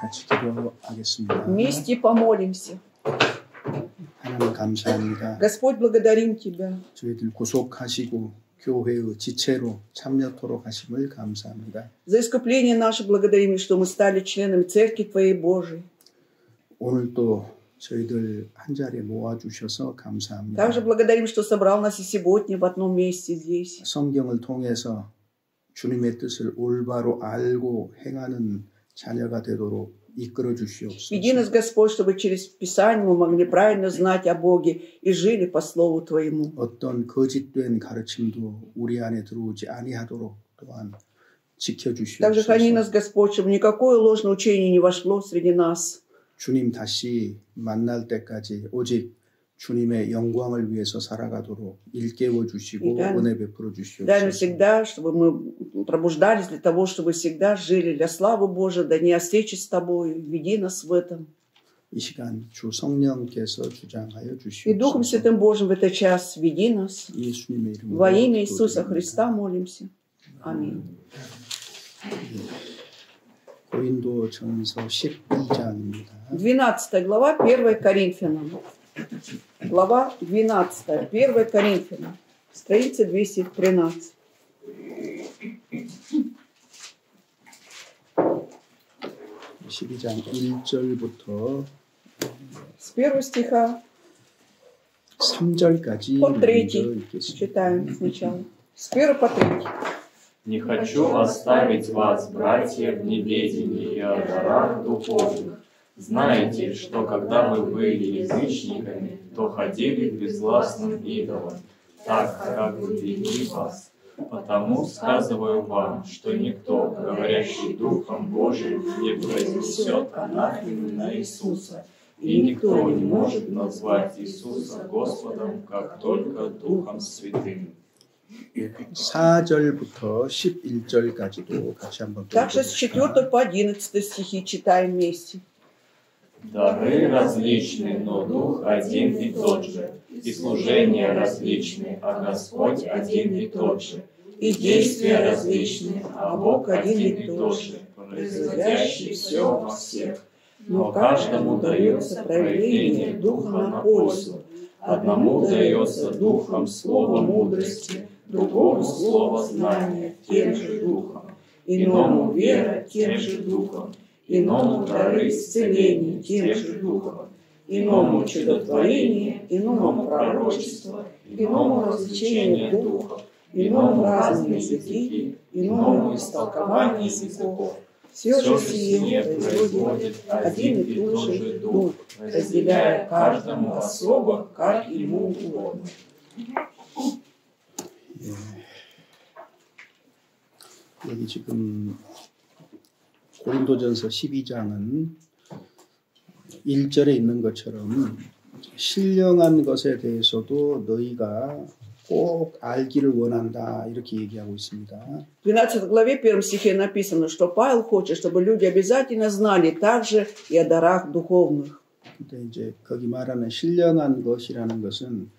같이 기도하겠습니다. Вместе помолимся. 하나님 감사합니다. Господь, благодарим Тебя. 저희들 구속하시고 교회의 지체로 참여토록 하심을 감사합니다. За искупление наше благодарим, что мы стали членами Церкви Твоей Божией. 오늘도 저희들 한 자리에 모아주셔서 감사합니다. Также благодарим, что собрал нас и сегодня в одном месте здесь. 성경을 통해서 주님의 뜻을 올바로 알고 행하는 자녀가 되도록 이끌어 주시옵소서. Веди нас, Господь, чтобы через Писание мы могли правильно знать о Боге и жили по Слову Твоему. 어떤 거짓된 가르침도 우리 안에 들어오지 아니하도록 또한 지켜주시옵소서. Также храни нас, Господь, чтобы никакое ложное учение не вошло среди нас. 주님 다시 만날 때까지 오직 주님의 영광을 위해서 살아가도록 일깨워 주시고 은혜 베풀어 주시옵소서. Дай нам всегда, чтобы мы пробуждались для того, чтобы всегда жили для славы Божией, да не о встрече с Тобой. Веди нас в этом. 이 시간 주 성령께서 주장하여 И Духом 주시옵소서. Святым Божьим в этот час веди нас. 예수님의 이름으로 Во имя Иисуса 기도드립니다. Христа молимся. Аминь. 고린도전서 12장입니다. 12 глава, 1 Коринфянам. Глава 12, 1 Коринфянам. Страница 213. (12장) 1절부터 С 1 стиха 3절까지 по 먼저 3 읽겠습니다. читаем сначала. С 1 по 3. Не хочу оставить вас, братья, в неведении о дарах духовных. Знаете, что когда вы были язычниками, то ходили к безвластным идолам, так как ввели вас. Потому сказываю вам, что никто, говорящий Духом Божиим, не произнесет анафемы на Иисуса, и никто не может назвать Иисуса Господом, как только Духом Святым. 4절부터 11절까지도 같이 한번 Также с 4 по 11 стихи читаем вместе. Дары различны, но Дух один и тот же, и служения различны, а Господь один и тот же, и действия различны, а Бог один и тот же, производящий все во всех. Но каждому дается проявление Духа на пользу. Одному дается Духом слово мудрости, другому слово знания, тем же Духом, иному вера, тем же Духом, иному дары исцеления, тем же Духом, иному чудотворение, иному пророчество, иному развлечение Духа, иному разные языки, иному истолкование языков. Все же сие производит один и тот же Дух, разделяя каждому особо, как ему угодно. 여기 지금 고린도전서 12장은 1절에 있는 것처럼 신령한 것에 대해서도 너희가 꼭 알기를 원한다 이렇게 얘기하고 있습니다. В 12 главе 1 стихе написано, что Павел хочет, чтобы люди обязательно знали также и о дарах духовных. 근데 이제 거기 말하는 신령한 것이라는 것은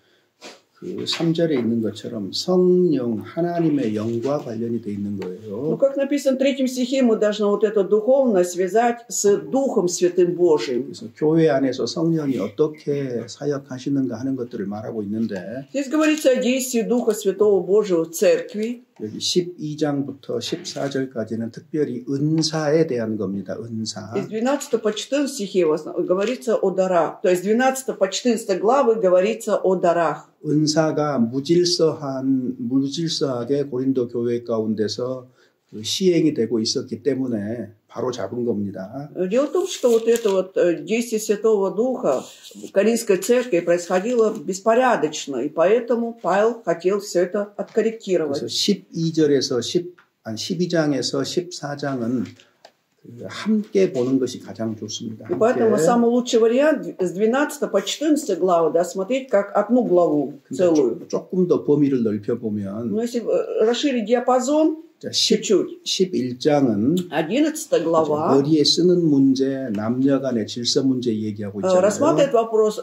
그 3절에 있는 것처럼 성령 하나님의 영과 관련이 돼 있는 Ну, 거예요. как написано в 3 стихе, мы должны вот это духовное связать с Духом Святым Божиим. 그래서 교회 안에서 성령이 어떻게 사역하시는가 하는 것들을 말하고 있는데 Здесь говорится о действии Духа Святого Божьего в церкви. 여기 12장부터 14절까지는 특별히 은사에 대한 겁니다. 은사. Из 12 по 14 стихе говорится о дарах. То есть 12 по 14 главы говорится о дарах. 은사가 무질서하게 고린도 교회 가운데서 시행이 되고 있었기 때문에 바로 잡은 겁니다. Дело в том, что вот это вот действие Святого Духа в Коринфской церкви происходило беспорядочно, и поэтому Павел хотел все это откорректировать. 그래서 12장에서 14장은 함께 보는 것이 가장 좋습니다. И поэтому самый лучший вариант с 12 по 14 главы, да, смотреть как одну главу целую. 조금 더 범위를 넓혀보면 Но если расширить диапазон чуть-чуть. 11장은 11 глава 머리에 쓰는 문제, 남녀 간의 질서 문제 얘기하고 있잖아요. рассматривает вопрос,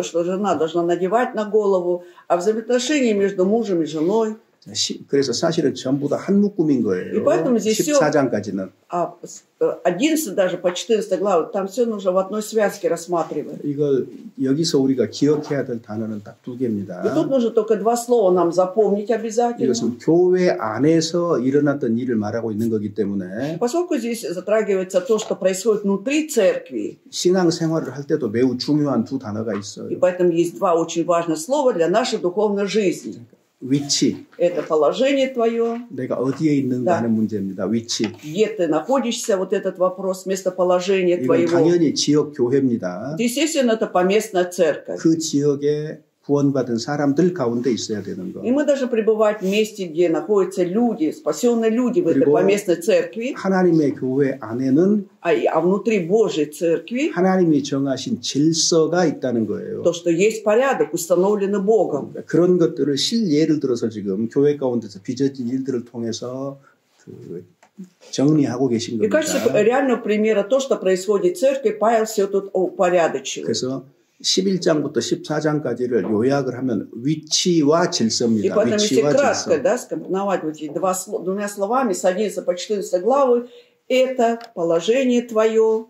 что жена должна надевать на голову, о взаимоотношении между мужем и женой. 그래서 사실은 전부 다 한 묶음인 거예요. И поэтому здесь 14장까지는. А 11 даже по 14 главу, там все нужно в одной связке рассматривать. 이걸 여기서 우리가 기억해야 될 단어는 딱 두 개입니다. И тут нужно только два слова нам запомнить обязательно. 이것은 교회 안에서 일어났던 일을 말하고 있는 거기 때문에 Поскольку здесь затрагивается то, что происходит внутри церкви, 신앙생활을 할 때도 매우 중요한 두 단어가 и 있어요. поэтому есть два очень важных слова для нашей духовной жизни. 위치, Это положение твое, 내가 어디에 있는가 하는 문제입니다. 위치. где ты находишься, вот этот вопрос, местоположение 이건 твоего. 당연히 지역 교회입니다. Естественно, это поместная церковь. 그 지역에 구원받은 사람들 가운데 있어야 되는 거. И мы должны пребывать в месте, где находятся люди, спасенные люди в этой 그리고 поместной церкви, 하나님의 교회 안에는 а внутри Божьей церкви 하나님이 정하신 질서가 있다는 거예요. то, что есть порядок, установленный Богом. 그런 것들을 실예를 들어서 지금 교회 가운데서 빚어진 일들을 통해서 정리하고 계신 И в качестве 겁니다. реального примера то, что происходит в церкви, Павел все тут упорядочил. 그래서 11장부터 14장까지를 요약을 하면 위치와 И 질서입니다. поэтому, если 위치와 кратко, 질서. да, скомпоновать вот эти двумя словами с 11 по 14 главы, это положение твое,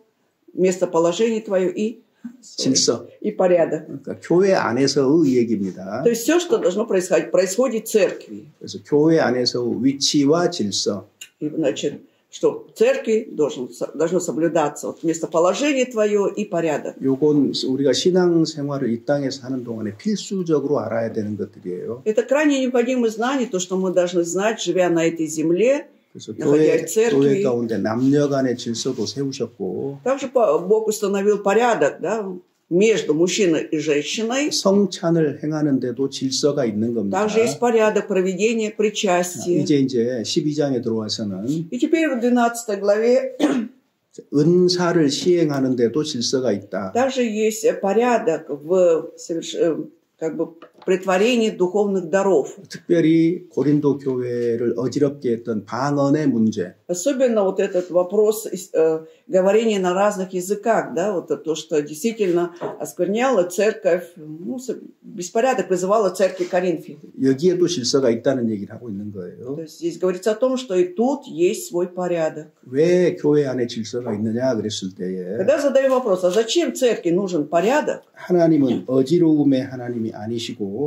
местоположение твое и 질서. и порядок. 그러니까 교회 안에서의 얘기입니다. То есть все, что должно происходить, происходит в церкви. 그래서 교회 안에서 위치와 질서. И, значит, что в церкви должно соблюдаться вот местоположение твое и порядок. 요건 우리가 신앙생활을 이 땅에서 하는 동안에 필수적으로 알아야 되는 것들이에요. Это крайне необходимое знание, то, что мы должны знать, живя на этой земле, 그래서 находясь в 교회 церкви. 가운데 남녀 간의 질서도 세우셨고 Также Бог установил порядок, да, между мужчиной и женщиной. 성찬을 행하는데도 질서가 있는 겁니다. Также есть порядок проведения причастия. 이제 12장에 들어와서는 И теперь в 12 главе 은사를 시행하는데도 질서가 있다. также есть порядок в как бы претворении духовных даров. 특별히 고린도 교회를 어지럽게 했던 방언의 문제. Особенно вот этот вопрос говорения на разных языках, да, вот то, что действительно оскверняло церковь, ну, беспорядок вызывало церкви Коринфе. 여기에도 질서가 있다는 얘기를 하고 있는 거예요. То есть здесь говорится о том, что и тут есть свой порядок. 왜 교회 안에 질서가 있느냐 그랬을 때에 Когда задаем вопрос, а зачем церкви нужен порядок? 하나님은 어지러움의 하나님이 아니시고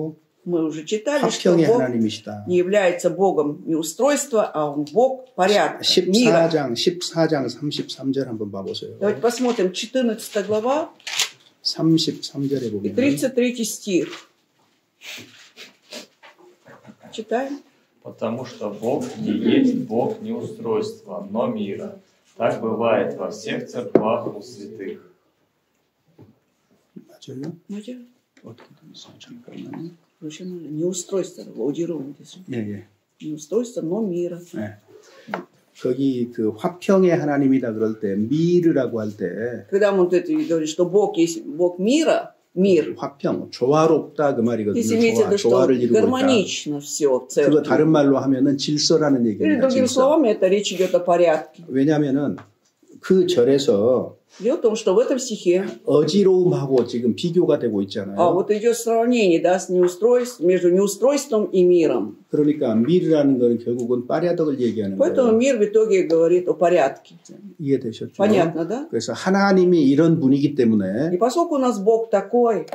Мы уже читали, что 화평의 Бог 하나님이시다. не является Богом неустройства, а Он Бог порядка, мира. 14장 33절 한번 봐보세요. Давайте посмотрим 14 глава 33절에 и 보면 33 стих. Читаем. Потому что Бог не есть Бог неустройства, но мира. Так бывает во всех церквах у святых. 맞아요? 맞아? 어떻게 됐어요? 잠깐만요. неустройство, аудирование. 예. неустройство, но мира. 예. 거기 그 화평의 하나님이다 그럴 때 미르라고 할 때 Когда он говорит, что Бог есть Бог мира, мир. 화평, 조화롭다 그 말이거든요. Если имеется в виду, что 조화를 이루고 있다. гармонично все в 그거 церкви. 다른 말로 하면은 질서라는 Или 얘기입니다. другими 질서. словами, это речь идет о порядке. 왜냐하면은 그 절에서 Дело в том, что в этом стихе, 어지러움하고 지금 비교가 되고 있잖아요. вот идет сравнение, да, с между неустройством и миром. 그러니까 미르라는 거는 결국은 빠랴덕을 얘기하는 Поэтому 거예요. мир в итоге говорит о порядке. 이해되셨죠? Понятно, да? 그래서 하나님이 이런 분이기 때문에 И поскольку у нас Бог такой,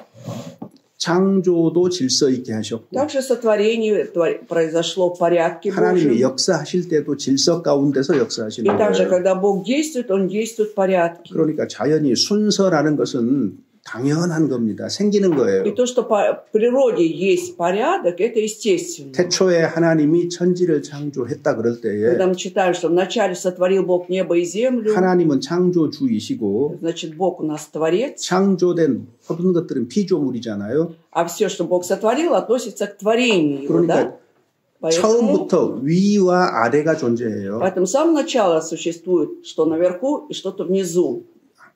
창조도 질서 있게 하셨고 также сотворение произошло в порядке 하나님이 Божьем. 역사하실 때도 질서 가운데서 И 역사하시는 также, 거예요. когда Бог действует, Он действует в порядке. 그러니까 자연히 순서라는 것은 당연한 겁니다. 생기는 И 거예요. то, что в природе есть порядок, это естественно. 태초에 하나님이 천지를 창조했다 그럴 때에 Когда мы читаем, что вначале сотворил Бог небо и землю, 하나님은 창조주이시고 значит, Бог у нас творец, 창조된 모든 것들은 피조물이잖아요. а все, что Бог сотворил, относится к творению его, да? 그러니까 처음부터 위와 아래가 존재해요. Поэтому с самого начала существует что наверху и что-то внизу.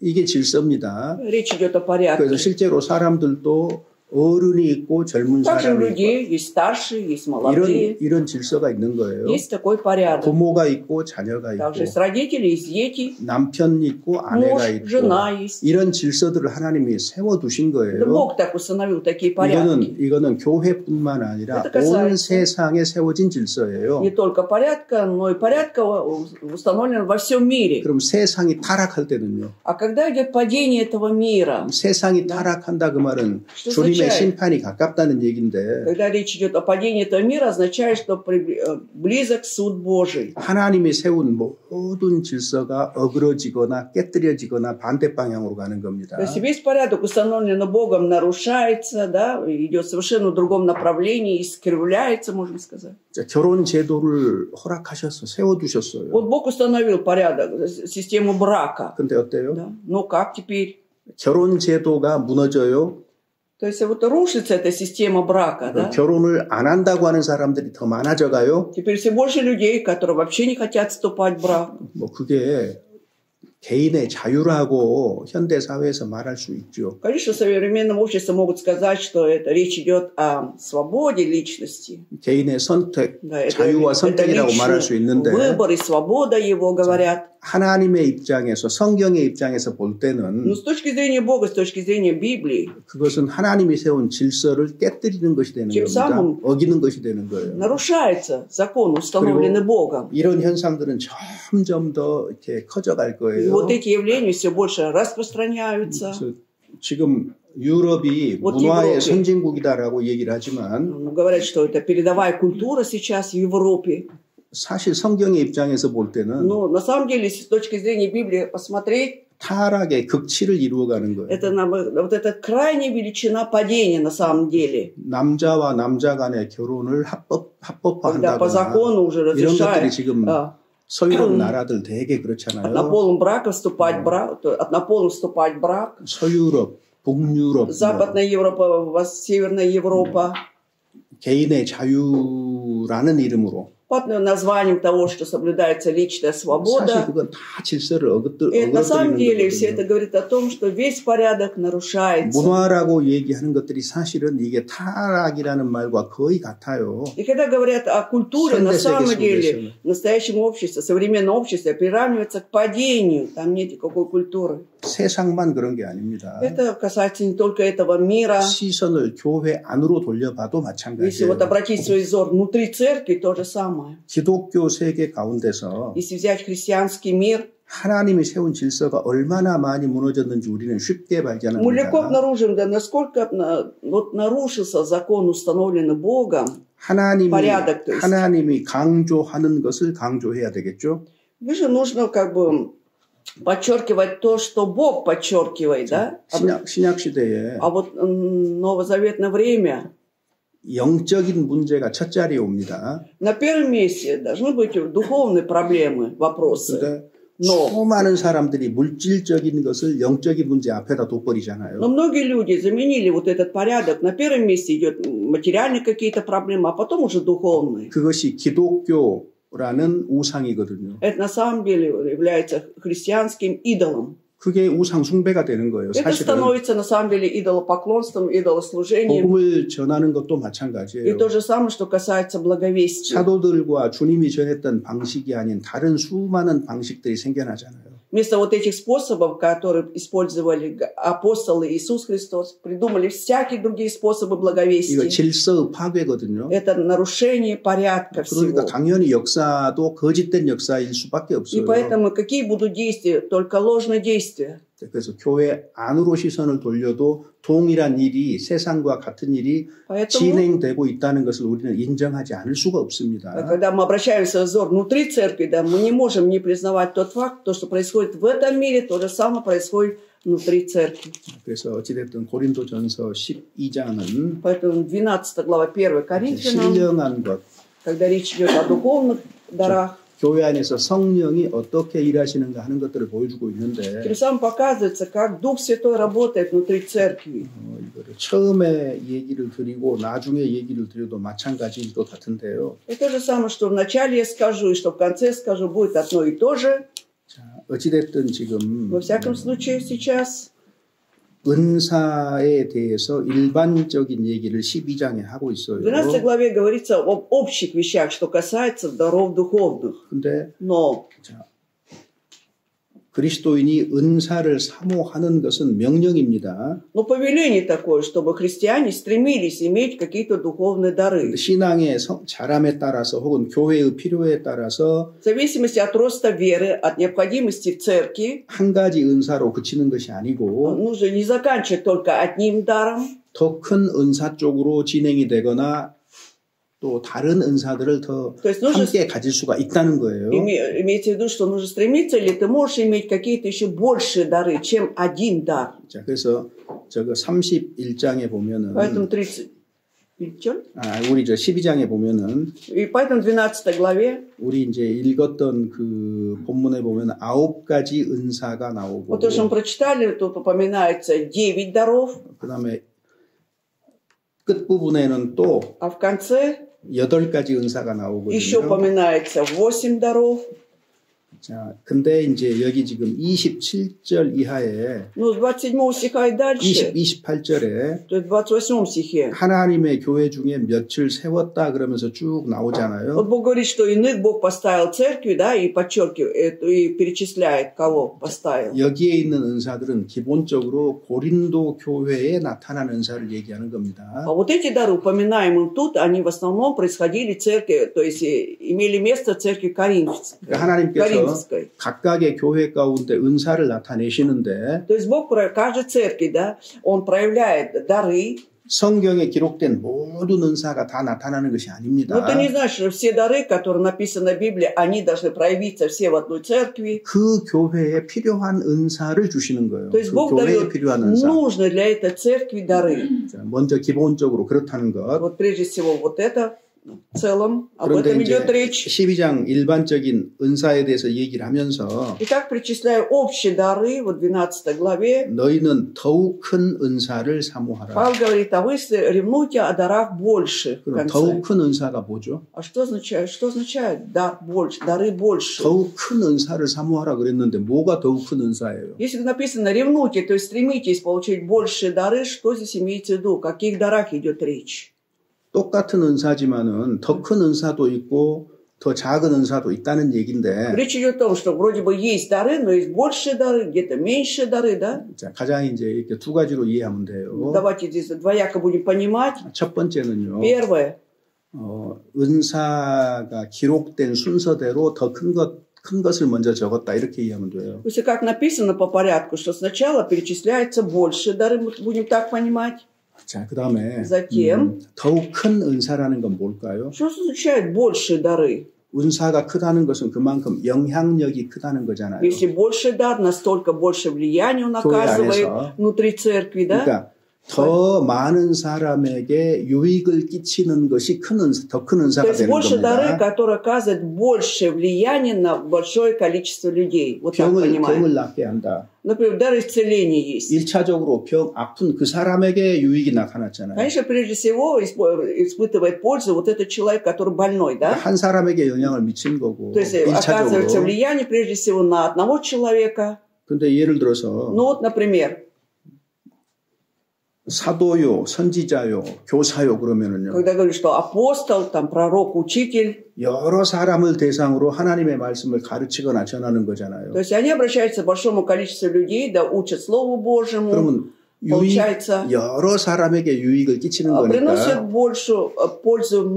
이게 질서입니다. Речь идет о порядке. 그래서 실제로 사람들도 어른이 있고 젊은 Также 사람이 людей 있고 есть старшие, есть молодые. 이런 질서가 있는 거예요. Есть такой порядок. 부모가 있고 자녀가 있고 Также есть родители, есть дети, 남편이 있고 아내가 муж, 있고 жена есть. 이런 질서들을 하나님이 세워두신 Это 거예요. Бог так установил такие порядки. 이거는 교회뿐만 아니라 Это касается 온 세상에 세워진 질서예요. Не только порядка, но и порядка установлен во всем мире. 그럼 세상이 타락할 때는요. А когда идет падение этого мира, 세상이 타락한다 그 말은 Что 주님의 означает? 심판이 가깝다는 얘기인데 когда речь идет о падении этого мира, означает, что близок суд Божий. 하나님이 세운 모든 질서가 어그러지거나 깨뜨려지거나 반대 방향으로 가는 겁니다. То есть весь порядок, установленный Богом, нарушается, да, идет совершенно в другом направлении, искривляется, можно сказать. 결혼 제도를 허락하셔서 세워두셨어요. Вот Бог установил порядок, систему брака. 근데 어때요? Да. Ну как теперь? 결혼 제도가 무너져요. То есть вот рушится эта система брака, да? 결혼을 안 한다고 하는 사람들이 더 많아져가요. Теперь все больше людей, которые вообще не хотят вступать в брак. 그게 개인의 자유라고 현대 사회에서 말할 수 있죠. Конечно, в современном обществе могут сказать, что это речь идет о свободе личности. 개인의 선택, Да, 자유와 선택이라고 말할 수 있는데 выбор и свобода его говорят. 하나님의 입장에서 성경의 입장에서 볼 Но 때는 с точки зрения Бога, с точки зрения Библии, 그것은 하나님이 세운 질서를 깨뜨리는 것이 되는 тем 겁니다. самым 어기는 것이 되는 거예요. нарушается закон, установленный Богом. 이런 현상들은 점점 더 이렇게 커져갈 И 거예요. вот эти явления все больше распространяются. 그래서 지금 유럽이 Вот 문화의 Европе. 선진국이다라고 얘기를 하지만 Говорят, что это передовая культура сейчас в Европе. 사실 성경의 입장에서 볼 때는 Но на самом деле, с точки зрения Библии посмотреть, 타락의 극치를 이루어가는 거예요. это вот эта крайняя величина падения на самом деле. 남자와 남자 간의 결혼을 Когда по 합법화한다거나 закону уже 이런 것들이 разрешают 지금 서유럽 나라들 되게 от 그렇잖아요. однополым брака вступать в брак, однополым вступать в брак. 서유럽, 북유럽, Западная Европа, Северная Европа. 개인의 자유라는 이름으로 Под названием того, что соблюдается личная 사실 свобода. 그건 다 질서를 И на самом деле 어그러뜨리는 все это 거거든요. говорит о том, что весь порядок нарушается. 문화라고 얘기하는 것들이 사실은 이게 타락이라는 말과 거의 같아요. И когда говорят о культуре, на самом 속에서는. деле в настоящем обществе, современном обществе приравнивается к падению. Там нет никакой культуры. 세상만 그런 게 아닙니다. Это касается не только этого мира. 시선을 교회 안으로 돌려봐도 Если вот 마찬가지예요. обратить свой взор внутри церкви, то же самое. 기독교 세계 가운데서 Если взять христианский мир, 하나님이 세운 질서가 얼마나 많이 무너졌는지 우리는 쉽게 мы легко 발견합니다. обнаружим, да, насколько вот нарушился закон, установленный Богом. порядок, то есть. 하나님이 강조하는 것을 강조해야 되겠죠. Выше нужно как бы подчеркивать то, что Бог подчеркивает, да? 신약 시대에 А вот новозаветное время, 영적인 문제가 첫 자리에 옵니다. на первом месте должны быть духовные проблемы, вопросы. 근데 Но 수많은 사람들이 물질적인 것을 영적인 문제 앞에다 둬버리잖아요. многие люди заменили вот этот порядок. На первом месте идет материальные какие-то проблемы, а потом уже духовные. 그것이 기독교라는 우상이거든요. Это на самом деле является христианским идолом. 그게 우상 숭배가 되는 거예요. Это 사실은 становится на самом деле идолопоклонством, идолослужением. 복음을 전하는 것도 И 마찬가지예요. то же самое, что касается благовестия. 사도들과 주님이 전했던 방식이 아닌 다른 수많은 방식들이 생겨나잖아요. Вместо вот этих способов, которые использовали апостолы Иисус Христос, придумали всякие другие способы 이거 благовестия. 질서 파괴거든요. Это нарушение порядка 그러니까 всего. 당연히 역사도 거짓된 역사일 수밖에 И 없어요. поэтому какие будут действия? Только ложные действия. 그래서 교회 안으로 시선을 돌려도 동일한 일이 세상과 같은 일이 Поэтому, 진행되고 있다는 것을 우리는 인정하지 않을 수가 없습니다. когда мы обращаем свой взор внутри церкви, да, мы не можем не признавать тот факт, то, что происходит в этом мире, то же самое происходит внутри церкви. 그래서 어찌됐든 고린도전서 12장은 Поэтому 12 глава 1 Коринфянам, 신령한 것, когда речь идет о духовных дарах, 교회 안에서 성령이 어떻게 일하시는가 하는 것들을 보여주고 있는데 тем самым показывается, как Дух Святой работает внутри церкви. 이거를 처음에 얘기를 드리고 나중에 얘기를 드려도 마찬가지일 것 같은데요. И то же самое, что вначале я скажу, и что в конце скажу, будет одно и то же. 자, 어찌됐든 지금 Во всяком случае, сейчас 은사에 대해서 일반적인 얘기를 12장에 하고 있어요. В 12 главе говорится об общих вещах, что касается даров духовных. 근데 Но 그리스도인이 은사를 사모하는 것은 명령입니다. повеление такое, чтобы христиане стремились иметь какие-то духовные дары. 신앙의 자람에 따라서 혹은 교회의 필요에 따라서 В зависимости от роста веры, от необходимости в церкви, 한 가지 은사로 그치는 것이 아니고 нужно не заканчивать только одним даром, 더 큰 은사 쪽으로 진행이 되거나 또 다른 은사들을 더 함께 가질 수가 있다는 거예요. Имейте в виду, что нужно стремиться, или ты можешь иметь какие-то еще большие дары, чем один дар. 자, 그래서 저거 31장에 보면은 Поэтому 30... 우리 저 12장에 보면은 И поэтому в 12 главе 우리 이제 읽었던 그 본문에 보면 9가지 은사가 나오고 вот то, что мы прочитали, тут упоминается 9 даров. 그다음에 끝부분에는 또 А в конце 8가지 은사가 나오거든요. еще упоминается 8 даров. 자, 근데 이제 여기 지금 27절 이하에 Ну, с 27 стиха и дальше, 28절에 то есть в 28 стихе. 하나님의 교회 중에 며칠 세웠다 그러면서 쭉 나오잖아요. Вот Бог говорит, что иных Бог поставил церкви, да, и подчеркивает, и перечисляет, кого поставил. 여기에 있는 은사들은 기본적으로 고린도 교회에 나타난 은사를 얘기하는 겁니다. А вот эти дары, упоминаемые тут, они в основном происходили в церкви, то есть имели место в церкви Коринфской. 하나님께서 각각의 교회 가운데 은사를 나타내시는데 То есть Бог в каждой церкви, да, Он проявляет дары. 성경에 기록된 모든 은사가 다 나타나는 것이 아닙니다. Но это не значит, что все дары, которые написаны в Библии, они должны проявиться все в одной церкви. 그 교회에 필요한 은사를 주시는 거예요. То есть 그 Бог 교회에 дает 필요한 은사. нужные для этой церкви дары. 자, 먼저 기본적으로 그렇다는 것. Вот прежде всего вот это. В целом, об 그런데 этом 이제 идет речь. 12장 일반적인 은사에 대해서 얘기를 하면서 Итак, перечисляю общие дары, вот в 12 главе. 너희는 더욱 큰 은사를 사모하라. Павел говорит, а вы ревнуйте о дарах больше. В конце. 더욱 큰 은사가 뭐죠? А что означает дар больше, дары больше? 더욱 큰 은사를 사모하라 그랬는데 뭐가 더욱 큰 은사예요? Если написано ревнуйте, то есть стремитесь получить большие дары, что здесь имеется в виду? О каких дарах идет речь? 똑같은 은사지만은 더 큰 은사도 있고 더 작은 은사도 있다는 얘기인데. Речь идет о том, что вроде бы есть дары, но есть большие дары, где-то меньшие дары, да? 자, 가장 이제 이렇게 두 가지로 이해하면 돼요. Давайте здесь двояко будем понимать. 첫 번째는요. Первое. 은사가 기록된 순서대로 더 큰 것을 먼저 적었다 이렇게 이해하면 돼요. То есть как написано по порядку, что сначала перечисляется больше дары, мы будем так понимать. 자, 그다음에 더욱 큰 은사라는 건 뭘까요? Что означает большие дары? 은사가 크다는 것은 그만큼 영향력이 크다는 거잖아요. Если больше дар, настолько больше влияния он оказывает внутри церкви, да? 그러니까 더 많은 사람에게 유익을 끼치는 것이 더 큰 은사가 되는 больше дары, 겁니다. которые оказывают больше влияния на большое количество людей. Вот так понимаем. 병을 낫게 한다. Например, дар исцеления есть. 1차적으로 아픈 그 사람에게 유익이 나타났잖아요. Конечно, прежде всего испытывает пользу вот этот человек, который больной, да? 한 사람에게 영향을 미친 거고. То есть оказывается влияние прежде всего на одного человека. 근데 예를 들어서 Ну вот, например, 사도요, 선지자요, 교사요 그러면은요. Когда говорю, что апостол, там пророк, учитель. 여러 사람을 대상으로 하나님의 말씀을 가르치거나 전하는 거잖아요. То есть они обращаются к большому количеству людей, да учат Слову Божьему. 그러면 여러 사람에게 유익을 끼치는 거니까. приносят пользу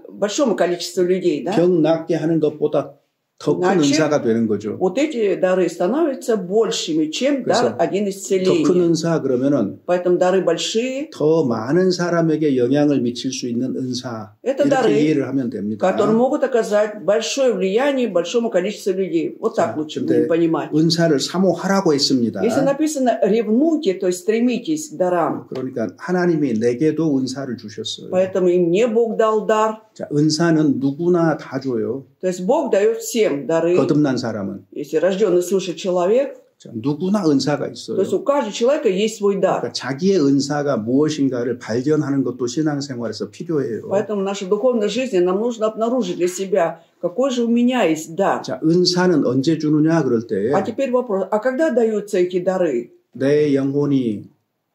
большому количеству людей, да? 병 낫게 하는 것보다 더 큰 은사가 되는 거죠. Вот эти дары становятся большими, чем дар один исцеления. 더 큰 은사 그러면은 Поэтому дары большие. 더 많은 사람에게 영향을 미칠 수 있는 은사. Это 이렇게 дары, 이해를 하면 됩니다. которые могут оказать большое влияние большому количеству людей. Вот так лучше будем понимать. 은사를 사모하라고 했습니다. Если написано ревнуйте, то есть стремитесь к дарам. 그러니까 하나님이 내게도 은사를 주셨어요. Поэтому и мне Бог дал дар. 자, 은사는 누구나 다 줘요. То есть Бог дает всем дары. 거듭난 사람은. Если рожденный свыше человек, 자, 누구나 은사가 있어요. то есть у каждого человека есть свой дар. 그러니까 자기의 은사가 무엇인가를 발견하는 것도 신앙생활에서 필요해요. Поэтому в нашей духовной жизни нам нужно обнаружить для себя, какой же у меня есть дар. 자, 은사는 언제 주느냐 그럴 때. А теперь вопрос, а когда даются эти дары? 내 영혼이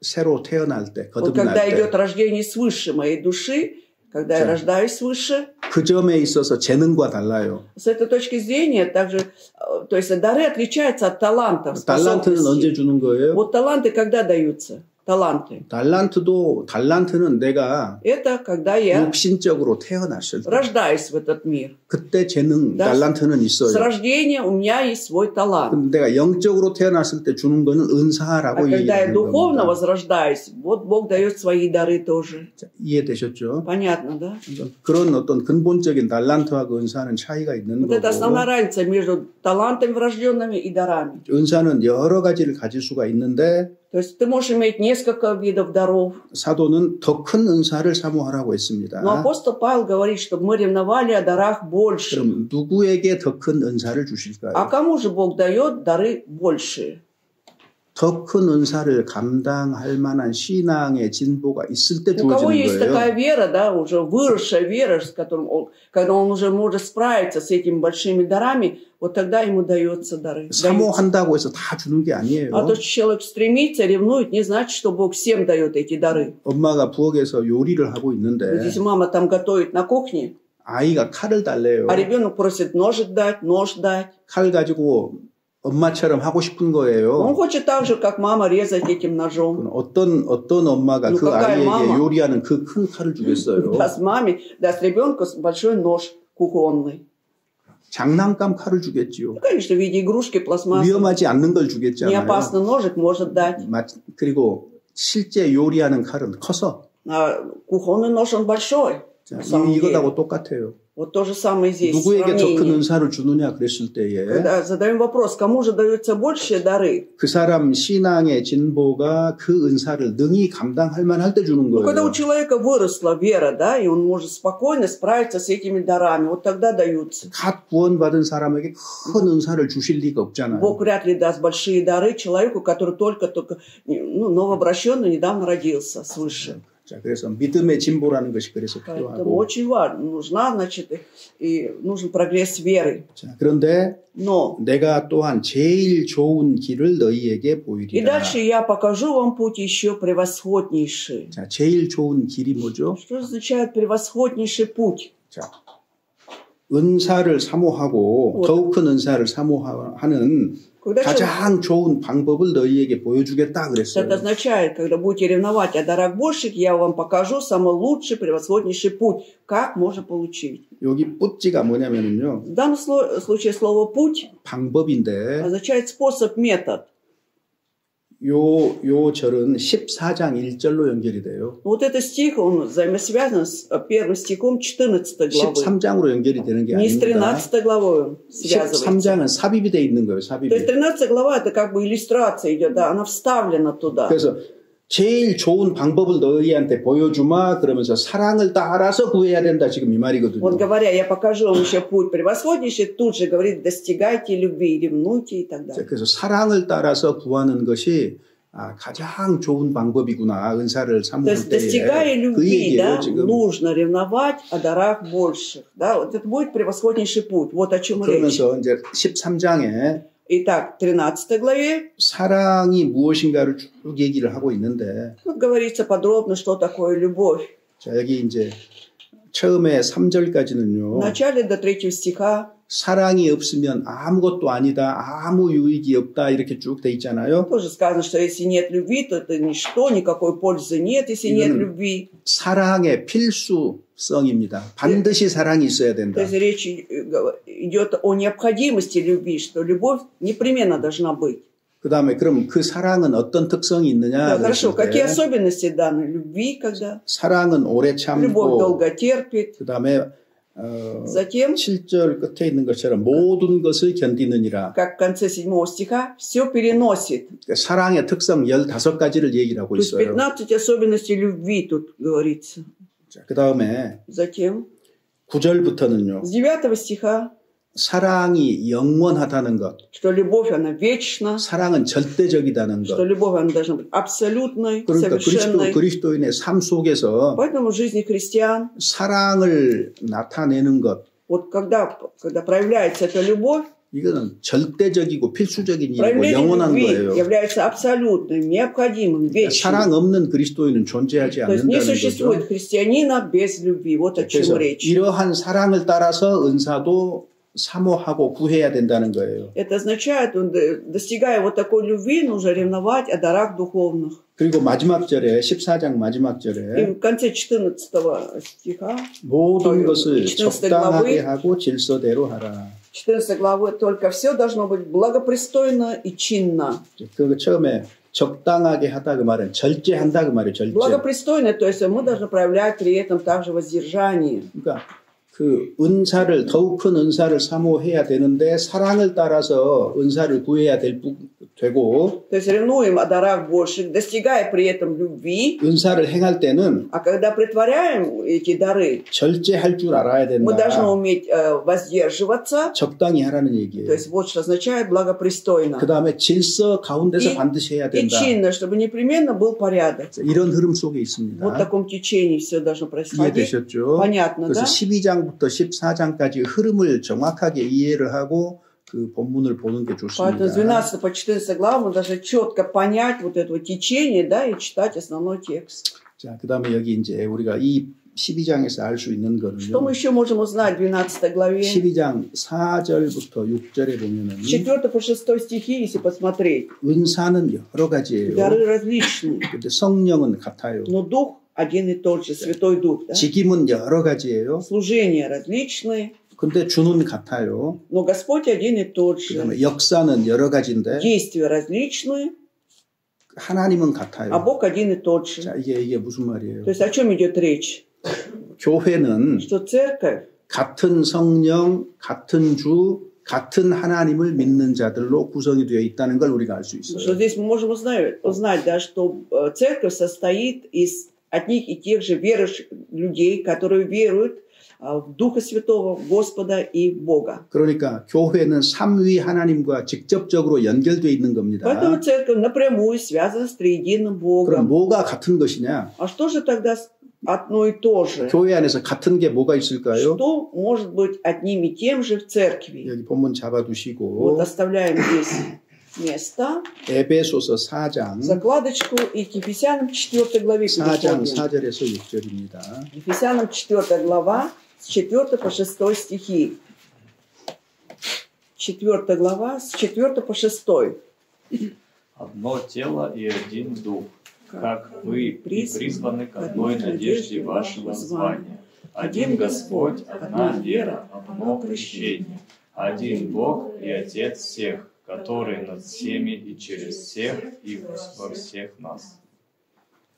새로 태어날 때, Вот 거듭날 когда идет 때, рождение свыше моей души, когда я рождаюсь свыше, 그 점에 있어서 재능과 달라요. с этой точки зрения также, то есть дары отличаются от талантов, 달란트는 언제 способностей. 주는 거예요? Вот таланты когда даются? Таланты. 달란트는 내가 Это когда я 육신적으로 태어났을 때, рождаюсь в этот мир. 그때 재능, Да. 달란트는 С 있어요. рождения у меня есть свой талант. 근데 내가 영적으로 태어났을 때 주는 거는 А 은사라고 когда я 얘기하는 духовно 겁니다. возрождаюсь, вот Бог дает свои дары тоже. 자, 이해되셨죠? Понятно, да? 그런 어떤 근본적인 달란트하고 은사는 차이가 있는 Вот это основная 거고, разница между талантами врожденными и дарами. 은사는 여러 가지를 가질 수가 있는데 То есть ты можешь иметь несколько видов даров. 사도는 더 큰 은사를 사모하라고 했습니다. Но апостол Павел говорит, чтобы мы ревновали о дарах больше. 그럼 누구에게 더 큰 은사를 주실까요? А кому же Бог дает дары большие? 더 큰 은사를 감당할 만한 신앙의 진보가 있을 때 У кого 주어지는 есть такая 거예요. вера, да, уже выросшая вера, с которым когда он уже может справиться с этими большими дарами, вот тогда ему дается дары. Даются. 사모한다고 해서 다 주는 게 아니에요. А то, что человек стремится, ревнует, не значит, что Бог всем дает эти дары. 엄마가 부엌에서 요리를 하고 Вот 있는데 здесь мама там готовит на кухне, 아이가 칼을 달래요. а ребенок просит ножик дать, нож дать. 칼 가지고 엄마처럼 하고 싶은 Он 거예요. хочет так же, как мама, резать этим ножом. 어떤 엄마가 그 какая 아이에게 мама? 요리하는 그 큰 칼을 주겠어요. Даст маме, даст ребенку большой нож кухонный. 장난감 칼을 주겠지요. Ну, конечно, в виде игрушки, пластмассы. 위험하지 않는 걸 Не 주겠잖아요. опасный ножик может дать. 그리고 실제 요리하는 칼은 커서 А кухонный нож, он большой. 자, на самом деле. 이거하고 똑같아요. Вот то же самое здесь. 누구에게 더 큰 Сравнение. 은사를 주느냐 그랬을 때에 Когда задаем вопрос, кому же даются большие дары? 그 사람 신앙의 진보가 그 은사를 능히 감당할 만할 때 주는 Ну, когда 거예요. у человека выросла вера, да, и он может спокойно справиться с этими дарами, вот тогда даются. 갓 구원받은 사람에게 큰 은사를 주실 리가 없잖아요. Бог вряд ли даст большие дары человеку, который только ну, новообращенный, недавно родился свыше. 자, 그래서 믿음의 진보라는 것이 그래서 Поэтому 필요하고. очень важно, нужна, значит, и нужен прогресс веры. 자, 그런데 Но 내가 또한 제일 좋은 길을 너희에게 и 보이리라. дальше я покажу вам путь еще превосходнейший. 자, 제일 좋은 길이 뭐죠? Что означает превосходнейший путь? 자, 은사를 사모하고 더욱 큰 은사를 사모하는 Когда 가장 좋은 방법을 너희에게 보여주겠다 это 그랬어요. означает, когда будете ревновать о дарах больших, я вам покажу самый лучший, превосходнейший путь, как можно получить. 여기 뿌찌가 뭐냐면요. В данном случае слово «путь» 방법인데 означает способ, метод. 요 절은 14장 1절로 연결이 돼요. Вот этот стих, он взаимосвязан с первым стихом 14 главы. 13장으로 연결이 되는 게 Не с 아닙니다. 13 главой он связывается. 13장은 삽입이 돼 있는 거예요. То есть 삽입이. 13 глава это как бы иллюстрация идет, да, она вставлена туда. 그래서 제일 좋은 방법을 너희한테 보여주마 그러면서 사랑을 따라서 구해야 된다 지금 이 말이거든요. Вот говоря, я покажу вам еще путь превосходнейший, тут же говорит, достигайте любви, ревнуйте и так далее. 그래서 사랑을 따라서 구하는 것이 가장 좋은 방법이구나. 은사를 То 사모할 есть, 때에. достигая 그 любви, 얘기예요 да, 지금. нужно ревновать о дарах больших. Да, вот это будет превосходнейший путь. Вот о чем речь. 그러면서 이제 13장에 Итак, в 13 главе 사랑이 무엇인가를 쭉 얘기를 하고 있는데 тут говорится подробно, что такое любовь. 자, 여기 이제 처음에 В 3절까지는요. начале до 3 стиха 사랑이 없으면 아무것도 아니다. 아무 유익이 없다. 이렇게 쭉 돼 있잖아요. тоже сказано, что если нет любви, то это ничто, никакой пользы нет, если нет любви. 사랑의 필수성입니다. 반드시 사랑이 있어야 То 된다. есть речь идет о необходимости любви, что любовь непременно должна быть. 그 다음에 그럼 그 사랑은 어떤 특성이 있느냐? Да, хорошо, 그랬을 какие 때 особенности данной любви, когда 사랑은 오래 любовь 참고 долго терпит, 그 다음에 затем, 7절 끝에 있는 것처럼 모든 것을 견디느니라. как в конце 7 стиха, все переносит. 사랑의 특성 15가지를 얘기를 하고 То есть 있어요. 15 особенностей любви тут говорится. 그 다음에 Затем, 9절부터는요. с 9 стиха, 사랑이 영원하다는 것. что любовь, она вечна, 사랑은 절대적이다는 что 것. любовь, она должна быть абсолютной, 그러니까 совершенной. 그리스도인의 삶 속에서 Поэтому в жизни христиан, 사랑을 나타내는 것. вот когда проявляется эта любовь, 이거는 절대적이고 필수적인 일이고 Проявление 영원한 любви 거예요. является абсолютным, необходимым, вечным. 사랑 없는 그리스도인은 존재하지 То есть не 않는다는 существует 거죠. христианина без любви. Вот о чем 그래서 речь. 이러한 사랑을 따라서 은사도 사모하고 구해야 된다는 거예요. Это означает, достигая вот такой любви, нужно ревновать о дарах духовных. 그리고 마지막 절에 14장 마지막 И 절에 в конце 14 стиха, 모든 것을 14 적당하게 главы, 하고 질서대로 하라. 14 главы, только все должно быть благопристойно и чинно. 그 처음에 적당하게 하다 그 말은 절제한다 그 말이에요. 절제. Благопристойно, то есть мы должны проявлять при этом также воздержание. 그러니까 그 은사를 더욱 큰 은사를 사모해야 되는데 사랑을 따라서 은사를 구해야 되고 То есть ревнуем о дарах больших, достигая при этом любви. 은사를 행할 때는 А когда притворяем эти дары, 절제할 줄 알아야 мы должны 된다. уметь воздерживаться. 적당히 하라는 То 얘기예요. есть вот что означает благопристойно. 그 다음에 질서 가운데서 И- 반드시 해야 И 된다. чинно, чтобы непременно был порядок. 이런 흐름 속에 Вот в 있습니다. таком течении все должно происходить. 이해되셨죠? Понятно, 그래서 да? 12장부터 14장까지 흐름을 정확하게 이해를 하고 그 본문을 보는 게 Поэтому с 좋습니다. 12 по 14 глав мы должны четко понять вот это вот течение, да, и читать основной текст. 자, 그 다음에 여기 이제 우리가 이 12장에서 알 수 있는 Что мы 거는요. еще можем узнать в 12 главе? 12장 4절부터 6절에 보면은 С 4 по 6 стихи, если посмотреть, 은사는 여러 가지예요. дары различные, 근데 성령은 같아요. но Дух один и тот же, Святой Дух. Да? 직임은 여러 가지예요. Служения различные, 근데 주는 같아요. но Господь один и тот же. 그다음에 역사는 여러 가지인데 Действия различные, 하나님은 а 같아요. Бог один и тот же. 자, 이게 무슨 말이에요? То есть о чем идет речь? 교회는 Что церковь, 같은 성령, 같은 주, 같은 하나님을 믿는 자들로 구성이 되어 있다는 걸 우리가 알 수 что 있어요. здесь мы можем узнать, да, что церковь состоит из одних и тех же верующих людей, которые веруют в Духа Святого, Господа и Бога. 그러니까 교회는 삼위 하나님과 직접적으로 연결되어 있는 겁니다. Поэтому церковь напрямую связана с триединым 그럼 Богом. 뭐가 같은 것이냐? А что же тогда одно и то же? 교회 안에서 같은 게 뭐가 있을까요? Что может быть одним и тем же в церкви? 여기 본문 Вот 잡아두시고 оставляем здесь место, 에베소서 4장 закладочку и к Ефесянам 4 главе 4장 переходим. 4절에서 6절입니다. Ефесянам 4 глава, с 4 по 6 стихи. 4 глава, с 4 по 6. Одно тело и один дух, как вы и призваны к одной надежде вашего звания. Один Господь, одна вера, одно крещение. Один Бог и Отец всех, который над всеми и через всех и во всех нас.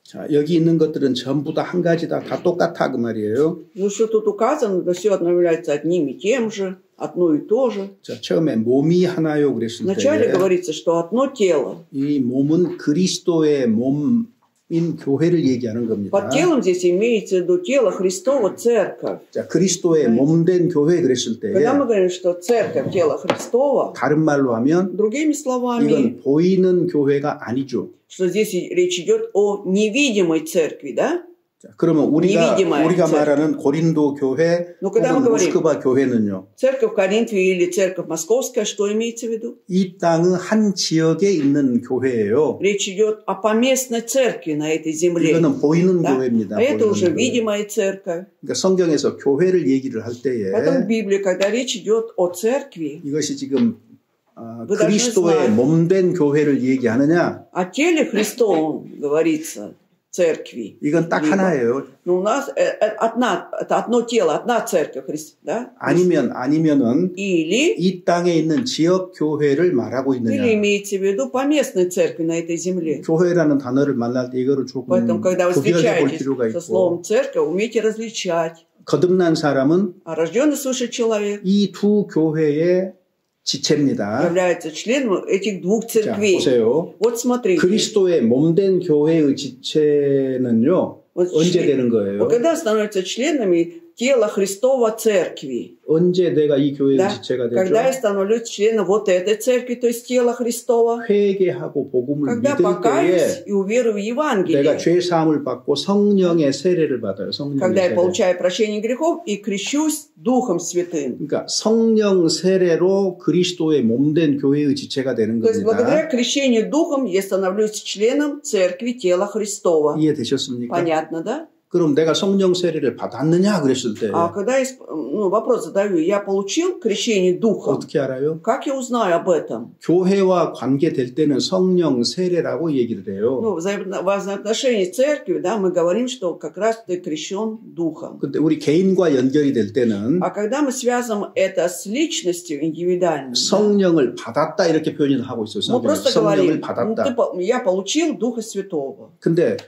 자, 여기 있는 것들은 전부 다 한 가지다. 다 똑같아 그 말이에요. Ну, что тут указано, да все одно является одним и тем же, одно и то же. 자, 처음에 몸이 하나요 그랬을 Вначале 때 говорится, что одно тело. 이 몸은 그리스도의 몸인 교회를 얘기하는 겁니다. Под телом здесь имеется в виду тело Христова, церковь. 자, 그리스도의 몸된 교회 그랬을 때 Когда мы говорим, что церковь, тело Христова, 다른 말로 하면 другими словами, 이건 보이는 교회가 아니죠. что здесь речь идет о невидимой церкви, да? 자, 그러면 우리가 невидимая церковь. 말하는 고린도 교회 Ну, когда мы 혹은 говорим 모스크바 교회는요. церковь Коринфе или церковь Московская, что имеется в виду? 이 땅의 한 지역에 있는 교회예요. Речь идет о поместной церкви на этой земле. 이거는 보이는 Да? 교회입니다. А это 보이는 уже 교회. видимая церковь. 그러니까 성경에서 교회를 얘기를 할 때에 Поэтому в Библии, когда речь идет о церкви, 이것이 지금 Вы должны 그리스도의 знать. 몸된 교회를 얘기하느냐? о теле Христовом говорится, церкви. 이건 딱 Либо, 하나예요. но у нас это одно тело, одна церковь Христа, да? 아니면은 Или 이 땅에 있는 지역 교회를 말하고 или 있느냐? имеется в виду поместной церкви на этой земле. 교회라는 단어를 만날 때 이거를 Поэтому, 조금 когда вы 구별해 볼 встречаетесь 필요가 со 있고 словом церковь, умейте различать. 거듭난 사람은 А рожденный свыше человек 이 두 교회의 지체입니다. является членом этих двух 자, церквей. 보세요. Вот смотрите. 그리스도의 몸된 교회의 지체는요. Вот 언제 член- 되는 거예요? Вот когда становятся членами тело Христова церкви. 언제 내가 이 교회의 Да? 지체가 Когда я 되죠? становлюсь членом вот этой церкви, то есть тела Христова, 회개하고 복음을 когда 믿을 покаюсь 때에 и уверую в 내가 Евангелие, 죄 사함을 받고 성령의 세례를 받아요. 성령의 когда я 세례. получаю прощение грехов и крещусь Духом Святым. 그러니까 성령 세례로 그리스도의 몸된 교회의 지체가 되는 То есть благодаря 겁니다. крещению Духом я становлюсь членом церкви тела Христова. 이해되셨습니까? Понятно, да? 그럼 내가 성령 세례를 받았느냐 그랬을 때 А когда я вопрос задаю, я получил крещение Духом, 어떻게 알아요? как я узнаю об этом? 교회와 관계될 때는 성령 세례라고 얘기를 해요. Ну, в взаимоотношении церкви, да, мы говорим, что как раз ты крещен Духом. 근데 우리 개인과 연결이 될 때는 А когда мы связываем это с личностью индивидуальной, 성령을 받았다 이렇게 표현을 하고 있어요. мы просто 성령을 говорим, 받았다. я получил Духа Святого. 근데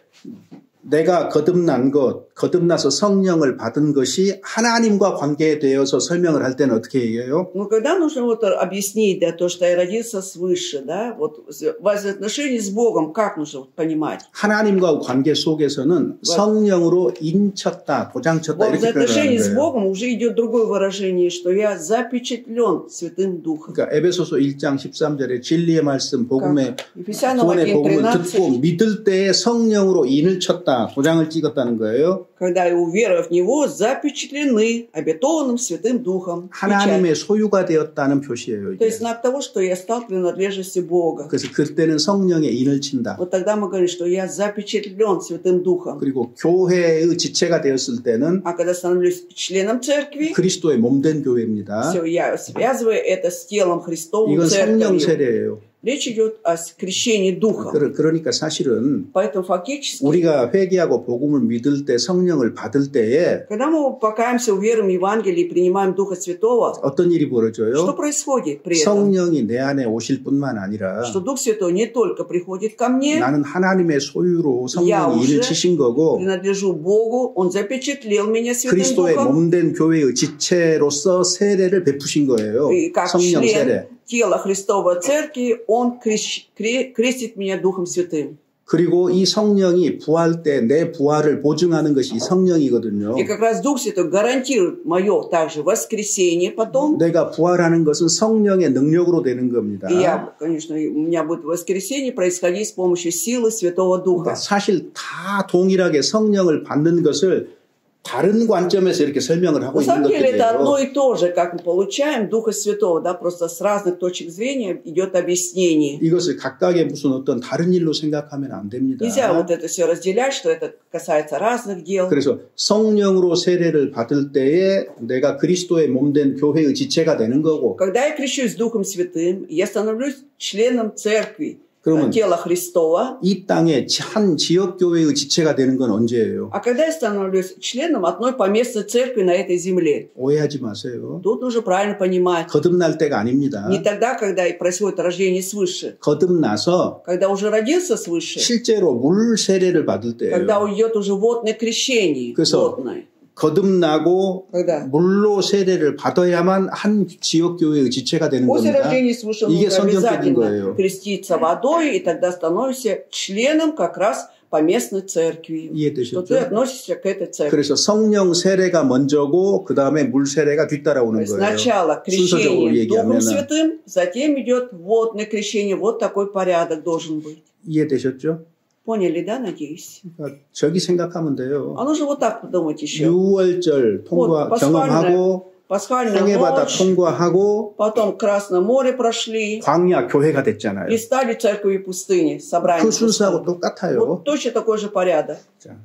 내가 거듭나서 성령을 받은 것이 하나님과 관계되어서 설명을 할 때는 어떻게 얘기해요? Но когда нужно вот объяснить, да, то, что я родился свыше, да, вот в отношении с Богом, как нужно вот понимать? 하나님과 관계 속에서는 성령으로 인쳤다, 도장쳤다 Вот в 이렇게 отношении с 표현하는 거예요. Богом уже идет другое выражение, что я запечатлен Святым Духом. 그러니까 에베소서 1장 13절에 진리의 말씀, 복음의 Ефесянам 구원의 복음을 1:13. 듣고 믿을 때에 성령으로 인을 쳤다, 도장을 찍었다는 거예요. Когда, уверовав в Него, запечатлены обетованным Святым Духом. 하나님의 소유가 되었다는 표시예요. То 이게. есть знак того, что я стал принадлежностью Бога. 그래서 그때는 성령의 인을 친다. Вот тогда мы говорим, что я запечатлен Святым Духом. 그리고 교회의 지체가 되었을 때는 А когда становлюсь членом церкви, 그리스도의 몸된 교회입니다. все, я связываю это с телом Христовым, 이건 성령 церковью. 세례예요. Речь идет о крещении Духом. 그러니까 사실은 Поэтому фактически, 우리가 회개하고 복음을 믿을 때 성령을 받을 때에 когда мы покаемся, уверуем в Евангелие и принимаем Духа Святого, 어떤 일이 что 벌어져요? происходит при этом? 성령이 내 안에 오실 뿐만 아니라 Что Дух Святой не только приходит ко мне, 나는 하나님의 소유로 성령이 인을 치신 거고 принадлежу Богу, Он запечатлел меня Святым 그리스도의 Духом, 몸된 교회의 지체로서 세례를 베푸신 거예요. и как 성령 член 세례. тела Христовой Церкви, Он крестит меня Духом Святым. 그리고 이 성령이 부활 때 내 부활을 보증하는 것이 이 성령이거든요. И как раз Дух Святой гарантирует мое также воскресение потом. 내가 부활하는 것은 성령의 능력으로 되는 겁니다. И я, конечно, у меня будет воскресение происходить с помощью силы Святого Духа. 그러니까 사실 다 동일하게 성령을 받는 것을 다른 관점에서 이렇게 설명을 하고 На 있는 самом деле это одно 것들이에요. и то же, как мы получаем Духа Святого, да, просто с разных точек зрения идет объяснение. 이것을 각각의 무슨 어떤 다른 일로 생각하면 안 됩니다. Нельзя вот это все разделять, что это касается разных дел. 그래서 성령으로 세례를 받을 때에 내가 그리스도의 몸된 교회의 지체가 되는 거고 Когда я крещусь Духом Святым, я становлюсь членом церкви, 그러면 тела Христова. 이 땅에 한 지역 교회의 지체가 되는 건 언제예요? А когда я становлюсь членом одной поместной церкви на этой земле, 오해하지 마세요. тут нужно правильно понимать. 거듭날 때가 아닙니다. Не тогда, когда и происходит рождение свыше. 거듭나서 Когда уже родился свыше. 실제로 물 세례를 받을 Когда 때예요. уйдет уже водное крещение. 그래서 Водное. 거듭나고 Когда? 물로 세례를 받아야만 한 지역 교회의 지체가 되는 После 겁니다. рождения свыше 이게 нужно 성경적인 обязательно 거예요. креститься водой, и тогда становишься членом как раз поместной церкви. 이해되셨죠? Что ты относишься к этой церкви. 그래서 성령 세례가 먼저고 그 다음에 물 세례가 То 뒤따라오는 есть 거예요. сначала 순서적으로 крещение Духом 얘기하면 Святым, затем идет водное крещение. Вот такой порядок должен быть. 이해되셨죠? Поняли, да, надеюсь? 그러니까 저기 생각하면 돼요. А нужно вот так подумать еще. 6월절 통과 Вот, 경험하고 Пасхальная 홍해바다 ночь, 통과하고 потом Красное море прошли 광야 교회가 됐잖아요. и стали церковью пустыни, собранием 그 순서하고 пустыни. 똑같아요. Вот точно такой же порядок. 자,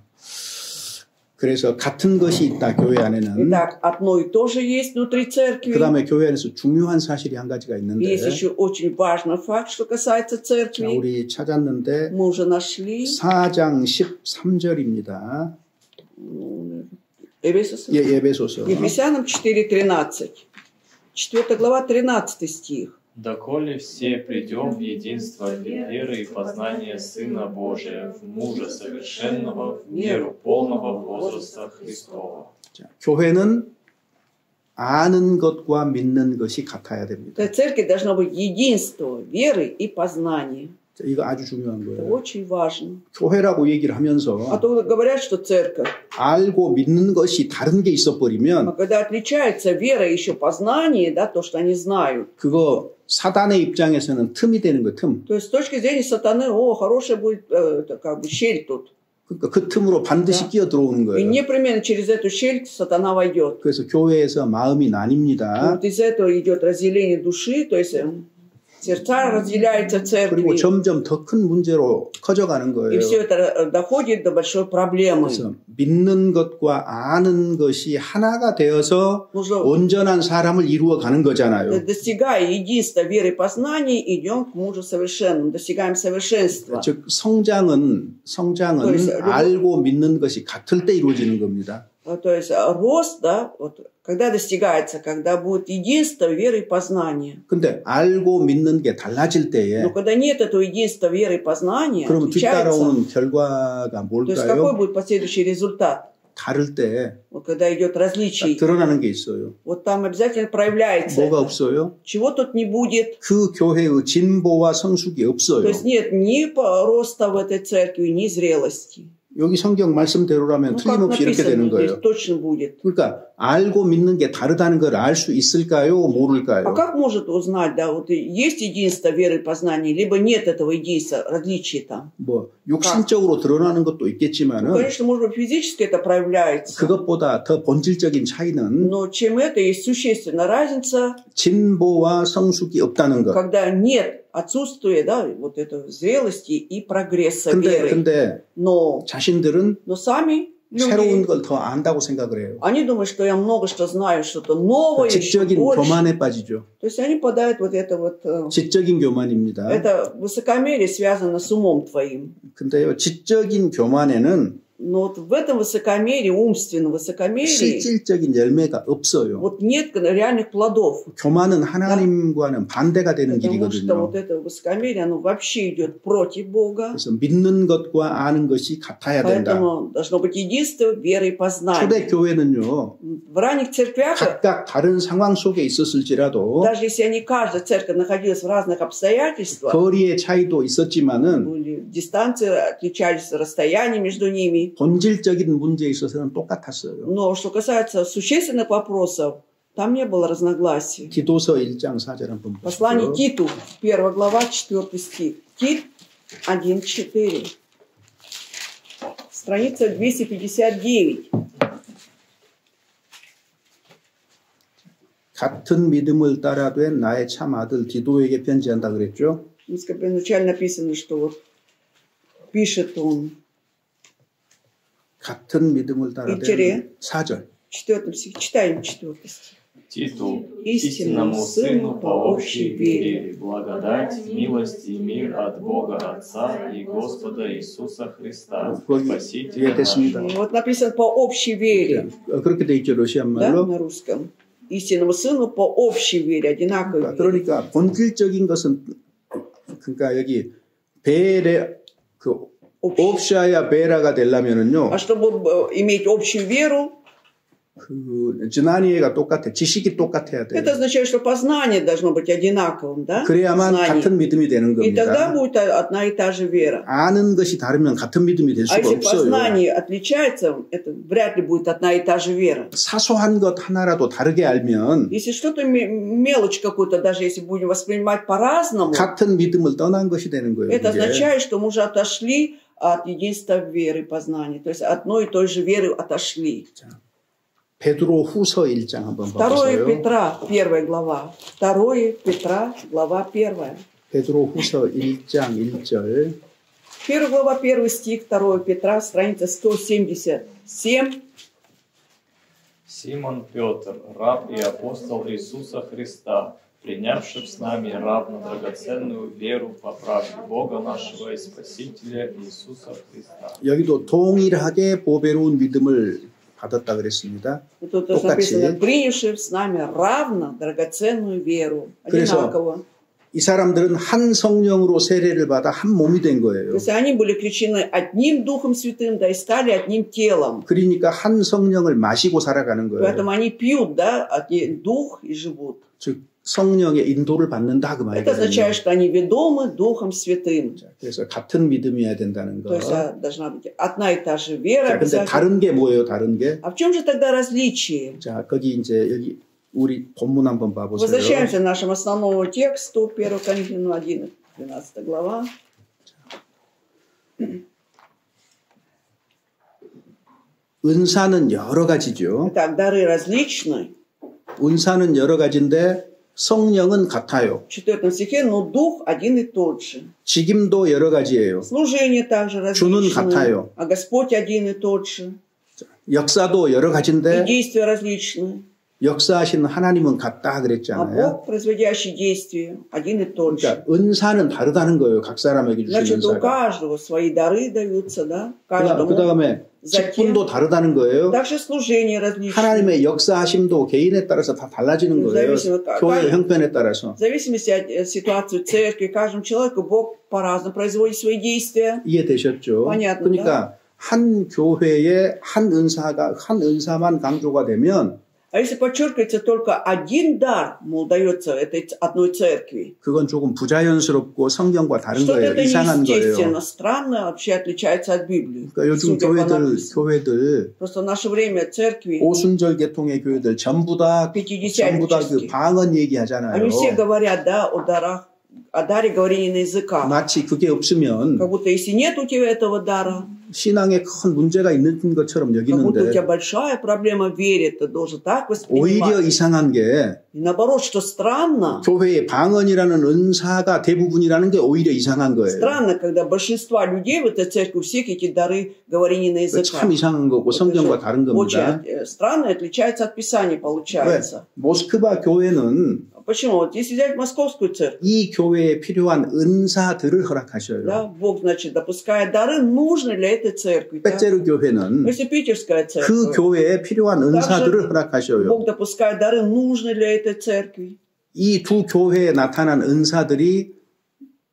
그래서 같은 것이 있다 교회 안에는. Итак, одно и то же есть внутри церкви. 그 다음에 교회 안에서 중요한 사실이 한 가지가 있는데 Есть еще очень важный факт, что касается 자, церкви. 우리 찾았는데 Мы уже нашли. 4장 13절입니다. Эфесянам 예배소서. Ефесянам 4:13. 4 глава, 13 стих. «Доколе все придем в единство веры и познания Сына Божия, в мужа совершенного, в меру полного возраста Христова». 자, 교회는 아는 것과 믿는 것이 같아야 됩니다. В церкви должно быть единство веры и познания. 이거 아주 중요한 Это 거예요. очень важно. 교회라고 얘기를 А 하면서 то говорят, что церковь. 알고 믿는 것이 다른 게 있어 А 버리면 когда отличается вера еще познание, да, то, что они знают. 그거 사단의 입장에서는 틈이 되는 거예요. 틈. То есть с точки зрения сатаны, о, хорошая будет это как бы щель тут. 그러니까 그 틈으로 반드시 끼어 들어오는 И 거예요. непременно через эту щель сатана войдет. 그래서 교회에서 마음이 И 나뉩니다. вот из этого идет разделение души, то есть сердца разделяются в 그리고 церкви. 점점 더 큰 문제로 커져가는 И 거예요. все это доходит до большой проблемы. 그래서 믿는 것과 아는 것이 하나가 되어서 Нужно, 온전한 사람을 이루어가는 거잖아요. достигая единства веры и познания, идем к мужу совершенному, достигаем совершенства. 즉 성장은 알고 믿는 것이 같을 때 이루어지는 겁니다. То есть рост, да, вот, когда достигается, когда будет единство веры и познания. 근데 알고 믿는 게 달라질 때에 Но когда нет этого единства веры и познания, 그럼 отличается, 뒤따라오는 결과가 то есть какой 뭘까요? будет последующий результат? 다를 때 Вот когда идет различие, 드러나는 게 있어요. вот там обязательно проявляется. 뭐가 это. 없어요? Чего тут не будет? 그 교회의 진보와 성숙이 То 없어요. есть нет ни роста в этой церкви, ни зрелости. 여기 성경 말씀대로라면 Ну, как 틀림없이 이렇게 되는 написано, здесь 거예요. точно будет. 그러니까 알고 믿는 게 다르다는 걸 알 수 있을까요? А 모를까요? как может узнать, да, вот есть единство веры и познания, либо нет этого единства, различия там? 뭐 육신적으로 드러나는 것도 Ну, 있겠지만은 конечно, может быть, физически это проявляется. 그것보다 더 본질적인 차이는 Но чем это, есть существенная разница, 진보와 성숙이 없다는 것. когда нет отсутствия, да, вот этого зрелости и прогресса веры. 근데 Но 자신들은 сами 새로운 люди, 걸 더 안다고 생각을 해요. они думают, что я много что знаю, что-то новое, еще 지적인 больше. 교만에 빠지죠. То есть они подают вот это вот... 지적인 교만입니다. Это высокомерие связано с умом твоим. 근데요, 지적인 교만에는 Но вот в этом высокомерии, умственном высокомерии, 실질적인 열매가 없어요. вот нет реальных плодов. 교만은 하나님과는 반대가 되는 Потому что 길이거든요. вот это высокомерие, оно вообще идет против Бога. 그래서 믿는 것과 아는 것이 같아야 된다. Поэтому должно быть единство веры и познания. 초대교회는요, В ранних церквях, 각각 다른 상황 속에 있었을지라도 даже если они, каждая церковь находилась в разных обстоятельствах, 거리의 차이도 있었지만은 были дистанции, отличались расстояния между ними. 본질적인 문제에 있어서는 똑같았어요. Но что касается существенных вопросов, там не было разногласий. 디도서 1장 4절 한번 Послание 보시죠. Титу, 1 глава, 4 стих. Тит 1:4. Страница 259. 같은 믿음을 따라된 나의 참 아들 디도에게 편지한다 그랬죠. Изначально написано, что вот пишет он 같은 믿음을 따라된 이틀에? 4절. 4 стих. Читаем 4 стих. Титу, Истинному истинному сыну по общей вере, благодать, милость и мир от Бога Отца и Господа Иисуса Христа, Спасителя 됐습니다. нашего. Вот написано по общей вере, 그렇게 돼 있죠, да, 러시아말로. на русском. Истинному сыну по общей вере, одинаковой вере. 그러니까 본질적인 것은 그러니까 여기 베레 그 옵샤야 베라가 되려면은요. А чтобы иметь общую веру, 그 지나니에가 똑같아. 지식이 똑같아야 돼. это означает, что познание должно быть одинаковым, да? 그래야만 Знание. 같은 믿음이 되는 И тогда 겁니다. будет одна и та же вера. 아는 것이 다르면 같은 믿음이 될 А 수가 если 없어요. познание отличается, это вряд ли будет одна и та же вера. 사소한 것 하나라도 다르게 알면 Если что-то мелочь какую-то, даже если будем воспринимать по-разному, 같은 믿음을 떠난 것이 되는 거예요. это 그게. означает, что мы уже отошли от единства веры и познания. То есть от одной и той же веры отошли. 베드로 후서 1장 한번 2 봐보세요. Петра, 1 глава. 2 Петра, глава 1. 베드로 후서 1장 1절. 1 глава, 1 стих, 2 Петра, страница 177. Симон Петр, раб и апостол Иисуса Христа, принявший с нами равно драгоценную веру по правде Бога нашего и Спасителя Иисуса Христа. 여기도 동일하게 보배로운 믿음을 받았다 그랬습니다. Тут написано, принявший с нами равно драгоценную веру. Одинаково. 이 사람들은 한 성령으로 세례를 받아 한 몸이 된 То 거예요. есть они были крещены одним Духом Святым, да, и стали одним телом. 그러니까 한 성령을 마시고 살아가는 거예요. Поэтому они пьют, да, один дух и живут. 즉 성령의 인도를 받는다 그 Это означает, 말이거든요. что они ведомы Духом Святым. 그래서 같은 믿음이어야 된다는 거. То есть должна быть одна и та же вера. 자, 근데 다른 게 뭐예요? 다른 게? А в чем же тогда различие? 자, 거기 이제 여기 우리 본문 한번 봐보세요. Возвращаемся к нашему основному тексту, 1 Коринфянам 1, 12 глава. 은사는 여러 가지죠. Итак, дары различны. 은사는 여러 가지인데 성령은 같아요. В 4 стихе, но Дух один и тот же. 직임도 여러 가지예요. Служение также 주는 различное. 같아요. А Господь один и тот же. 역사도 여러 И 가지인데 действия различны. 역사하시는 하나님은 같다 А 그랬잖아요. Бог, производящий действия, один и тот же. 그러니까 은사는 다르다는 거예요. 각 사람에게 주신 Значит, у 은사가. каждого свои дары даются, да? 그 Каждому. 다음에 직분도 다르다는 거예요. Также служение различное. 하나님의 역사하심도 개인에 따라서 다 달라지는 거예요. 교회 형편에 따라서. В зависимости от ситуации церкви, каждому человеку Бог по-разному производит свои действия. 이해되셨죠? Понятно, 그러니까 한 교회에 한 은사만 강조가 되면 А если подчеркивается только один дар, мол, дается этой одной церкви, 그건 조금 부자연스럽고 성경과 다른 что 거예요. это 이상한 거예요. неестественно, странно, вообще отличается от Библии. 그러니까 요즘 Судя по написанному. 교회들 Просто в наше время церкви, 오순절 계통의 교회들 전부 다 그 пятидесятнические, 방언 얘기하잖아요. они все говорят, да, о дарах, о даре говорения на языках. 마치 그게 없으면 Как будто если нет у тебя этого дара, 신앙에 큰 문제가 있는 것처럼 как будто у тебя 여기는데 большая проблема в вере, ты должен так 오히려 воспринимать. 이상한 게 И наоборот, что странно, 교회의 방언이라는 은사가 대부분이라는 게 오히려 이상한 거예요. странно, когда большинство людей в этой церкви, у всех эти дары говорения на языках. 참 이상한 거고 성경과 다른 겁니다. Очень странно, отличается от Писания, 왜? получается. 모스크바 교회는 Почему? Вот если взять Московскую церковь, 이 교회에 필요한 은사들을 허락하셔요. да, Бог, значит, допускает дары, нужны для этой церкви. Да? 빼째르 교회는 Если Питерская 그 церковь, 교회에 필요한 은사들을 허락하셔요. Бог допускает дары, нужны для этой церкви. 이 두 교회에 나타난 은사들이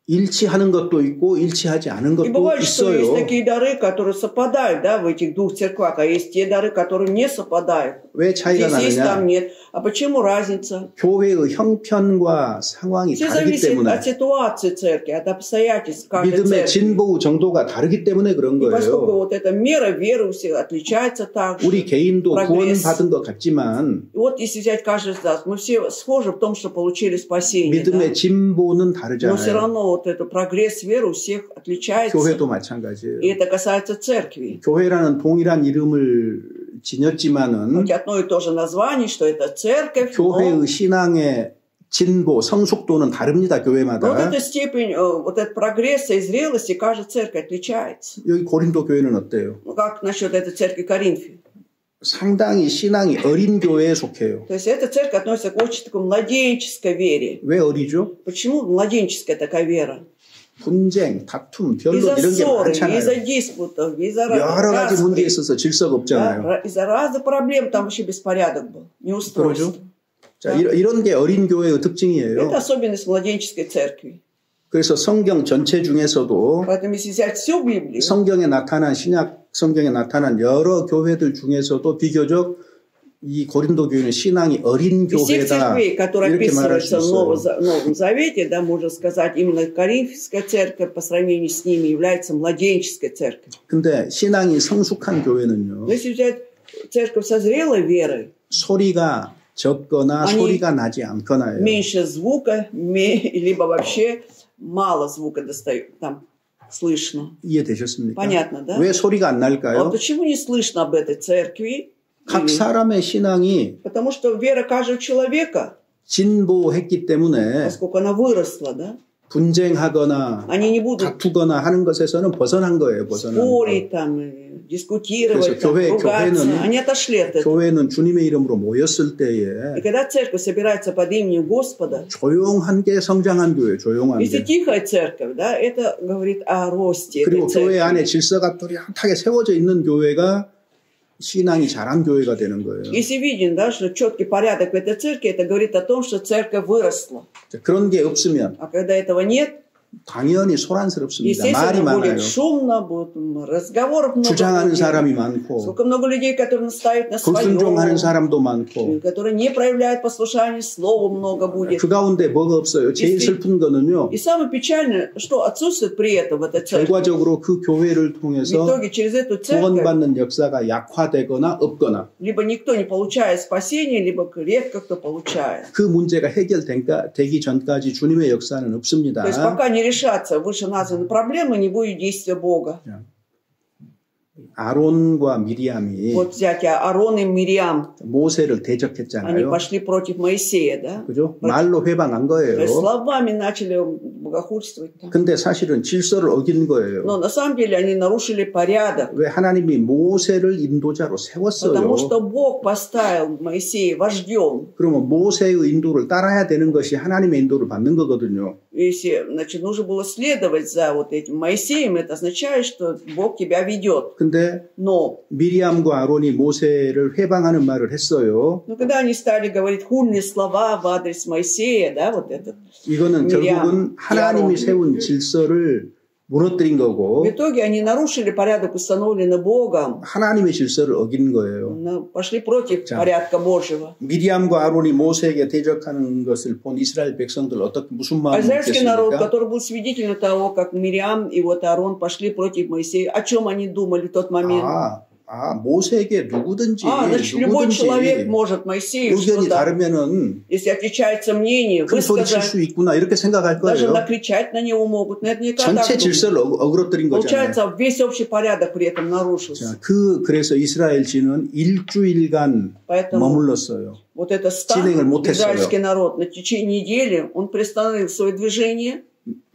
일치하는 것도 있고 일치하지 않은 И 것도 бывает, что есть 있어요. такие дары, которые совпадают, да, в этих двух церквах, а есть те дары, которые не совпадают. 왜 차이가 Здесь есть, там 나느냐? нет. А почему разница? 교회의 형편과 상황이 Все 다르기 зависит 때문에 от ситуации церкви, от обстоятельств каждой 믿음의 церкви. 진보 정도가 다르기 때문에 그런 И поскольку 거예요. вот эта мера веры у всех отличается также. 우리 개인도 прогресс. 구원받은 것 같지만 И вот если взять каждый из нас, мы все схожи в том, что получили спасение. 믿음의 Да? 진보는 Но все 다르잖아요. равно вот этот прогресс веры у всех отличается. 교회도 마찬가지예요. И это касается церкви. 교회라는 동일한 이름을 지녔지만은 Хоть одно и то же название, что это церковь, но 교회의 신앙의 진보, 성숙도는 다릅니다. вот 교회마다. эта степень, вот этот прогресс и зрелости каждой церкви отличается. 여기 고린도 교회는 어때요? Ну, как насчет этой церкви Коринфи? 상당히 신앙이 어린 교회에 속해요. То есть эта церковь относится к очень такой младенческой вере. 왜 어리죠? Почему младенческая такая вера? 분쟁, 다툼, Из-за 변론 이런 게 ссоры, из-за 많잖아요. диспутов, из-за 여러 가지 문제에 распри. 있어서 질서가 없잖아요. Да, из-за разных проблем там вообще беспорядок был, неустройство. 자, 이런 게 어린 교회의 특징이에요. Это особенность младенческой церкви. 그래서 성경 전체 중에서도 Поэтому если взять всю Библию, 성경에 나타난 신약 성경에 나타난 여러 교회들 중에서도 비교적 이 고린도 교회는 신앙이 어린 из всех 교회다 церквей, которые 이렇게 말할 수 описываются в 있어요. Новом Завете, да, можно сказать, именно Коринфская церковь по сравнению с ними является младенческой церковью. 근데 신앙이 성숙한 교회는요. Но если взять церковь со зрелой верой, 소리가 적거나 아니, 소리가 나지 않거나요. меньше звука, либо вообще мало звука достает, там слышно. 이해되셨습니까? Понятно, да? 왜 소리가 안 А 날까요? почему не слышно об этой церкви? 각 사람의 신앙이 Потому что вера каждого человека, 진보했기 때문에 поскольку она выросла, да, 분쟁하거나 они не будут 다투거나 하는 것에서는 벗어난 거예요. 벗어난 거. спорить, там, дискутировать, 그래서 там, ругаться. 교회는- Они отошли от этого. 교회는 주님의 이름으로 모였을 И 때에 когда церковь собирается под именем Господа, 조용한 게 성장한 교회, 조용한 если 게. тихая церковь, да, это говорит о росте 그리고 этой 교회 안에 церкви. 질서가 뚜렷하게 세워져 있는 교회가 신앙이 자란 교회가 되는 거예요. Если видим, да, что четкий порядок в этой церкви, это говорит о том, что церковь выросла. 그런 게 없으면 А когда этого нет, 당연히 소란스럽습니다. 말이 Естественно, 많아요. будет шумно, будет разговоров много. 주장하는 будет. 사람이 많고, Сколько много людей, которые настаивают на 불순종하는 своем, 사람도 많고, которые не проявляют послушание, слова много будет. 그 가운데 뭐가 없어요. 제일 슬픈 거는요. И самое печальное, что отсутствует при этом в этой церкви. 결과적으로 그 교회를 В 통해서 итоге через эту церковь 구원받는 역사가 약화되거나 없거나 либо никто не получает спасения, либо редко кто получает. 그 문제가 해결되기 전까지 주님의 역사는 없습니다. То есть пока не решатся вышеназванные проблемы, не будет действия Бога. 아론과 미리암이 Вот взять Аарон и Мириам, 모세를 они 대적했잖아요. пошли против Моисея, да? 그죠? 말로 회방한 То есть 거예요. словами начали богохульствовать. 근데 사실은 질서를 어긴 거예요. Но на самом деле они нарушили порядок, 왜 하나님이 모세를 인도자로 потому 세웠어요. что Бог поставил Моисея вождем. 그러면 모세의 인도를 따라야 되는 것이 하나님의 인도를 받는 거거든요. Если, значит, нужно было следовать за вот этим Моисеем, это означает, что Бог тебя ведет. 근데 Но, 미리암과 아론이 모세를 회방하는 말을 했어요. когда они стали говорить хульные слова в адрес Моисея, да, вот этот, 이거는 결국은 하나님이 세운 질서를 무너뜨린 거고 в итоге они нарушили порядок, установленный Богом, 하나님의 질서를 어긴 거예요. пошли против 자, порядка Божьего. 미리암과 아론이 모세에게 대적하는 것을 본 이스라엘 백성들 어떻게 무슨 마음이 Израильский народ, 있겠습니까? который был свидетелем того, как Мириам и вот Аарон пошли против Моисея, о чем они думали в тот момент? 모세에게 누구든지 значит, любой человек может Моисею 의견이 что-то, 다르면은 если отличается мнение, 큰 소리 칠 수 высказать, 있구나 이렇게 생각할 даже 거예요. накричать на него могут. Наверняка 전체 так думают. 질서를 어그러뜨린 거잖아요. Получается, весь общий порядок при этом нарушился. 자, 그래서 이스라엘 진은 일주일간 Поэтому 머물렀어요. вот этот стан, 진행을 못했어요. израильский народ, на течение недели, он приостановил свое движение,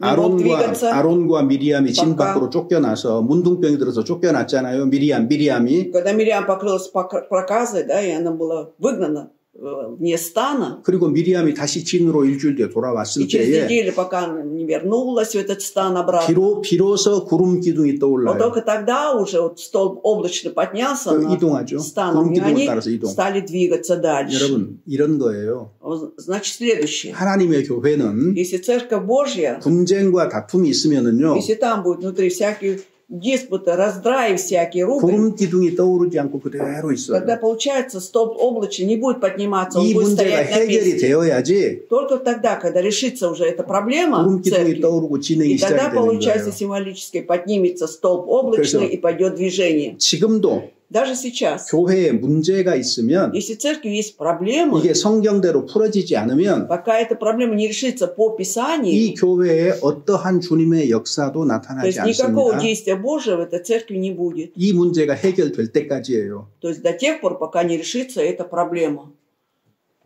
не мог двигаться. 아론과 미리암이 진 пока- 밖으로 쫓겨나서 문둥병이 들어서 쫓겨났잖아요. 미리암이. Когда Мириам покрылась проказой, да, и она была выгнана вне стана, 그리고 미리암이 다시 진으로 일주일 뒤에 돌아왔을 и через 때에 неделю, пока она не вернулась в этот стан обратно, 비로소 구름 기둥이 вот 떠올라요. только тогда уже вот столб облачный поднялся 그 над 이동하죠. станом, 구름 и 기둥을 они 따라서 이동. стали двигаться дальше. 여러분 이런 거예요. Значит, следующее. 하나님의 교회는 Если Церковь Божья, 분쟁과 다툼이 있으면은요. если там будет внутри всякие диспуты, раздраи всякие, ругань, 구름 기둥이 떠오르지 않고 그대로 있어요. тогда получается столб облачный не будет подниматься, он 이 будет 문제가 стоять на 해결이 месте. 되어야지 Только тогда, когда решится уже эта проблема 구름 в 기둥이 церкви, 떠오르고 진행이 и тогда 시작이 되는 получается 거예요. символически поднимется столб облачный 그래서 и пойдет движение. 지금도 Даже сейчас, 교회에 문제가 있으면 если в церкви есть проблемы, 이게 성경대로 풀어지지 않으면 пока эта проблема не решится по Писанию, 이 교회에 어떠한 주님의 역사도 то 나타나지 есть никакого 않습니다. действия Божьего в этой церкви не будет. 이 문제가 해결될 때까지예요. То есть до тех пор, пока не решится эта проблема.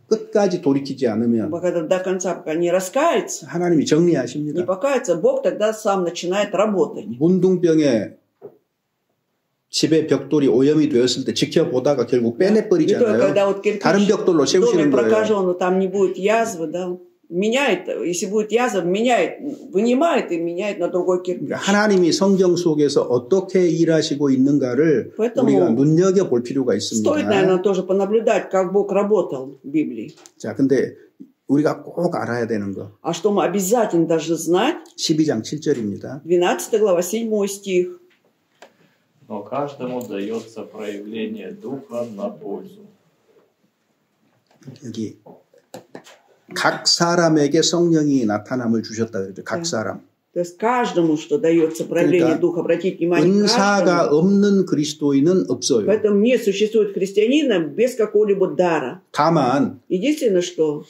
끝까지 돌이키지 않으면 Пока до конца, пока не раскается, 하나님이 не 정리하십니다. покается, Бог тогда сам начинает работать. 문둥병에 집에 벽돌이 오염이 되었을 때 지켜보다가 결국 Не только 빼내버리잖아요. когда вот кирпич 다른 벽돌로 в доме 세우시는 거예요. прокажен, там не будет язвы, да, меняет, если будет язва, меняет, вынимает и меняет на другой кирпич. 그러니까 하나님이 성경 속에서 어떻게 일하시고 있는가를 поэтому 우리가 눈여겨볼 필요가 Стоит, наверное, 있습니다. тоже понаблюдать, как Бог работал в Библии. 자, 근데 우리가 꼭 알아야 되는 거 А что мы обязательно должны знать, 12장 7절입니다. 12 глава, 7 стих. Но каждому дается проявление Духа на пользу. 여기 각 사람에게 성령이 나타남을 주셨다 그러죠. 각 사람. То есть каждому, что дается проявление 그러니까 Духа, обратите внимание, 은사가 каждому. 없는 그리스도인은 없어요. Поэтому не существует христианина без какого-либо дара. 다만 Единственное, что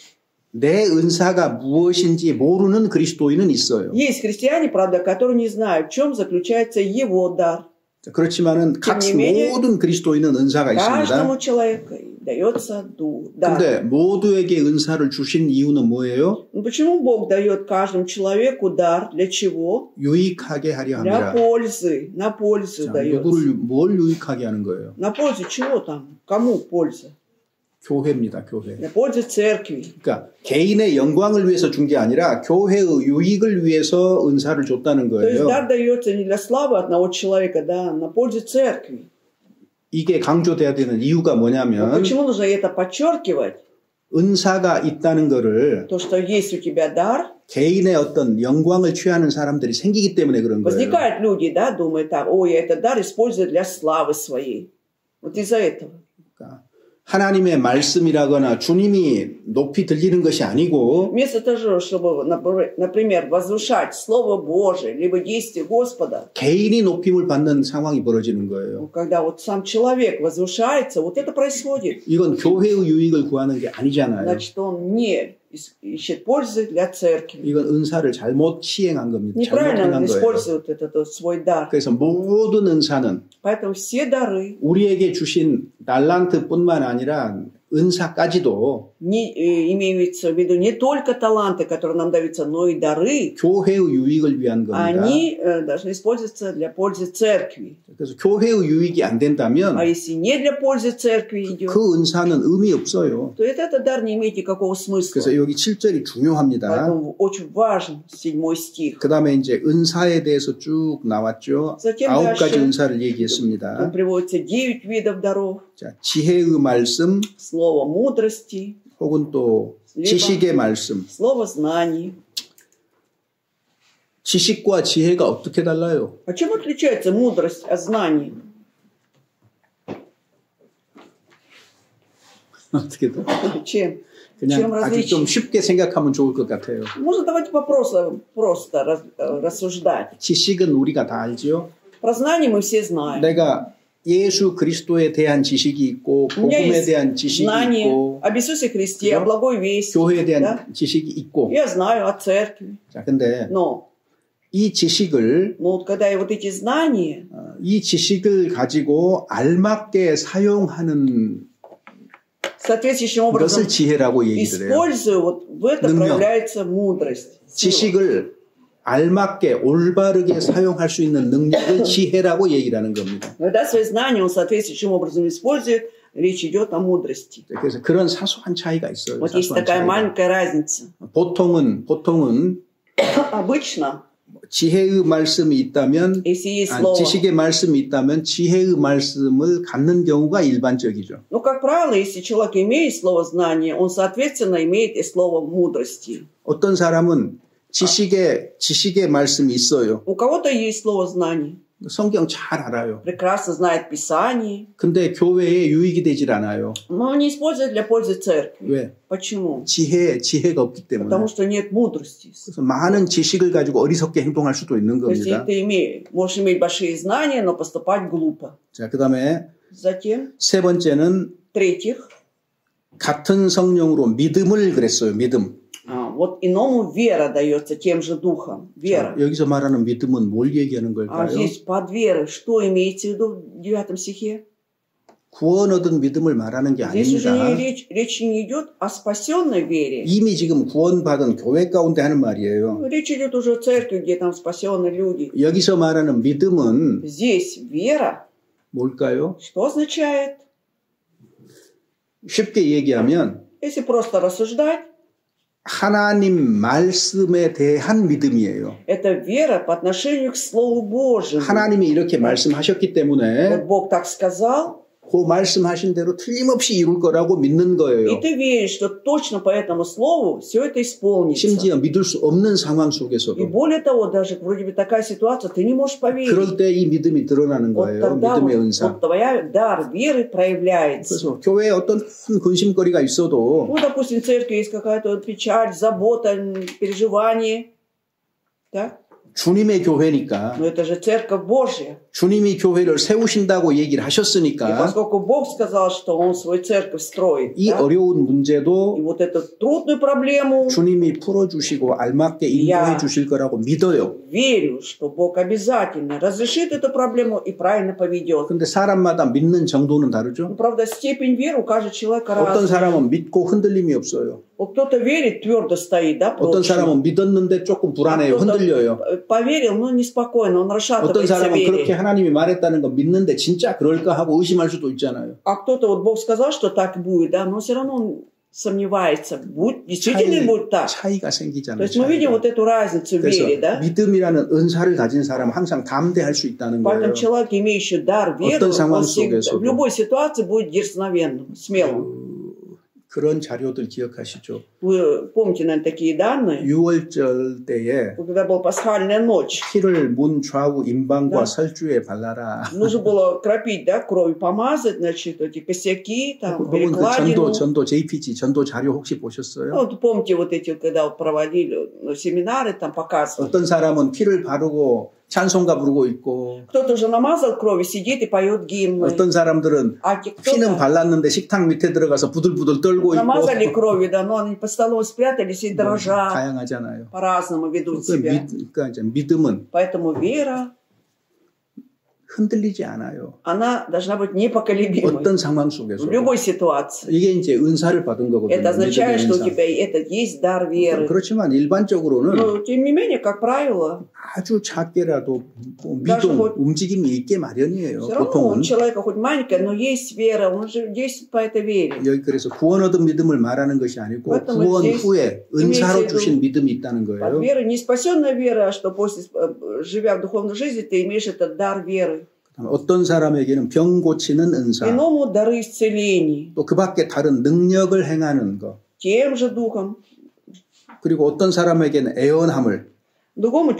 내 은사가 무엇인지 모르는 그리스도인은 있어요. есть христиане, правда, которые не знают, в чем заключается его дар. 그렇지만은 각 тем не менее, 모든 그리스도인은 은사가 Каждому 있습니다. человеку дается дар. 그런데 모두에게 은사를 주신 이유는 뭐예요? Но почему Бог дает каждому человеку дар? Для чего? 유익하게 하려 Для 합니다. пользы. На пользу 자, дается. 뭘 유익하게 하는 거예요? На пользу чего там? Кому польза? 교회입니다. 교회. На пользу церкви. 그러니까 개인의 영광을 위해서 준 게 아니라 교회의 유익을 위해서 은사를 줬다는 То есть 거예요. дар дается не для славы одного человека, да, на пользу церкви. 이게 강조돼야 되는 이유가 Но 뭐냐면 почему нужно это подчеркивать? 은사가 있다는 거를 То, что есть у тебя дар, 개인의 어떤 영광을 취하는 사람들이 생기기 때문에 그런 거예요. возникают люди, да, думают так, ой, я этот дар использую для славы своей. Вот из-за этого. 그러니까 하나님의 말씀이라거나 주님이 높이 들리는 것이 아니고 Вместо того, чтобы, например, возвышать Слово Божие, либо действие Господа, 개인이 높임을 받는 상황이 벌어지는 거예요. когда вот сам человек возвышается, вот это происходит. 이건 교회의 유익을 구하는 게 아니잖아요. Значит, он не ищет пользы для церкви. 이건 은사를 잘못 시행한 겁니다. Неправильно 잘못한 он 거예요. использует этот свой дар. 그래서 모든 은사는 Поэтому все дары 우리에게 주신 달란트뿐만 아니라 은사까지도 имеются в виду не только таланты, которые нам даются, но и дары. 교회의 유익을 위한 겁니다. Они должны использоваться для пользы церкви. 그래서 교회의 유익이 안 된다면 А если не для пользы церкви идет, 그 은사는 의미 없어요. то этот дар не имеет никакого смысла. 그래서 여기 7절이 중요합니다. Поэтому очень важен 7 стих. 그 다음에 이제 은사에 대해서 쭉 나왔죠. Затем 9가지 дальше 은사를 Тут 얘기했습니다. приводится 9 видов даров. 자, 지혜의 말씀 Слово мудрости, 혹은 또 지식의 말씀. слово знаний. 지식과 지혜가 어떻게 달라요? А чем отличается мудрость от знаний? 어떻게 돼? Чем? 그냥 Чем 아주 좀 различие? 쉽게 생각하면 좋을 것 같아요. Может, давайте просто рассуждать. 지식은 우리가 다 알죠. Про знания мы все знаем. 내가 예수 그리스도에 대한 지식이 있고 У меня 복음에 есть 대한 지식이 знание 있고 об Иисусе Христе, о благой вести. 교회에 대한 Да? 지식이 있고. Я знаю о церкви. 자, 근데 Но 이 지식을 вот когда я вот эти знания 이 지식을 가지고 알맞게 사용하는 соответствующим образом 것을 지혜라고 얘기를 해요. использую, вот в этом 능력. проявляется мудрость. сила. 지식을 알맞게 올바르게 사용할 수 있는 능력을 지혜라고 얘기를 하는 겁니다. Когда свои знания он соответствующим образом использует, речь идет о мудрости. 그래서 그런 사소한 차이가 있어요. Вот есть 사소한 такая 차이가. маленькая разница. 보통은 Обычно, 지혜의 말씀이 있다면 если есть слово, 지식의 말씀이 있다면 지혜의 말씀을 갖는 경우가 일반적이죠. ну, как правило, если человек имеет слово знания, он, соответственно, имеет и слово мудрости. 어떤 사람은 지식의 말씀이 있어요. У кого-то есть слово знаний, 성경 잘 알아요. прекрасно знает Писание, 근데 교회에 유익이 되질 않아요. но не использует для пользы церкви. 왜? Почему? 지혜가 없기 때문에. Потому что нет мудрости. 그래서 많은 지식을 가지고 어리석게 행동할 수도 있는 То есть 겁니다. ты можешь иметь большие знания, но поступать глупо. 자, 그 다음에 Затем, 세 번째는 в-третьих, 같은 성령으로 믿음을 그랬어요. 믿음. вот иному вера дается тем же духом. Вера. 자, 여기서 말하는 믿음은 뭘 얘기하는 А 걸까요? здесь под верой что имеется в виду в 9 стихе? 구원 얻은 믿음을 말하는 게 Здесь уже 아닙니다. речь не идет о спасенной вере. 이미 지금 구원받은 교회 가운데 하는 말이에요. Речь идет уже о церкви, где там спасенные люди. 여기서 말하는 믿음은 Здесь вера, 뭘까요? что означает? 쉽게 얘기하면 Если просто рассуждать, 하나님 말씀에 대한 믿음이에요. это вера по отношению к Слову Божьему. 하나님이 이렇게 말씀하셨기 때문에 Вот Бог так сказал, 그 말씀하신 대로 틀림없이 이룰 거라고 믿는 и 거예요. ты веришь, что точно по этому Слову все это исполнится. 심지어 믿을 수 없는 상황 И 속에서도. более того, даже вроде бы такая ситуация, ты не можешь поверить. 그럴 때 이 믿음이 드러나는 Вот 거예요. тогда 믿음의 вот 은사. твоя дар веры проявляется. 그래서 교회에 어떤 큰 근심거리가 있어도 Ну, допустим, в церкви есть какая-то печаль, забота, переживание. Да? 주님의 교회니까 Но это же церковь Божья. 주님이 교회를 세우신다고 얘기를 И 하셨으니까 поскольку Бог сказал, что Он свою церковь строит, 이 да? 어려운 И 문제도 вот эту трудную проблему 주님이 풀어주시고 알맞게 인도해 주실 거라고 믿어요. верю, что Бог обязательно разрешит эту проблему и правильно поведет. 근데 사람마다 믿는 정도는 다르죠. Ну, правда, степень веры у каждого человека 어떤 разная. 사람은 믿고 흔들림이 없어요. Вот кто-то верит, твердо стоит, да, 어떤 прочно. 사람은 믿었는데 조금 А 불안해요. кто-то 흔들려요. поверил, но неспокойно, он 어떤 расшатывается в 사람은 그렇게 вере. 하나님이 말했다는 거 믿는데 진짜 그럴까 하고 의심할 수도 있잖아요. А кто-то, вот Бог сказал, что так будет, да, но все равно он сомневается, действительно ли будет так. 차이가 То 생기잖아요. есть мы видим 차이가. вот эту разницу в 그래서 вере, да? 믿음이라는 은사를 가진 사람은 항상 담대할 수 있다는 거예요. Поэтому человек, имеющий дар веры, 어떤 상황 он всегда, 속에서도. в любой ситуации будет дерзновенным, смелым. 그런 자료들 기억하시죠? Вы помните, наверное, такие данные? 6월절 때에 Когда была пасхальная ночь, 피를 문 좌우 임방과 Да. 설주에 발라라. нужно было кропить, да, кровью помазать, значит, эти косяки, там, 혹은 그 перекладину. 전도 JPG 전도 자료 혹시 보셨어요? Ну, вот помните, вот эти, когда вот проводили семинары, там показывали. 어떤 사람은 피를 바르고 찬송가 부르고 있고, Кто-то уже намазал кровью, сидит и поет гимны. 어떤 사람들은 А 피는 кто-то 발랐는데 식탁 밑에 들어가서 부들부들 떨고 намазали 있고, кровью, да, но они под столом спрятались и дрожат, 다양하잖아요. по-разному ведут себя. 그러니까 이제 믿음은 Поэтому вера, 흔들리지 않아요. она должна быть непоколебимой 어떤 상황 в 속에서. любой ситуации. 이게 이제 은사를 받은 거거든요. Это означает, 믿음의 что у 은사. тебя это есть дар веры. 그렇지만 일반적으로는 Но, тем не менее, как правило, 아주 작게라도 뭐 Даже 미동, вот- 움직임이 있게 마련이에요. все равно у 보통은. человека хоть маленькая, но есть вера, он же действует по этой вере. 여기 그래서 구원 얻은 믿음을 말하는 것이 아니고 그렇다면 구원 здесь 후에 은사로 имеется в виду 주신 믿음이 있다는 От 거예요. веры не спасенная вера, а что после, живя в духовной жизни, ты имеешь этот дар веры. 어떤 사람에게는 병 고치는 은사, Иному дары исцелений, 또 그 밖에 다른 능력을 행하는 것, тем же духом. 그리고 어떤 사람에게는 애언함을, Другому,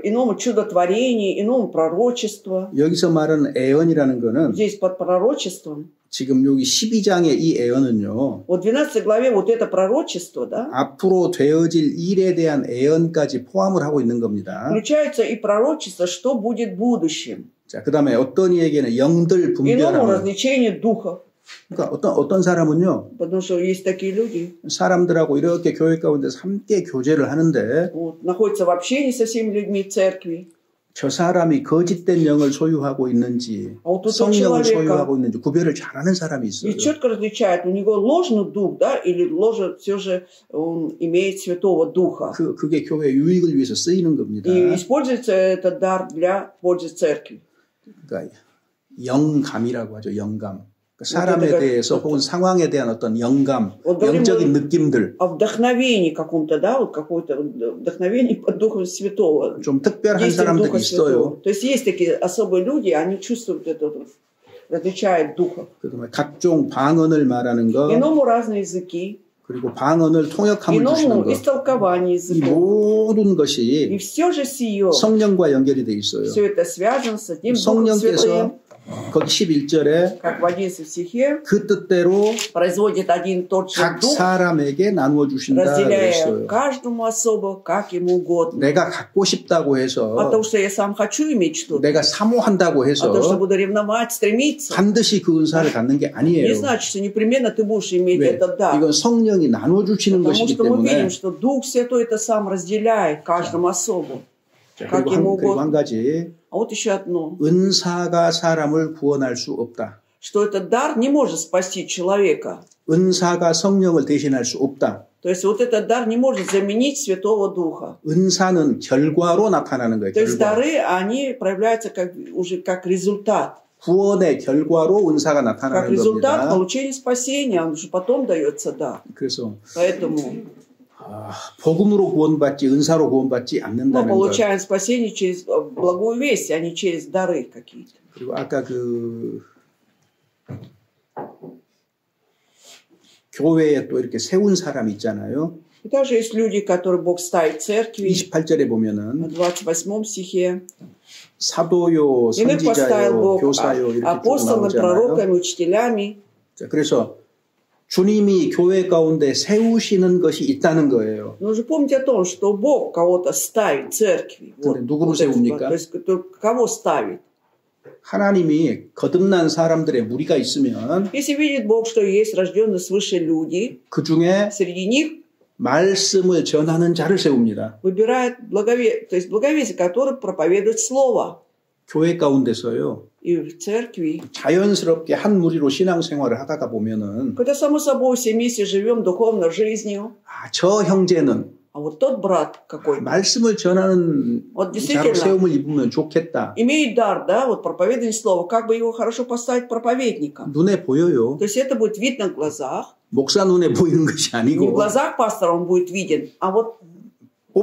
иному чудотворение, иному пророчество. 여기서 말하는 애언이라는 거는 Здесь под пророчеством. 지금 여기 12장의 이 애언은요, Вот в 12 главе вот это пророчество, да, 앞으로 되어질 일에 대한 애언까지 포함을 하고 있는 겁니다. включается и пророчество, что будет в будущем. 자, 그 다음에 어떤 이에게는 영들 Иному 분별함을, развлечение духа. 그러니까 어떤 사람은요, Потому что есть такие люди, 사람들하고 이렇게 교회 가운데서 함께 교제를 하는데 вот, находятся в общении со всеми людьми в церкви. 저 사람이 거짓된 영을 소유하고 있는지 А вот у 성령을 человека 소유하고 있는지 구별을 잘하는 사람이 있어요. и четко различает, у него ложный дух, да, или все же он имеет Святого Духа. 그게 교회 유익을 위해서 쓰이는 겁니다. И используется этот дар для пользы церкви. 그러니까 영감이라고 하죠. 영감. 그러니까 사람에 그러니까 대해서 혹은 상황에 대한 어떤 영감, Вот 영적인 говорим 느낌들, о вдохновении каком-то, да, вот какое-то вдохновение под Духом Святого. 좀 특별한 Действием 사람들이 Духа Святого. 있어요. То есть есть такие особые люди, они чувствуют это, вот, различают Духа. 그다음에 각종 방언을 말하는 거, Иному разные языки, 그리고 방언을 통역함을 주시는 иному 거, истолкование 이 языков. 모든 И 것이 все же сие, 성령과 연결이 돼 있어요. все это связано с одним Духом Святым, 성령께서 거기 11절에 как в 11 стихе, 그 뜻대로 производит один и тот же 각 Дух, 사람에게 나누어 주신다 разделяя 그랬어요. каждому особо, как ему угодно. 내가 갖고 싶다고 А 해서 то, что я сам хочу иметь что-то, 내가 사모한다고 а то, что 해서 буду ревновать, стремиться, 반드시 그 은사를 갖는 게 не 아니에요. значит, что непременно ты будешь иметь 왜? этот дар. 이건 성령이 나눠 주시는 Потому 것이기 что мы 때문에. видим, что Дух Святой это сам разделяет каждому особо. 자, как 그리고 ему 그리고 한 угодно. 가지, А вот еще одно, 은사가 사람을 구원할 수 없다. что этот дар не может спасти человека. 은사가 성령을 대신할 수 없다. То есть вот этот дар не может заменить Святого Духа. 은사는 결과로 나타나는 거예요. То есть 결과. дары, они проявляются уже как результат. 구원의 결과로 은사가 Как 나타나는 результат 겁니다. получения спасения, он уже потом дается дар. 그래서 Поэтому 복음으로 구원받지 은사로 구원받지 мы 않는다는 것. получаем спасение через благую весть, а не через дары какие-то. 그리고 아까 교회에 또 이렇게 세운 사람 있잖아요. И также есть люди, которые Бог ставит в церкви. 28절에 В 보면은 28 стихе. 사도요, Иных поставил 선지자요, Бог 교사요 이렇게 쭉 апостолами, 나오잖아요. пророками, учителями. 자, 그래서 주님이 교회 가운데 세우시는 것이 있다는 거예요. Но уже помните о том, что Бог кого-то ставит в церкви. 근데 누구를 세웁니까? То есть кого ставит? 하나님이 거듭난 사람들의 무리가 있으면 Если видит Бог, что есть рожденные свыше люди, 그 중에 среди них 말씀을 전하는 자를 세웁니다. выбирает то есть благовестие, которое проповедует Слово. 교회 가운데서요. И в церкви. 자연스럽게 한 무리로 신앙생활을 하다가 보면은 Когда само собой все вместе живем духовной жизнью, 저 형제는 а вот тот брат какой-то 말씀을 전하는 Вот 자로 действительно 세움을 입으면 좋겠다. имеет дар, да, вот проповедование Слова, как бы его хорошо поставить проповедником. 눈에 보여요. То есть это будет видно в глазах. 목사 눈에 보이는 것이 Не в 아니고 глазах пастора он будет виден, а вот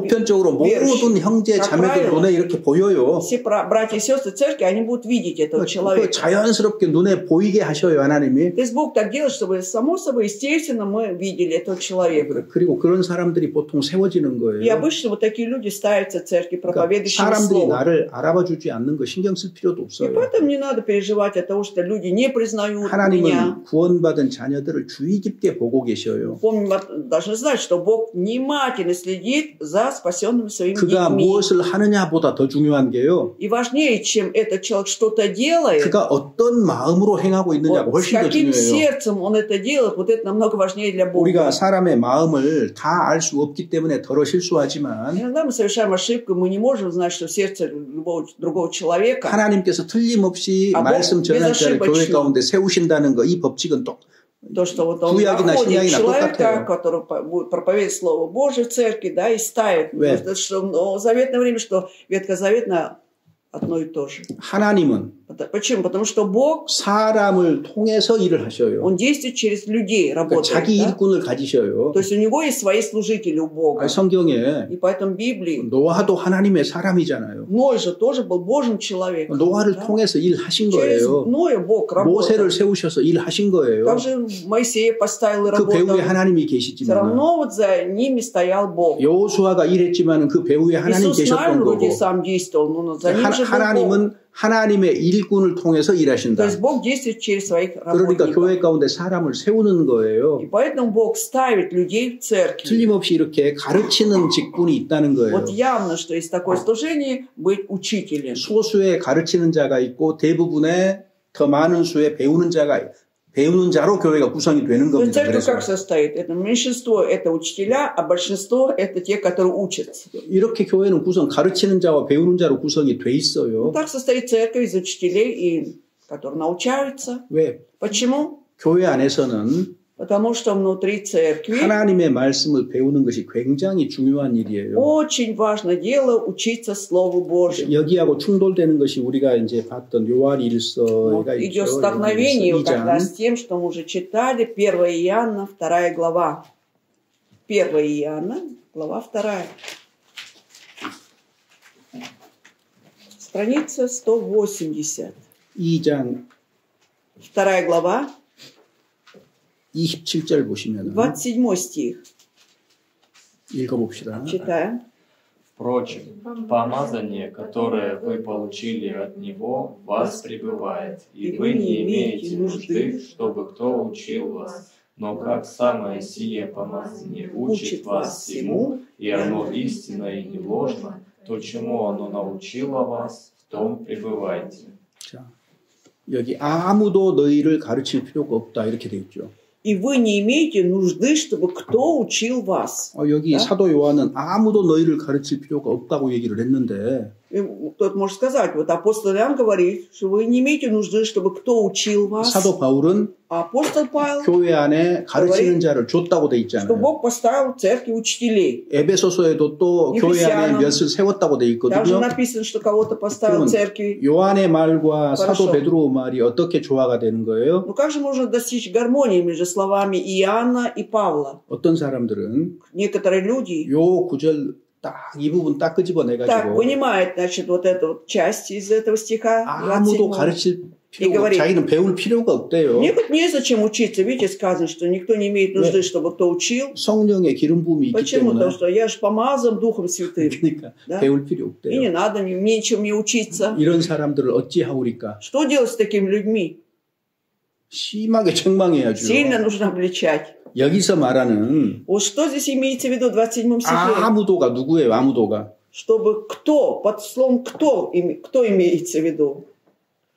보편적으로 모든 형제 자매들 눈에 이렇게 보여요. Все братья и сестры церкви, они будут видеть этого человека. 자연스럽게 눈에 보이게 하셔요, 하나님이. То есть Бог так делает, чтобы само собой, естественно, мы видели этого человека. 그리고 그런 사람들이 보통 세워지는 거예요. И обычно вот такие люди ставятся в церкви, проповедующие 사람들이 слово. 나를 알아봐주지 않는 거 신경 쓸 필요도 И 없어요. поэтому не надо переживать от того, что люди не признают меня. 하나님은 구원받은 자녀들을 주의 깊게 보고 계셔요. Помним, должны знать, что Бог внимательно следит за спасенными своими 그가 детьми. 무엇을 하느냐보다 더 중요한 게요. И важнее, чем этот человек что-то делает, 그가 어떤 마음으로 행하고 있느냐가 вот, с 훨씬 더 каким 중요해요. сердцем он это делает, вот это намного важнее для Бога. 우리가 사람의 마음을 다 알 수 없기 때문에 더러 실수하지만 Иногда мы совершаем ошибку, мы не можем знать, что в сердце любого другого человека. 하나님께서 틀림없이 아, 말씀 전할 자를 교회 безошибочно. 가운데 세우신다는 거, 이 법칙은 또 То, что вот он 구약이나 находит 신약이나 человека, 똑같아요. который будет проповедовать Слово Божие в церкви, да, и ставит. 왜? Потому что в заветное время, что ветхозаветное одно и то же. 하나님은 Почему? Потому что Бог, 사람을 통해서 일을 하셔요. Он действует через людей, 그러니까 работает. 자기 Да? 일꾼을 가지셔요. То есть у него есть свои служители у Бога. 아니, 성경에 И поэтому в Библии 노아도 하나님의 사람이잖아요. Ной же тоже был Божьим человеком. 노아를 Да? 통해서 일하신 Через 거예요. Ноя Бог работал. 모세를 세우셔서 일하신 거예요. Также Моисея поставил и 그 배후에 работал. 하나님이 Все 계시지만 равно вот за ними стоял Бог. 여호수아가 일했지만 그 배후에 하나님 Иисус, 계셨던 наверное, 거고 вроде сам действовал, но за ним же был Бог. 하나님은 하나님의 일꾼을 통해서 То 일하신다. есть Бог действует через своих 그러니까 работников. 교회 가운데 사람을 세우는 거예요. И поэтому Бог ставит людей в церкви. 틀림없이 이렇게 가르치는 직분이 있다는 거예요. Вот явно, что есть такое служение быть учителем. 소수의 가르치는 자가 있고 대부분의 더 많은 수의 배우는 자로 교회가 구성이 되는 То есть 겁니다. церковь 그래서 как состоит? Это меньшинство, это учителя, а большинство это те, которые учатся. 이렇게 교회는 가르치는 자와 배우는 자로 구성이 돼 Ну, 있어요. так состоит церковь из учителей, и, которые научаются. 왜? Почему? 교회 안에서는 Потому что внутри церкви 하나님의 말씀을 배우는 것이 굉장히 중요한 일이에요. очень важно дело учиться Слову Божьему. 여기하고 충돌되는 것이 우리가 이제 봤던 요한일서가 Вот идет 있죠. столкновение 요한일서 как 2장. раз с тем, что мы уже читали, 1 Иоанна, 2 глава. 1 Иоанна, глава 2. Страница 180. 2장 2 глава, 27절 보시면 27 стих. 읽어봅시다. Читаем. Впрочем, помазание, которое вы получили от Него, в вас пребывает, и вы не имеете нужды, чтобы кто учил вас. Но как самое сие помазание учит вас всему, и оно истинно и не ложно, то чему оно научило вас, в том пребывайте. 자, 여기 아무도 너희를 가르칠 필요가 없다 이렇게 돼 있죠. И вы не имеете нужды, чтобы кто учил вас. 여기 Да? 사도 요한은 아무도 너희를 가르칠 필요가 없다고 얘기를 했는데 И кто-то может сказать, вот апостол Иоанн говорит, что вы не имеете нужды, чтобы кто учил вас. 사도 바울은 А апостол Павел, 교회 안에 가르치는 자를 줬다고 돼 что 있잖아요. Бог поставил в церкви учителей. 에베소서에도 또 교회 안에 몇을 세웠다고 돼 Также 있거든요. написано, что кого-то поставил в 그러면 церкви. 요한의 말과 사도 хорошо. 베드로 말이 어떻게 조화가 되는 거예요? Но как же можно достичь гармонии между словами Иоанна и Павла? 어떤 사람들은 Некоторые люди 요 구절 딱 이 부분 딱 끄집어내 так 가지고 вынимают, значит, вот эту вот часть из этого стиха. 아무도 27. 가르칠 필요가 говорит, 자기는 배울 필요가 없대요. Мне хоть незачем учиться. Видите, сказано, что никто не имеет нужды, чтобы кто учил. 성령의 기름 부음이 있기 Почему? 때문에 Потому что я же помазан Духом Святым. 그러니까 Да? 배울 필요 И не 없대요. надо мне ничем не учиться. 이런 사람들을 어찌하오리까? Что делать с такими людьми? 심하게 책망해야죠. Сильно нужно обличать. 여기서 말하는 Вот что здесь имеется в виду в 27 стихе? 아무도가 누구예요? 아무도가. Чтобы кто, под словом кто имеется в виду?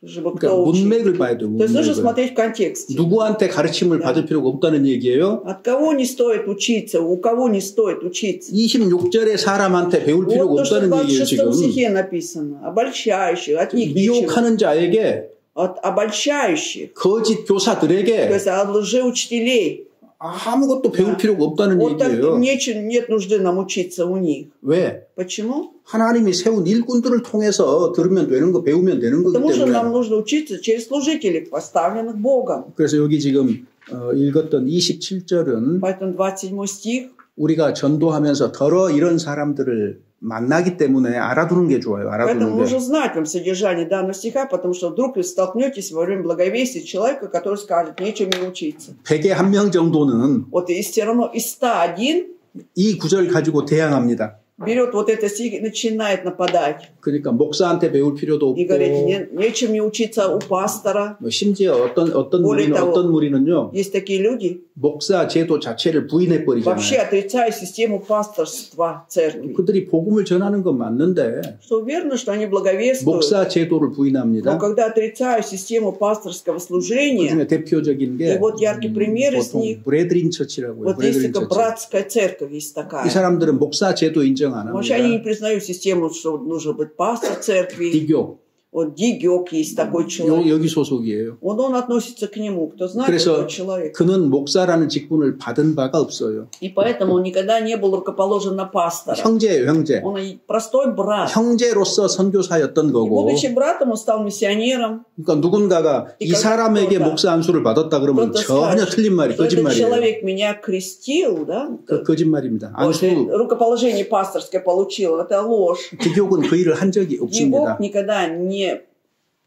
Чтобы 그러니까 кто учил. 문맥을 봐야 돼요. То есть нужно 문맥을. смотреть в контексте. 누구한테 가르침을 받을 필요가 없다는 얘기예요. От кого не стоит учиться, у кого не стоит учиться. 26절에 사람한테 배울 필요가 Вот то, что в 없다는 얘기예요. 26 지금. стихе написано. Обольщающих, от них ничего. 미혹하는 자에게 От обольщающих, 거짓 то 교사들에게 есть от лжеучителей. 아무것도 배울 필요가 없다는 Вот так 얘기예요. нет нужды нам учиться у них. 왜? Почему? 하나님이 세운 일꾼들을 통해서 들으면 되는 거, 배우면 되는 거기 Потому что нам 때문에. нужно учиться через служителей, поставленных Богом. 그래서 여기 지금 읽었던 27절은 Поэтому 27 стих 우리가 전도하면서 더러 이런 사람들을 만나기 때문에 알아두는 게 좋아요. Поэтому 알아두는 게. нужно знать вам содержание данного стиха, потому что вдруг вы столкнетесь во время благовестия человека, который скажет, нечем не учиться. 100에 1명 정도는 Вот и все равно из 101 이 구절 가지고 대항합니다. берет вот это стих и начинает нападать. 그러니까 목사한테 배울 필요도 И говорит, 없고 нечем не учиться у пастора. 뭐 심지어 어떤 более того, 무리는요. Есть такие люди, 목사 제도 자체를 부인해 버리잖아요. вообще отрицают систему пасторства церкви. 그들이 복음을 전하는 건 맞는데 Что верно, что они благовествуют. 목사 제도를 부인합니다. Но когда отрицают систему пасторского служения, 그중에 대표적인 게 и вот яркий пример из 보통 них, 브레드린 처치라고요. вот есть 브레드린 такая 처치. братская церковь, есть такая. 이 사람들은 목사 제도 인정 안 Вообще они не 합니다. признают систему, что нужно быть пастор церкви. 디교 Вот Дигёк есть такой человек. 여기 소속이에요. Вот он относится к нему, кто знает 그래서 этого человека. 그는 목사라는 직분을 받은 바가 없어요. И поэтому он никогда не был рукоположен на пастора. 형제예요, 형제. Он и простой брат. 형제로서 선교사였던 И 거고. будучи братом, он стал миссионером. 그러니까 누군가가 이 사람에게 목사 안수를 받았다 그러면 Кто-то 전혀 скажет, 틀린 말이 что этот 거짓말이에요. человек меня крестил, да? 거짓말입니다. Вот, 안수 рукоположение пасторское получил. Это ложь. 기교는 그 일을 한 적이 없습니다. Дигёк никогда не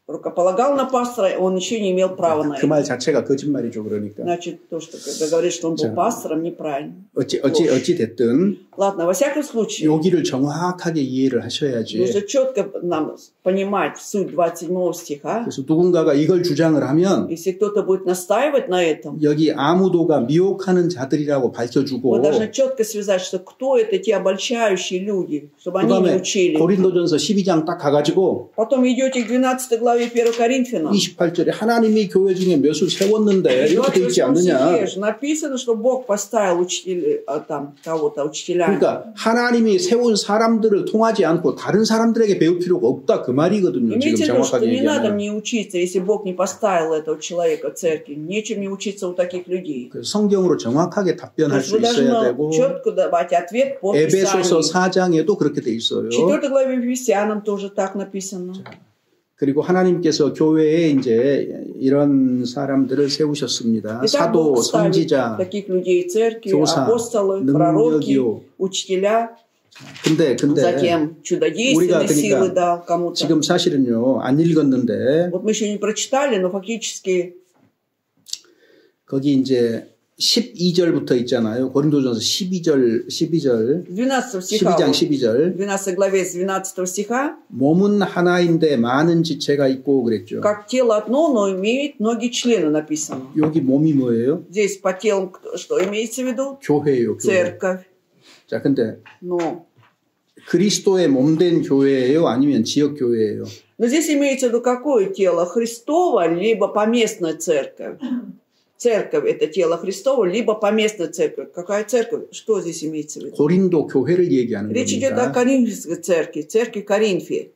рукополагал на пастора, он еще не имел права на 그 это. 말 자체가 거짓말이죠, 그러니까. Значит, то, что когда говорит, что он был 자. пастором, неправильно. 어찌 됐든 Ладно, во всяком случае, 여기를 정확하게 이해를 하셔야지. нужно четко нам понимать суть 27 стиха. 그래서 누군가가 이걸 주장을 하면 Если кто-то будет настаивать на этом, 여기 아무도가 미혹하는 자들이라고 밝혀주고 мы должны четко связать, что кто это те обольщающие люди, чтобы они не 그다음에 учили. 고린도전서 12장 딱 가가지고 Потом идете к 12 главе 1 Коринфянам. 28절에 하나님이 교회 중에 몇을 세웠는데 В 이렇게 돼 있지 28 않느냐. стихе же написано, что Бог поставил учителей, там, кого-то учителями. 그러니까 하나님이 세운 사람들을 통하지 않고 다른 사람들에게 배울 필요가 없다 그 말이거든요. 지금 Имейте в виду, что 정확하게 не надо 얘기하면. мне учиться, если Бог не поставил этого человека в церкви. Нечем не учиться у таких людей. 그래서 성경으로 정확하게 То 답변할 есть 수 вы 있어야 должны 되고 четко давать ответ по 에베소서 Писанию. 4장에도 그렇게 돼 있어요. В 4 главе Ефесянам тоже так написано. 그리고 하나님께서 교회에 이제 이런 사람들을 세우셨습니다. И так 사도, Бог ставит 선지자. таких людей в церкви, 교사, апостолы, пророки, 능력이요. учителя, 근데 затем чудодейственные 우리가 силы 그러니까 дал кому-то. 지금 사실은요 안 읽었는데 Вот мы еще не прочитали, но фактически 거기 이제 12절부터 있잖아요. 고린도전서 12장 12 12절 12 главе с 12 стиха, 몸은 하나인데 많은 지체가 있고 그랬죠. как тело одно, но имеет многие члены написано. 여기 몸이 뭐예요? Здесь по телу что имеется в виду? 교회예요. 교회. Церковь. 자, 근데 Но 그리스도의 몸된 교회예요? 아니면 지역 교회예요? здесь имеется в виду какое тело? Христово, либо поместная церковь. Церковь – это тело Христово, либо поместная церковь. Какая церковь? Что здесь имеется в виду? 고린도 교회를 얘기하는 Речь идет о 겁니다. Коринфской церкви, церкви Коринфе.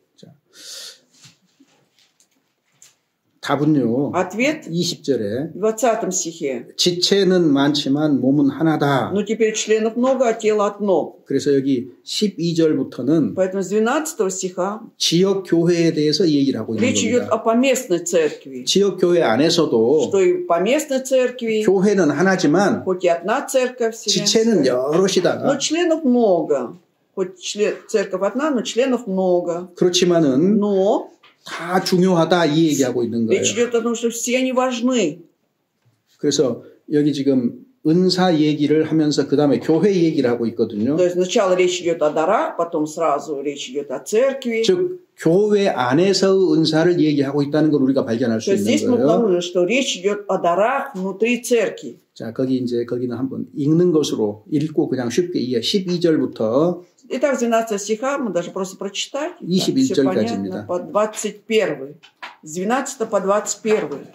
답은요. Ответ 20절에 в 20 стихе. 지체는 많지만 몸은 하나다. Но теперь членов много, а тело одно. 그래서 여기 12절부터는 Поэтому с 12 стиха 지역 교회에 대해서 얘기를 하고 있는 речь идет 겁니다. о поместной церкви. 지역 교회 안에서도 Что и в поместной церкви, 교회는 하나지만 хоть и одна церковь 지체는 вселенская, но 여럿이다. членов много. Хоть церковь одна, но членов много. 그렇지만은 Но 다 중요하다 이 얘기하고 있는 거예요. речь идет о том, что все они важны. 그래서 여기 지금 은사 얘기를 하면서 그 다음에 교회 얘기를 하고 있거든요. То есть сначала речь идет о дарах, потом сразу речь идет о церкви. 즉 교회 안에서의 은사를 얘기하고 있다는 걸 우리가 발견할 수 То есть здесь 있는 мы 거예요. обнаружили, что речь идет о дарах внутри церкви. 자, 거기는 한번 읽는 것으로 읽고 그냥 쉽게 이해. 12절부터 Итак, с 12 стиха мы даже просто прочитать. 21 Все 절까지입니다. понятно. По 21. С 12 по 21.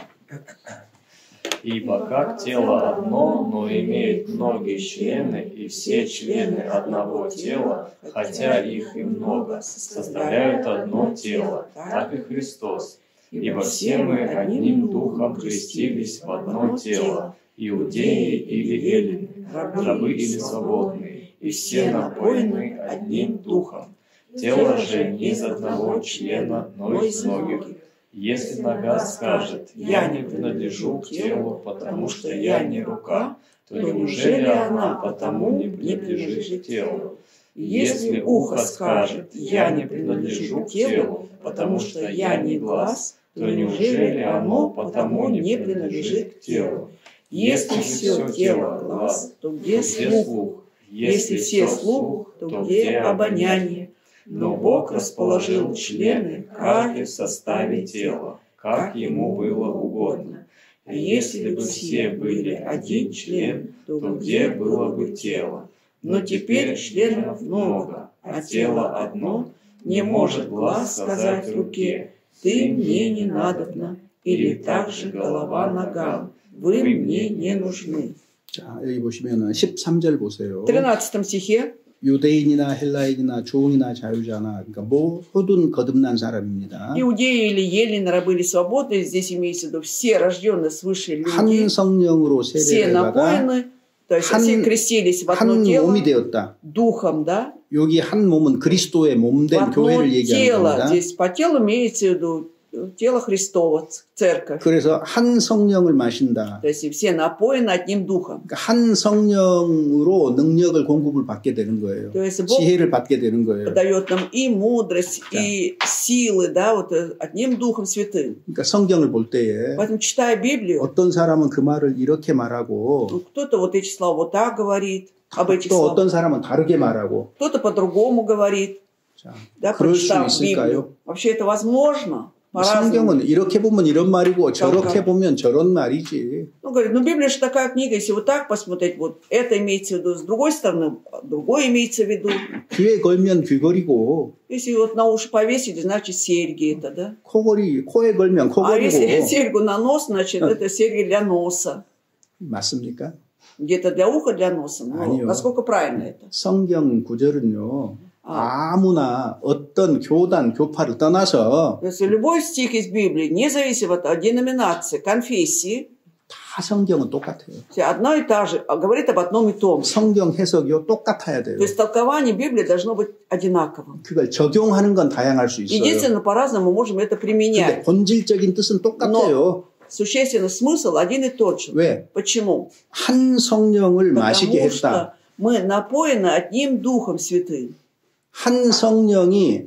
Ибо как тело одно, но имеет многие члены, и все члены одного тела, хотя их и много, составляют одно тело, так и Христос. Ибо все мы одним духом крестились в одно тело, иудеи или эллины, рабы или свободные, и все напоены одним духом. Тело же не из одного члена, но из многих. Если нога скажет: «Я не принадлежу к телу, потому что я не рука», то неужели она потому не принадлежит телу? Если ухо скажет: «Я не принадлежу телу, потому что я не глаз», то неужели оно потому не принадлежит телу? Если все тело глаз, то где слух? Если все слух, то где обоняние? Но Бог расположил члены, каждый в составе тела, как ему было угодно. И если бы все были один член, то где было бы тело? Но теперь членов много, а тело одно. Не может глаз сказать руке: «Ты мне не надобна», или также голова ногам: «Вы мне не нужны». 자, 여기 보시면은 13절 보세요. В 13 стихе 유대인이나 헬라인이나 종이나 자유자나, 그러니까 모든 거듭난 사람입니다. иудеи или елены, рабы или свободные, здесь имеется в виду все рожденные свыше 한 люди, 성령으로 все 세례를 받아 напоены, то есть все крестились в одно 한 тело, 몸이 되었다. духом, да? 여기 한 몸은 그리스도의 В 몸된 одно 교회를 얘기하는 тело. 겁니다. Здесь по телу имеется в виду тело Христово, церковь. 그래서 한 성령을 마신다. То есть все напоены одним духом. 그러니까 한 성령으로 능력을 공급을 받게 되는 거예요. То есть Бог 지혜를 받게 되는 거예요. дает нам и мудрость, и силы, да, вот одним Духом Святым. 그러니까 성경을 볼 때에 Поэтому, читая Библию, 어떤 사람은 그 말을 이렇게 말하고 кто-то вот эти слова вот так говорит, об этих 또 словах, 어떤 사람은 다르게 말하고. кто-то по-другому говорит, 자, да, 그럴 수 прочитав 있을까요? Библию. Вообще это возможно? По-разному. 성경은 이렇게 보면 이런 말이고 저렇게 보면 저런 말이지. Ну, говорит, ну Библия же такая книга, если вот так посмотреть, вот это имеется в виду, с другой стороны, другое имеется в виду. 귀에 걸면 귀걸이고, Если вот на уши повесить, значит серьги это, да? 코에 걸면 А если 코걸이고. серьгу на нос, значит это серьги для носа. 맞습니까? Где-то для уха, для носа. Ну, 아니요. насколько правильно это? 성경 구절은요. 아무나 어떤 교단, 교파를 떠나서 То есть любой стих из Библии, независимо от деноминации, конфессии, 다 성경은 똑같아요. одно и та же, говорит об одном и том же. 성경 해석이요 똑같아야 돼요. То есть толкование Библии должно быть одинаковым. 그걸 적용하는 건 다양할 수 있어요. Единственно, по-разному мы можем это 근데 применять. 본질적인 뜻은 똑같아요. Существенный смысл один и тот же. 왜? Почему? 한 성령을 마시게 Потому 했다. что мы напоены одним Духом Святым. 한 성령이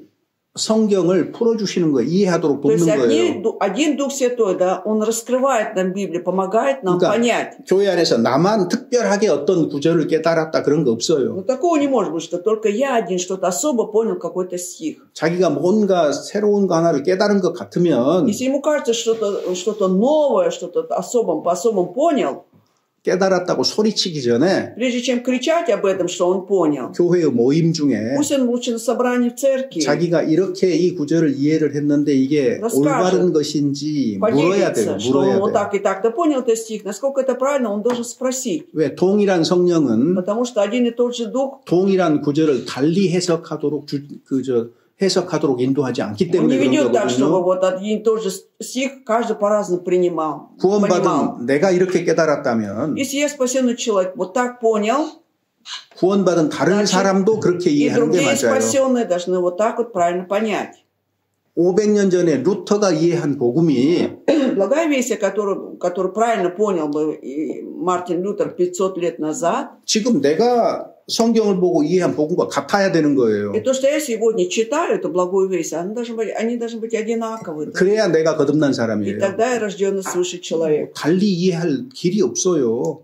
성경을 풀어주시는 거예요. 이해하도록 То есть 돕는 거예요. один Дух Святой, да, Он раскрывает нам Библию, помогает нам понять. 교회 안에서 나만 특별하게 어떤 구절을 깨달았다 그런 거 없어요. Но такого не может быть, что только я один что-то особо понял какой-то стих. 자기가 뭔가 새로운 거 하나를 깨달은 것 같으면 Если ему кажется, что-то новое, что-то по-особому понял, 깨달았다고 소리치기 전에 прежде чем кричать об этом, что он понял, 교회의 모임 중에 пусть он лучше на собрании в церкви 자기가 이렇게 이 구절을 이해를 했는데 이게 올바른 것인지 물어야 돼요. поделится, что он 물어야 вот 돼요. так и так-то понял этот стих, насколько это правильно, он должен спросить. 왜 동일한 성령은 Потому что один и тот же Дух, 동일한 구절을 달리 해석하도록 해석하도록 인도하지 않기 он 때문에 не 그런 ведет так, чтобы 거거든요. вот один и тот же стих каждый по-разному понимал. 구원받은 내가 이렇게 깨달았다면 Если я спасенный человек вот так понял, 구원받은 다른 사람도 그렇게 и 이해하는 게 другие 맞아요. спасенные должны вот так вот правильно понять. 500년 전에 루터가 이해한 복음이 Благая весть, которую правильно понял бы и Мартин Лютер 500 лет назад, 지금 내가 성경을 보고 이해한 복음과 같아야 되는 거예요. и то, что я сегодня читаю, эту благую весть, они должны быть одинаковы. 그래야 내가 거듭난 И 사람이에요. тогда я рожденный свыше человек. 달리 이해할 길이 없어요.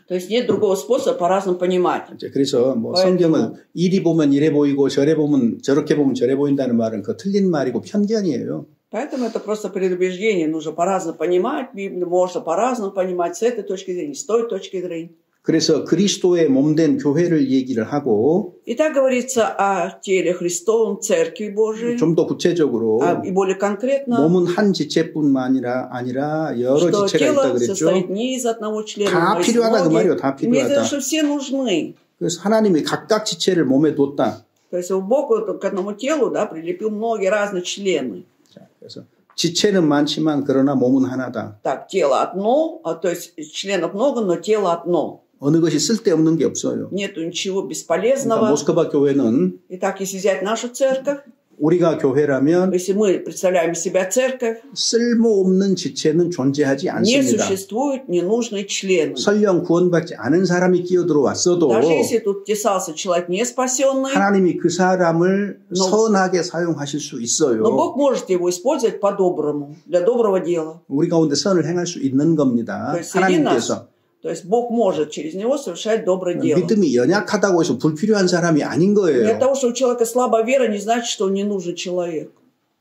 То есть нет другого способа по-разному понимать. 그래서 뭐 성경을 이리 보면 이래 보이고 저래 보면 저렇게 보면 저래 보인다는 말은 그 틀린 말이고 편견이에요. Поэтому это просто предубеждение. Нужно по-разному понимать Библию, можно по-разному понимать с этой точки зрения, с той точки зрения. 그래서 그리스도의 몸된 교회를 얘기를 하고 И так говорится о теле Христовом, Церкви Божией. 좀 더 구체적으로 И более конкретно, 몸은 한 지체뿐만 아니라 여러 что 지체가 있다 тело 그랬죠. состоит не из одного члена, 다 но из 필요하다 그 말이에요. 다 многих. Имеется в виду, 필요하다. что все нужны. 그래서 하나님이 각각 지체를 몸에 뒀다. То есть Бог к одному телу, да, прилепил многие разные члены. 자, 그래서 지체는 많지만 그러나 몸은 하나다. Так, тело одно, то есть членов много, но тело одно. 어느 것이 쓸데없는 게 없어요. Нету ничего 그러니까 бесполезного. 모스크바 교회는 Итак, если взять нашу церковь, 우리가 교회라면 Если мы представляем себя церковь, 쓸모없는 지체는 존재하지 не 않습니다. существует ненужных членов. 설령 구원받지 않은 사람이 끼어들어왔어도 Даже если тут втесался человек не спасенный, 하나님이 그 사람을 선하게 사용하실 수 있어요. но Бог может его использовать по-доброму, для доброго дела. 우리 가운데 선을 행할 수 있는 겁니다. 하나님께서. То есть Бог может через него совершать доброе дело. 믿음이 연약하다고 해서 불필요한 사람이 아닌 Для 거예요. того, что у человека слабая вера, не значит, что он не нужен человек.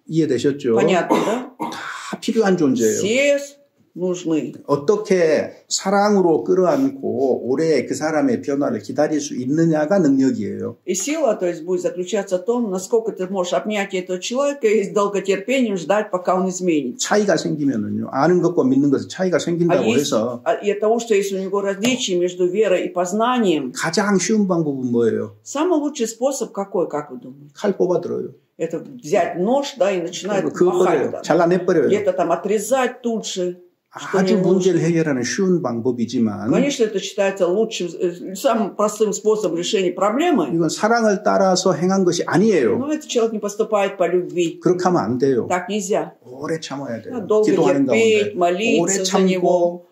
이해되셨죠? Понятно, да? 다 필요한 존재예요. Все нужны. 어떻게 사랑으로 끌어안고 오래 그 사람의 변화를 기다릴 수 있느냐가 능력이에요. И сила, то есть, будет заключаться в том, насколько ты можешь обнять этого человека и с долготерпением ждать, пока он изменится. 차이가 생기면은요. 아는 것과 믿는 것에 차이가 생긴다고 해서 И от того, что есть у него различия между верой и познанием, 가장 쉬운 방법은 뭐예요? самый лучший способ какой, как вы думаете? 칼 뽑아들어요. Это взять нож, да, и начинать 그거 махать. 버려요. 잘라내버려요. Где-то там отрезать тут же. 아주 문제를 해결하는 쉬운 방법이지만 Конечно, это считается лучшим, самым простым способом решения проблемы. 이건 사랑을 따라서 행한 것이 아니에요. Но этот человек не поступает по любви. 그렇게 하면 안 돼요. Так нельзя. 오래 참아야 돼요. Долго 기도하는 терпеть, 가운데 молиться 오래 за него. 참고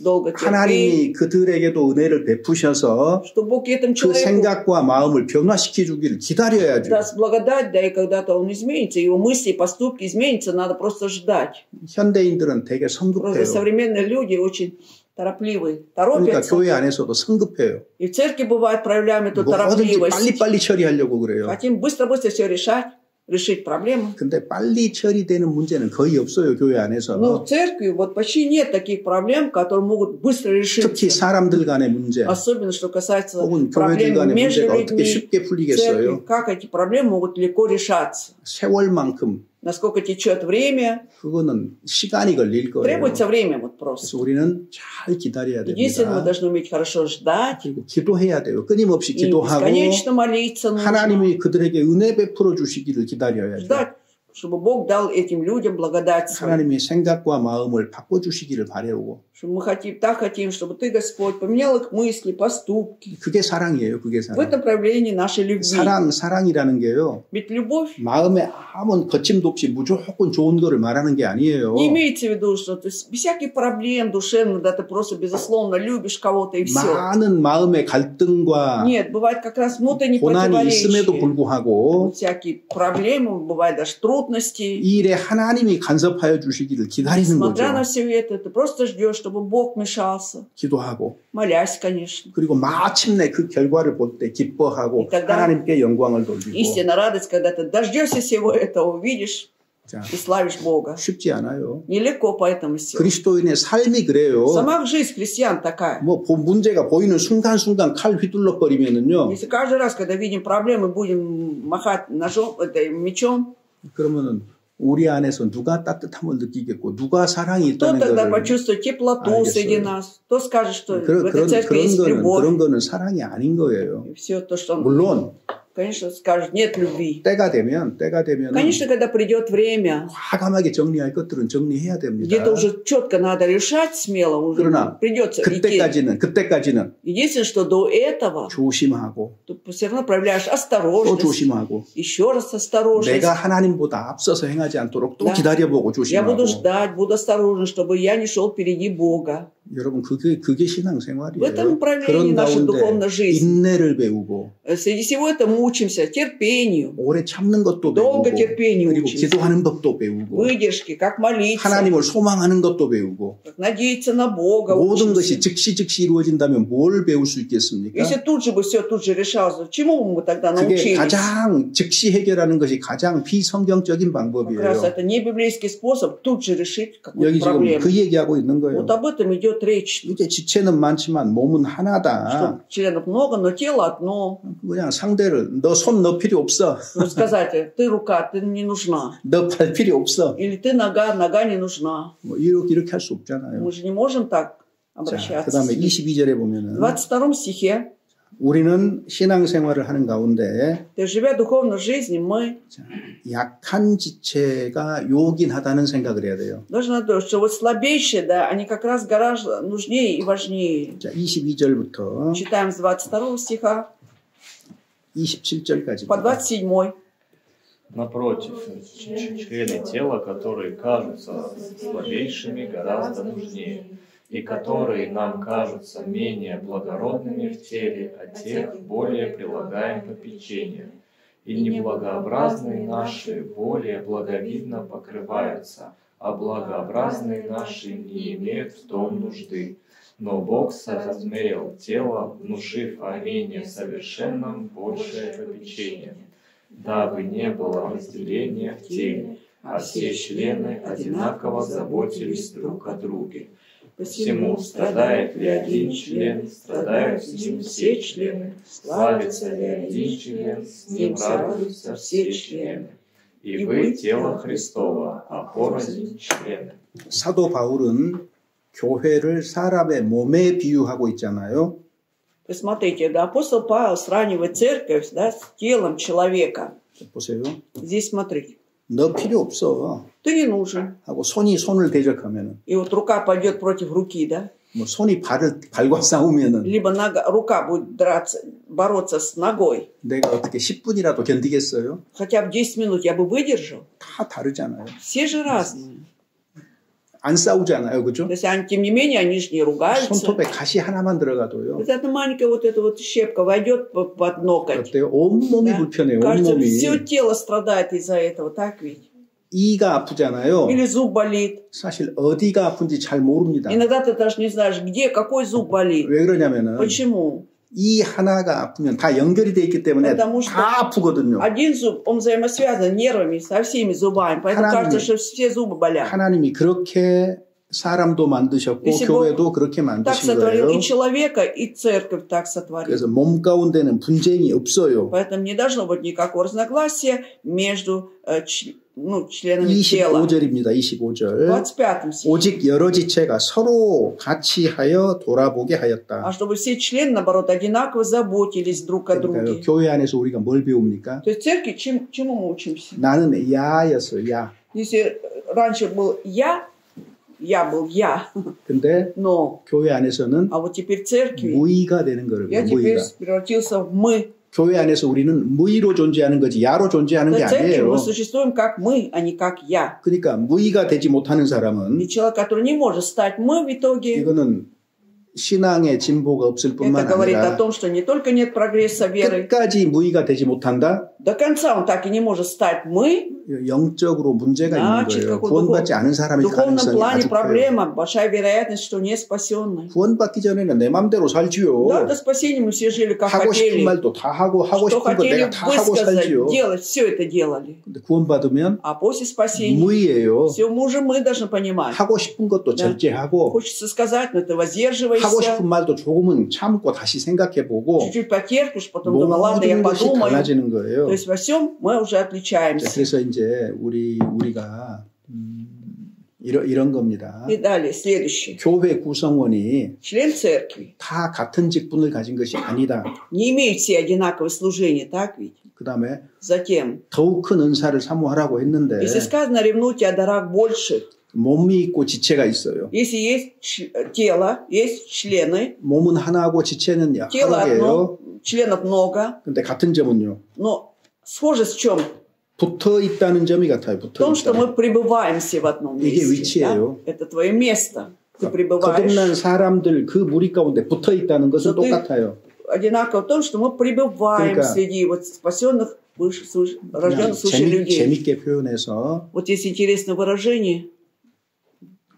Долго терпеть. 하나님이 그들에게도 은혜를 베푸셔서 Что Бог этому 그 человеку 생각과 마음을 변화시켜 주기를 기다려야죠. даст благодать, да и когда-то он изменится, его мысли и поступки изменятся, надо просто ждать. 현대인들은 되게 Просто 성급해요. современные люди очень торопливые, 그러니까 торопятся. 교회 안에서도 성급해요. И в церкви бывает проявляем эту 뭐든지 торопливость. 빨리빨리 처리하려고 그래요. Хотим быстро-быстро все решить проблему. 근데 빨리 처리되는 문제는 거의 없어요, 교회 안에서. Но в церкви вот почти нет таких проблем, которые могут быстро решиться. 특히 사람들 간의 문제, Особенно, что касается 혹은 교회들 проблем 간의 между 문제가 어떻게 людьми 쉽게 в церкви. 풀리겠어요? Как эти проблемы могут легко решаться? 세월만큼 Насколько течет время, 그거는 시간이 걸릴 거예요. требуется время вот просто. 그래서 우리는 잘 기다려야 Единственное, мы 됩니다. должны уметь хорошо ждать 그리고 기도해야 돼요. 끊임없이 и 기도하고 бесконечно молиться нужно. 하나님이 그들에게 은혜 베풀어 주시기를 기다려야죠. Ждать, чтобы Бог дал этим людям благодать свою. 하나님이 생각과 마음을 바꿔주시기를 바라고. Что мы так хотим, чтобы Ты, Господь, поменял их мысли, поступки. 그게 사랑이에요. 그게 В 사랑. этом проявлении нашей любви. 사랑이라는 게요. Ведь любовь 마음에 아무 거침도 없이 무조건 좋은 거를 말하는 게 아니에요. не имеется в виду, что ты без всяких проблем душевных, да ты просто безусловно любишь кого-то и все. 많은 마음의 갈등과 Нет, бывает как раз внутренние 고난이 있음에도 противоречия. 불구하고 Всякие проблемы, бывают даже трудности. 이 일에 하나님이 간섭하여 주시기를 기다리는 Несмотря на 거죠. все это, ты просто ждешь, чтобы Бог вмешался. 기도하고 Молясь, конечно. 그리고 마침내 그 결과를 볼 때 기뻐하고 тогда 하나님께 영광을 돌리고. Истинная радость, когда ты дождешься всего этого, увидишь 자, и славишь Бога. 쉽지 않아요. Нелегко поэтому все. 그리스도인의 삶이 그래요. Сама жизнь христиан такая. 뭐 문제가 보이는 순간순간 칼 휘둘러 버리면은요. Если каждый раз, когда видим проблемы, будем махать ножом, мечом, 그러면은 우리 안에서 누가 따뜻함을 느끼겠고 누가 사랑이 кто 있다는 тогда 거를 почувствует теплоту среди 알겠어요. нас? Кто скажет, что в этой церкви есть 그런 любовь? 거는 사랑이 아닌 거예요. И все то, что он, 물론 конечно, скажет, нет любви. 때가 되면 Конечно, когда придет время, 과감하게 정리할 것들은 정리해야 됩니다. где-то уже четко надо решать смело, уже 그러나 придется идти. 그때까지는 Единственное, что до этого 조심하고 ты все равно проявляешь 또 осторожность, 조심하고 еще раз осторожность. 내가 하나님보다 앞서서 행하지 않도록 또 Да. 기다려보고 Я буду 조심하고. ждать, буду осторожен, чтобы я не шел впереди Бога. 여러분 그게 В 신앙생활이에요. этом проявлении 그런 нашей духовной 가운데 жизни. 인내를 배우고 Среди всего этого мы учимся терпению, 오래 참는 것도 배우고 долго терпению 그리고 учимся, 기도하는 법도 배우고 выдержки, как молиться, 하나님을 소망하는 것도 배우고 как надеяться на Бога. 모든 것이 учимся. 즉시 이루어진다면 뭘 배울 수 있겠습니까? Если тут же бы все тут же решалось, чему бы мы тогда 그게 научились? 가장 즉시 해결하는 것이 가장 비성경적인 Как раз 방법이에요. это не библейский способ тут же решить какую-то 여기 지금 проблему. 그 얘기하고 있는 거예요. Вот об этом идет речь. 이게 지체는 많지만 몸은 Что 하나다. членов много, но тело одно. 그냥 상대를 너 손 넣을 필요 없어. Ну, сказать, ты рука, ты не нужна. 너 팔 필요 없어. Или ты нога, нога не нужна. 뭐 이렇게 할 수 없잖아요. Мы же не можем так 자, обращаться. 그 다음에 В 22절에 보면은 22 стихе, 우리는 신앙생활을 하는 가운데 то есть, живя духовной жизнью, мы 약한 지체가 요긴하다는 생각을 해야 돼요. должны думать, что вот слабейшие, да, они как раз гораздо нужнее и важнее. 자, 22절부터 Читаем с 22 стиха 27절까지. по 27. Напротив, члены тела, которые кажутся слабейшими, гораздо нужнее, и которые нам кажутся менее благородными в теле, о тех более прилагаем попечение. И неблагообразные наши более благовидно покрываются, а благообразные наши не имеют в том нужды. Но Бог соразмерил тело, внушив о менее совершенном большее попечение, дабы не было разделения в теле, а все члены одинаково заботились друг о друге. Посему страдает ли один член, страдают с ним все члены, славится ли один член, с ним радуются все члены. И вы тело Христово, а порознь члены. 사도 바울은 교회를 사람의 몸에 비유하고 있잖아요. Посмотрите, да, апостол Павел сравнивает церковь, да, с телом человека. 보세요. Здесь смотрите. 너 필요 없어. Ты не нужен. 하고 손이 손을 대적하면은 И вот рука пойдет против руки, да? 뭐 손이 발과 싸우면은 Либо рука будет бороться с ногой. 내가 어떻게 10분이라도 견디겠어요? Хотя бы 10 минут я бы выдержал. 다 다르잖아요. Все же разные. 안 싸우잖아요, 그죠? То есть, тем не менее, они же не ругаются. 손톱에 가시 하나만 들어가도요. Вот эта маленькая вот эта вот щепка войдет под ноготь. 어때요? 온몸이 불편해요, Кажется, 온몸이. все тело страдает из-за этого, так ведь? 이가 아프잖아요. Или зуб болит. 사실 어디가 아픈지 잘 모릅니다. Иногда ты даже не знаешь, где, какой зуб болит. 왜 그러냐면은 Почему? 이 하나가 아프면 다 연결이 돼 있기 때문에 Потому что 다 아프거든요. один зуб, он взаимосвязан нервами со всеми зубами. Поэтому кажется, что все зубы болят. 하나님이 그렇게 사람도 만드셨고 교회도 그렇게 Так 만드신 сотворил 거예요. и человека, и церковь так сотворил. 그래서 몸 가운데는 분쟁이 없어요. Поэтому не должно быть никакого разногласия между членами тела. 25절입니다. 25절. 25 стих. 오직 여러 지체가 서로 같이 하여 돌아보게 하였다. А чтобы все члены, наоборот, одинаково заботились друг о друге. 교회 안에서 우리가 뭘 배웁니까? То есть в церкви чему мы учимся? 나는 야였어요. 야. Если раньше был я был я. 근데 Но, 교회 안에서는 а вот теперь в церкви 무의가 되는 거예요. я теперь 무의가. превратился в мы. 교회 안에서 우리는 무의로 존재하는 거지 야로 존재하는 게 В церкви 아니에요. мы существуем как мы, а не как я. 그러니까 무의가 되지 못하는 사람은 И человек, который не может стать мы в итоге, 이거는 신앙의 진보가 없을 это 뿐만 говорит о 아니라 том, что не только нет прогресса веры, 끝까지 무의가 되지 못한다. до конца он так и не может стать мы. 영적으로 문제가 있는 거예요. 구원받지 않은 В 사람일 духовном 가능성이 плане 아주 커요. проблема, большая вероятность, что не спасенный. 구원받기 전에는 내 맘대로 살지요. Да, до спасения мы все жили как 하고 싶은 хотели. 말도 다 하고 Что 싶은 거 хотели 내가 다 하고 высказать, 살지요. делать, все это делали. 근데 구원받으면 А после спасения 무의예요. все мы уже мы должны понимать. 하고 싶은 것도 Да. 절제하고 Хочется сказать, но ты 하고 воздерживаешься. 싶은 말도 조금은 참고 다시 생각해보고 Чуть-чуть потерпишь, потом думаю, ладно, я 모든 것이 подумаю. 달라지는 거예요. То есть во всем мы уже отличаемся. 그래서 이제 우리가 이런 겁니다. И далее, следующее. 교회 구성원이 Член церкви 다 같은 직분을 가진 것이 아니다. не имеют все одинаковое служение, так ведь? 그 다음에 Затем, 더욱 큰 은사를 사모하라고 했는데 если сказано, ревнуйте о дарах больше, 몸이 있고 지체가 있어요. если есть тело, есть члены, 몸은 하나고 지체는 тело 여러 개예요. одно, членов много, 근데 같은 점은요. но схожесть в чем? 붙어 있다는 점이 같아요. В 붙어 том, что 있다. мы пребываем все в одном 이게 месте. Да? 위치예요. Это твое место. Ты 거듭난 пребываешь. 사람들 그 무리 가운데 붙어 있다는 것은 что ты 똑같아요. одинаково в том, что мы пребываем 그러니까 среди вот спасенных, рожденных свыше людей. 재밌게 표현해서 Вот есть интересное выражение.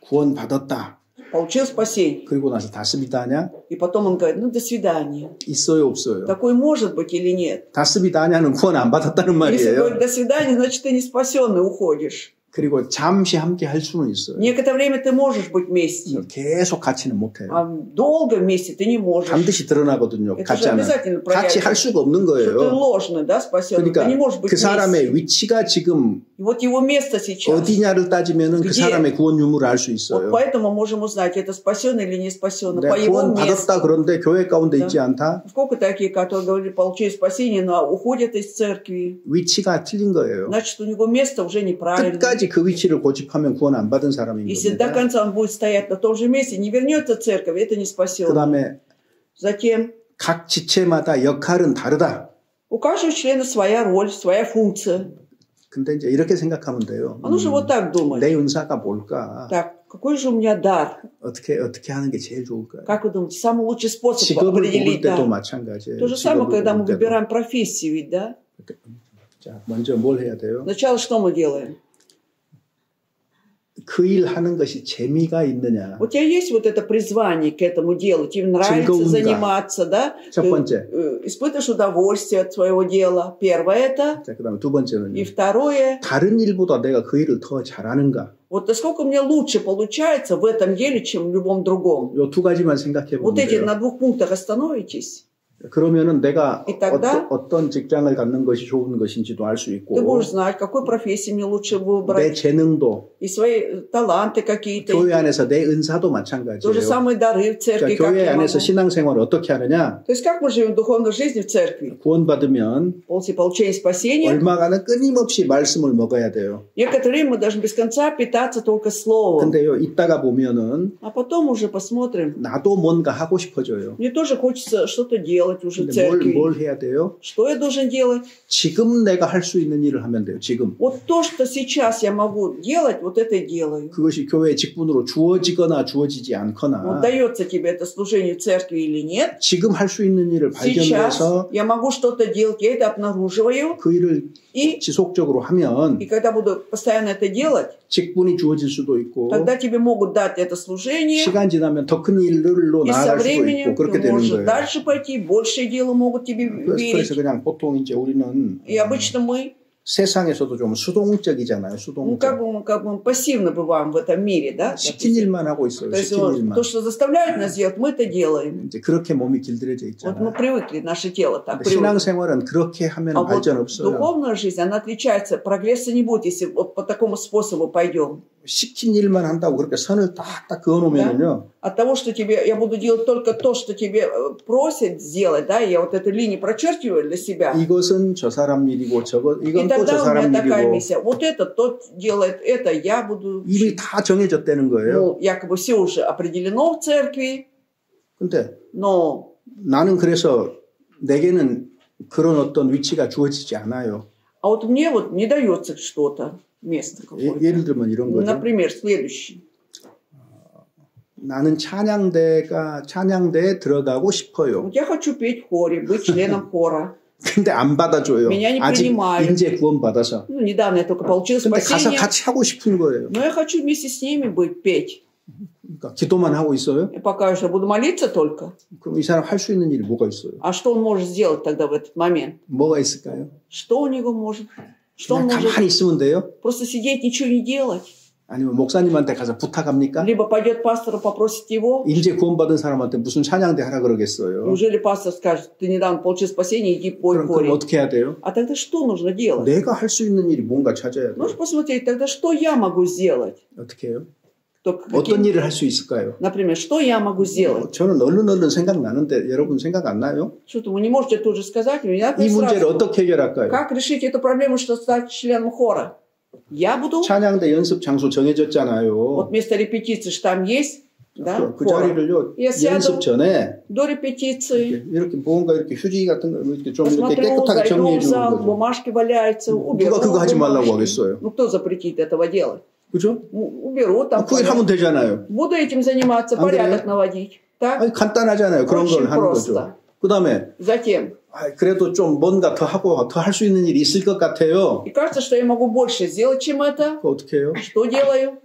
구원받았다. Получил спасение. 그리고 나서 다스비다 하냐? И потом он говорит, ну до свидания. 있어요, 없어요? Такой может быть или нет? 다스비다 하냐는 구원 안 받았다는 Если 말이에요. говорит до свидания, значит ты не спасенный, уходишь. 그리고 잠시 함께 할 수는 있어요. Некоторое время ты можешь быть вместе. 계속 같이는 못해요. А долго вместе ты не можешь. 반드시 드러나거든요. Это 같이 же 하면. обязательно 같이 할 проявится. 수가 없는 Что ты 거예요. ложный, да, спасенный. Ты не можешь 그러니까 быть 그 사람의 вместе. 위치가 지금 И вот его место сейчас. 어디냐를 따지면은 그 где? 사람의 구원 유무를 알 수 Вот 있어요. поэтому можем узнать, это спасенный или не спасенный. По 내가 его 구원 месту. 받았다 그런데 교회 가운데 Да. 있지 않다? Сколько таких, которые говорили, получили спасение, но уходят из церкви. 위치가 틀린 거예요. Значит, у него место уже неправильно. 끝까지 그 위치를 고집하면 구원 안 받은 사람인 Если до 겁니다. конца он будет стоять на том же месте, не вернется в церковь, это не 그 спасенный. 다음에 Затем, 각 지체마다 역할은 다르다. у каждого члена своя роль, своя функция. 근데 이제 이렇게 생각하면 돼요. А нужно вот так думать. 내 은사가 뭘까? Так, какой же у меня дар? 어떻게 하는 게 제일 좋을까요? Как вы думаете, самый лучший способ 직업을 определить 고를 때도 дар? 마찬가지예요. То же самое, 직업을 когда мы 고를 때도. выбираем профессию, ведь, да? 자, 먼저 뭘 해야 돼요? Сначала что мы делаем? 그 일 하는 것이 재미가 있느냐? У тебя есть вот это призвание к этому делу? Тебе нравится 즐거운가? заниматься, да? 첫 번째. Испытываешь удовольствие от своего дела. Первое это. 자, 그다음에 두 번째는요. И второе. 다른 일보다 내가 그 일을 더 잘하는가? Вот насколько мне лучше получается в этом деле, чем в любом другом. 요 두 가지만 생각해 보면 Вот эти 돼요. на двух пунктах остановитесь. 그러면은 내가 И тогда 어떤 직장을 갖는 것이 좋은 것인지도 알 수 있고 ты будешь знать, какой профессии мне лучше 내 выбрать. 재능도 И свои таланты какие-то. 교회 안에서 내 은사도 То же 마찬가지예요. самые дары в церкви, 그러니까 как 교회 я 안에서 могу. 신앙생활을 어떻게 하느냐? То есть как мы живем в духовной жизни в церкви? 구원받으면 После получения спасения 얼마간은 끊임없이 말씀을 먹어야 돼요. некоторое время мы должны без конца питаться только словом. 근데요, 이따가 보면은 А потом уже посмотрим. 나도 뭔가 하고 싶어져요. Мне тоже хочется что-то делать уже в 근데 церкви. 뭘 해야 돼요? Что я должен делать? 지금 내가 할 수 있는 일을 하면 돼요. 지금. Вот то, что сейчас я могу делать, вот это и делаю. 그것이 교회 직분으로 주어지거나 주어지지 않거나 Вот дается тебе это служение в церкви или нет. 지금 할 수 있는 일을 Сейчас 발견해서 я могу что-то делать, я это обнаруживаю. 그 일을 И 지속적으로 하면 когда буду постоянно это делать, 직분이 주어질 수도 있고 тогда тебе могут дать это служение. 시간 지나면 더 큰 일로 И со 나아갈 수도 있고 временем 그렇게 ты 되는 можешь 거예요. дальше пойти, большее дело могут тебе 그래서 верить. 그냥 보통 이제 우리는 И обычно мы, 세상에서도 좀 수동적이잖아요. ну, как 수동적. бы мы пассивно бываем в этом мире, да? 시킨 일만 하고 있어요. То есть 시킨 вот, 일만. то, что заставляют нас делать, мы это делаем. 이제 그렇게 몸이 길들여져 Вот мы 있잖아요. привыкли, наше тело так 근데 привыкло. 신앙생활은 그렇게 하면 А вот 발전 없어요. духовная жизнь, она отличается. Прогресса не будет, если вот по такому способу пойдем. 시킨 일만 한다고 그렇게 선을 딱딱 그어놓으면요. От того, что тебе, я буду делать только то, что тебе просят сделать, да, я вот эту линию прочерчиваю для себя. 이것은 저 사람 일이고 И 이건 또 저 тогда у 사람 меня такая 일이고 миссия. Вот это тот делает это, я буду... 일이 다 정해졌다는 거예요. Ну, якобы все уже определено в церкви, 근데 но 나는 그래서 내게는 그런 어떤 위치가 주어지지 않아요. а вот мне вот не дается что-то, место какое-то. 예를 들면 이런 거죠. Например, следующий. 나는 찬양대에 들어가고 싶어요. Вот я хочу петь в хоре, быть членом хора. 근데 안 받아줘요. меня не 아직 принимают. 이제 구원받아서. Ну, недавно я только получила 근데 가서 спасение, 같이 하고 싶은 거예요. но я хочу вместе с ними быть, петь. 그러니까 기도만 하고 있어요. И пока я буду молиться только. 그럼 이 사람 할 수 있는 일이 뭐가 있어요? А что он может сделать тогда в этот момент? 뭐가 있을까요? Что у него может? Что он 그냥 может? 가만히 있으면 돼요? Просто сидеть, ничего не делать. 아니면 목사님한테 가서 부탁합니까? Либо пойдет пастор и попросит его. 이제 구원받은 사람한테 무슨 찬양대 하라 그러겠어요. Неужели пастор скажет, ты недавно получил спасение, иди пой в 그럼 хоре. 어떻게 해야 돼요? А тогда что нужно делать? 내가 할 수 있는 일이 뭔가 찾아야 돼요. Нужно посмотреть, тогда что я могу сделать? 어떻게 해요? Только 어떤 каким- 일을 할 수 있을까요? Например, что я могу сделать? 저는 얼른 생각나는데 여러분 생각 안 나요? Что-то вы не можете тут же сказать, у меня 이 문제를 сразу. 어떻게 해결할까요? Как решить эту проблему, что стать членом хора? Я буду... 찬양대 연습 장소 정해졌잖아요. Вот место репетиции же там есть, да? 그 хора. 자리를요 Я сяду 연습 전에 до репетиции, 이렇게 뭔가 이렇게 휴지 같은 거 이렇게 좀 이렇게 посмотрю, 깨끗하게 зайду 정리해 в 주는 зал, 거죠. бумажки валяются, уберу 누가 그거 하지 말라고 бумажки. 하겠어요? Ну, кто запретит этого делать? 그죠? Уберу там. 그 일 하면 되잖아요. Буду этим заниматься, 안 порядок 그래요? наводить. Так? 아니, 간단하잖아요. 그런 Очень 걸 하는 просто. 거죠. 그 다음에 Затем. 그래도 좀 뭔가 더 하고 더 할 수 있는 일이 있을 것 같아요. И кажется, что я могу больше сделать, чем это. 그거 어떻게 해요? Что делаю?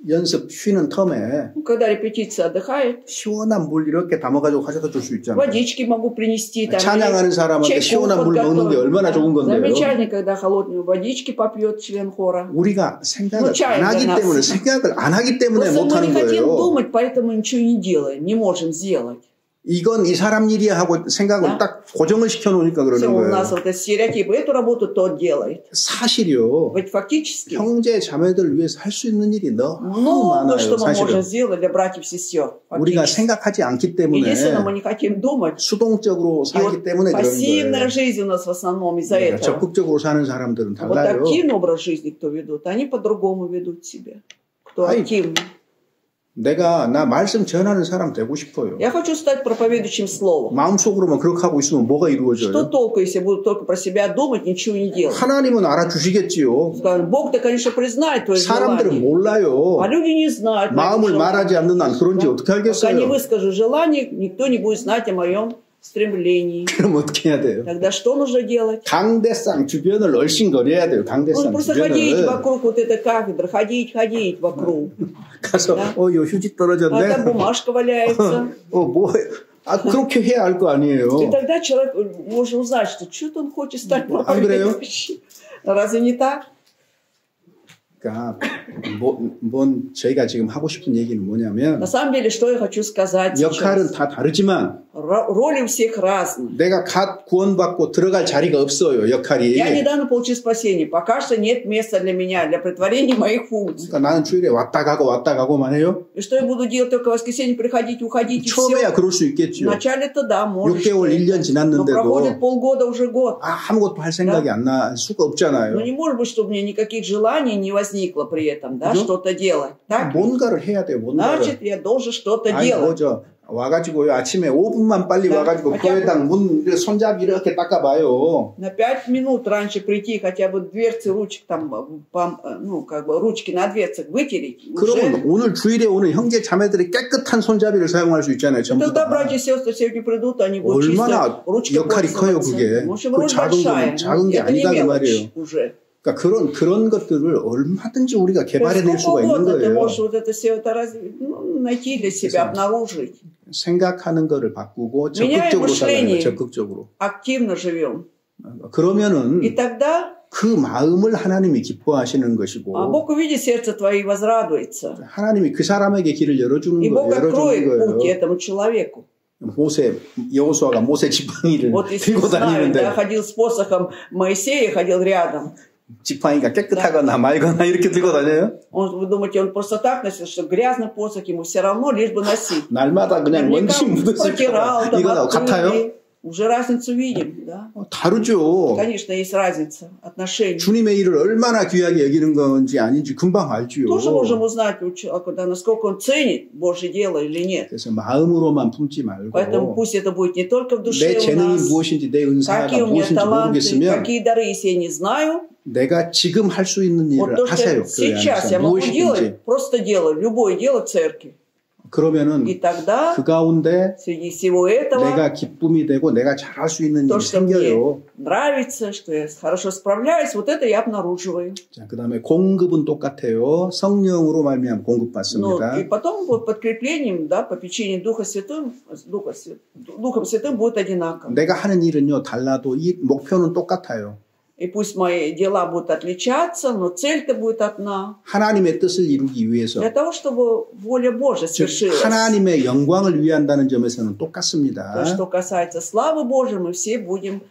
연습 쉬는 텀에 Когда репетиция отдыхает, 시원한 물 이렇게 담아가지고 가져다 줄 수 있잖아요. водички могу принести. Там, 찬양하는 사람한테 чайку 시원한 물 먹는 게 подготовить. 얼마나 좋은 건데요. Замечательно, когда холодную водички попьет член хора. 우리가 생각을 Ну, чай 안 하기 для нас. 때문에 생각을 안 하기 때문에 Просто мы 못하는 не хотим 거예요. думать, поэтому ничего не делаем, не можем сделать. 이건 이 사람 일이야 하고 생각을 아. 딱 고정을 시켜놓으니까 Все, 그러는 у 거예요. нас вот эти стереотипы, эту работу тот делает. 사실이요. Ведь фактически 형제 자매들 위해서 할 수 있는 일이 너무 много 많아요. что мы можем 사실은 сделать для братьев и сестер. 우리가 Фактически. 생각하지 않기 때문에 Единственное, мы не хотим думать. 수동적으로 И 살기 вот 때문에 그런 пассивная 거예요. жизнь у нас в основном из-за 그러니까 этого. 적극적으로 사는 사람들은 А вот 달라요. активный образ жизни, кто ведут, они по-другому ведут себя. Кто Ай. активный. 나 말씀 전하는 사람 되고 싶어요. Я хочу стать проповедующим словом. 마음속으로만 그렇게 하고 있으면 뭐가 Что 이루어져요? толку, если я буду только про себя думать, ничего не делать? 하나님은 알아주시겠지요. Скажем, Бог-то, конечно, признает твои 사람들은 желания. 몰라요. А люди не знают. 마음을 말하지 않는 한 그런지 어떻게 Пока не 알겠어요? выскажу желание, никто не будет знать о моем стремлении. 그럼 어떻게 해야 돼요? Тогда что нужно делать? 강대상 주변을 얼씬거려야 돼요. Нужно 강대상 просто ходить 주변을. вокруг вот этой кафедры, ходить вокруг. 가서 Да. 요 휴지 А там 떨어졌네. бумажка валяется. 그렇게 해야 알 거 아니에요. И тогда человек может узнать, что что-то он хочет стать проповедующим. Разве не так? 그러니까 저희가 지금 하고 싶은 얘기는 뭐냐면 На самом деле, что я хочу сказать 역할은 сейчас? 다 다르지만 Роли у всех разные. 내가 갓 구원받고 들어갈 자리가 없어요. 역할이. Я недавно получил спасение. Пока что нет места для меня, для притворения моих функций. 그러니까 나는 주일에 왔다 가고만 해요. И что я буду делать? Только в воскресенье приходить, уходить и 처음에야 все. 그럴 수 있겠죠. Вначале-то да, может. 6개월, 1년 Но 지났는데도 проходит полгода, уже год. 아무것도 할 생각이 안 날 수가 Но 없잖아요. не может быть, чтобы у меня никаких желаний не возникло при этом, да, что-то делать. Так? 뭔가를 해야 돼요. 뭔가를. Значит, я должен что-то 아니 делать. 와가지고요 아침에 5분만 빨리 네. 와가지고 교회당 문 손잡이 이렇게 닦아봐요. На 5 минут раньше прийти, хотя бы дверцы ручек там, ну, как бы ручки на дверцах вытереть. 그러면 Уже. 오늘 주일에 오는 형제 자매들이 깨끗한 손잡이를 사용할 수 있잖아요. 전부 Тогда 다. братья и сестры сегодня придут, они будут 얼마나 чисто ручкой 역할이 커요, пользоваться. 그게. В общем, 그 роль большая. 작은 게 Это не 아니다 그 мелочь 말이에요. уже. 그러니까 그런 것들을 얼마든지 우리가 개발해낼 수가 Сколько 있는 угодно ты 거예요. можешь вот это все это найти для себя, обнаружить. 생각하는 거를 바꾸고 меняем 적극적으로 살아야 돼요. мышление. 적극적으로. Активно живем. 그러면은 И тогда 그 마음을 하나님이 기뻐하시는 것이고 Бог увидит сердце твое и возрадуется. 하나님이 그 사람에게 길을 열어주는 И Бог 거예요. откроет 열어주는 путь 거예요. этому человеку. 여호수아가 모세 지팡이를 Вот если 들고 знают, 다니는데 да, ходил с посохом Моисея, ходил рядом. 지팡이가 깨끗하거나 맑거나 이렇게 들고 다녀요? Вы думаете, он просто так носил, что грязный посох ему все равно, лишь бы носить. 날마다 그냥 먼지 묻었을 потирал, 거라. там, 이거 같아요? открыли. Уже разницу видим, да? 다르죠. Конечно, есть разница отношений. 주님의 일을 얼마나 귀하게 여기는 건지 아닌지 금방 알지요. Тоже можем узнать у человека, да, насколько он ценит Божье дело или нет. 그래서 마음으로만 품지 말고 Поэтому пусть это будет не только в душе 내 у 재능이 нас, 무엇인지 내 은사가 какие у меня 무엇인지 таланты, 모르겠으면 какие дары, если я не знаю, 내가 지금 할 수 있는 вот 일을 то, что 하세요. сейчас я 교회 могу 안에서 무엇이든지. делать, просто делаю, любое дело в церкви. 그러면은 И тогда 그 가운데 среди всего этого 내가 기쁨이 되고 내가 잘할 수 있는 то, 일이 что мне 생겨요. нравится, что я хорошо справляюсь, вот это я обнаруживаю. 자, 그다음에 공급은 똑같아요. 성령으로 말미암아 Ну, 공급받습니다. и потом вот подкреплением, да, попечением Духом Святым будет одинаково. 내가 하는 일은요 달라도 이 목표는 똑같아요. И пусть мои дела будут отличаться, но цель-то будет одна. 하나님의 뜻을 이루기 위해서 Для того, чтобы воля Божья 즉 свершилась. 하나님의 영광을 위한다는 점에서는 То, 똑같습니다. что касается славы Божьей, мы все будем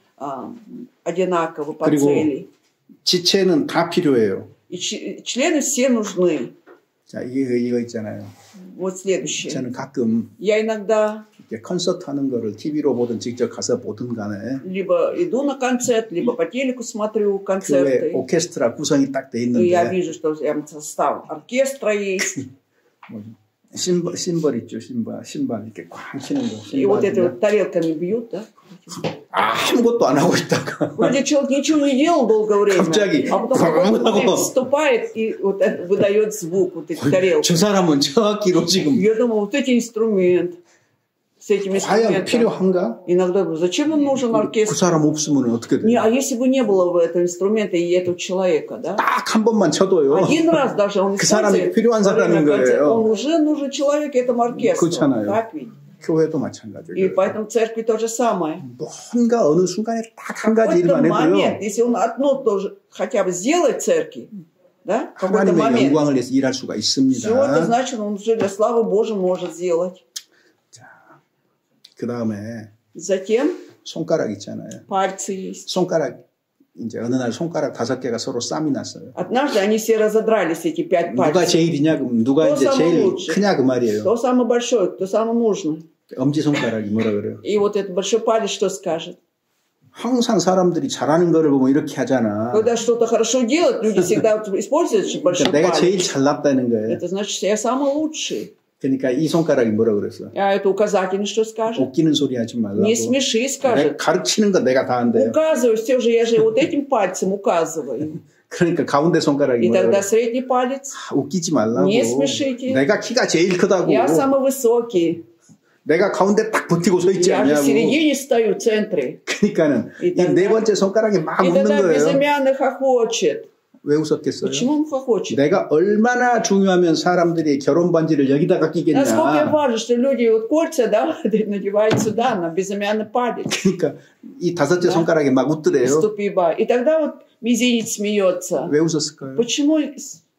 одинаковы по 그리고 цели. 지체는 다 필요해요. И члены все нужны. 자, 이거 있잖아요. Вот следующее. 저는 가끔 Я иногда 이렇게 콘서트 하는 거를 TV로 보든 직접 가서 보든 간에 либо иду на концерт, либо по телеку смотрю 교회 концерты. 오케스트라 구성이 딱 돼 И я 있는데 вижу, что прям состав оркестра есть. 신발 있죠, 신발 이렇게 꽉 치는 거. И вот это 신발 вот тарелками бьют, да? 아무것도 안 하고 있다가 Вроде человек ничего не делал долгое время, 갑자기 а потом 하고 вступает и вот это выдает звук, вот эти тарелки. 저 사람은 정확히로 지금 Я думаю, вот эти инструмент с этим 과연 инструментом. 필요한가? Иногда думаю, зачем он нужен 그 оркестр? 사람 없으면 어떻게 Не, 돼요? а если бы не было бы этого инструмента и этого человека, да? 딱 한 번만 쳐도요. Один раз даже он 그 사람이 использует 필요한 во время 사람인 концерта, 거예요. он уже нужен человек этому оркестру. 그렇잖아요. Так ведь? 교회도 И 마찬가지예요. поэтому в церкви то же самое. 뭔가 어느 순간에 딱 한 В 가지 какой-то 일만 момент, 해도요. если он одно тоже хотя бы сделает в церкви, да, в какой-то 하나님의 момент, 영광을 위해서 일할 수가 все это 있습니다. значит, он уже для славы Божьей может сделать. 그 다음에 Затем 손가락 있잖아요. пальцы есть. 손가락 이제 어느 날 손가락 5개가 서로 쌈이 났어요. Однажды они все разодрались, эти 5 누가 пальцев. 제일이냐 그럼 누가 кто 이제 самый 제일 лучший? 크냐 그 말이에요. Кто самый большой, кто самый нужный. 엄지 손가락이 뭐라 그래요? И вот этот большой палец что скажет? 항상 사람들이 잘하는 거를 보면 이렇게 하잖아. Когда что-то хорошо делают, люди всегда используют большой 그러니까 내가 제일 палец. 잘났다는 거예요. Это значит, что я самый лучший. 그러니까 이 손가락이 뭐라 그랬어? А это указательный что скажет? 웃기는 소리 하지 말라고. Не смеши, скажет. 가르치는 거 내가 다 한대요. Указываю, все же я же вот этим пальцем указываю. 그러니까 가운데 손가락이 И 뭐라 тогда 그래? средний палец. 웃기지 말라고. Не смешите. 내가 키가 제일 크다고. Я самый высокий. 내가 가운데 딱 버티고 서 있지 Я же в 않냐고. середине стою, в центре. 그러니까는 И 이 네 번째 손가락이 막 И 웃는 тогда 거예요. безымянный хохочет. 왜 웃었겠어요? Почему он хохочет? 내가 얼마나 중요하면 사람들이 결혼 반지를 여기다가 끼겠냐. Насколько важно, что люди вот кольца, да, надевают сюда, на безымянный палец. 그러니까 이 다섯째 손가락이 막 웃더래요. Ступиба. И тогда вот мизинец смеется. 왜 웃었을까요? Почему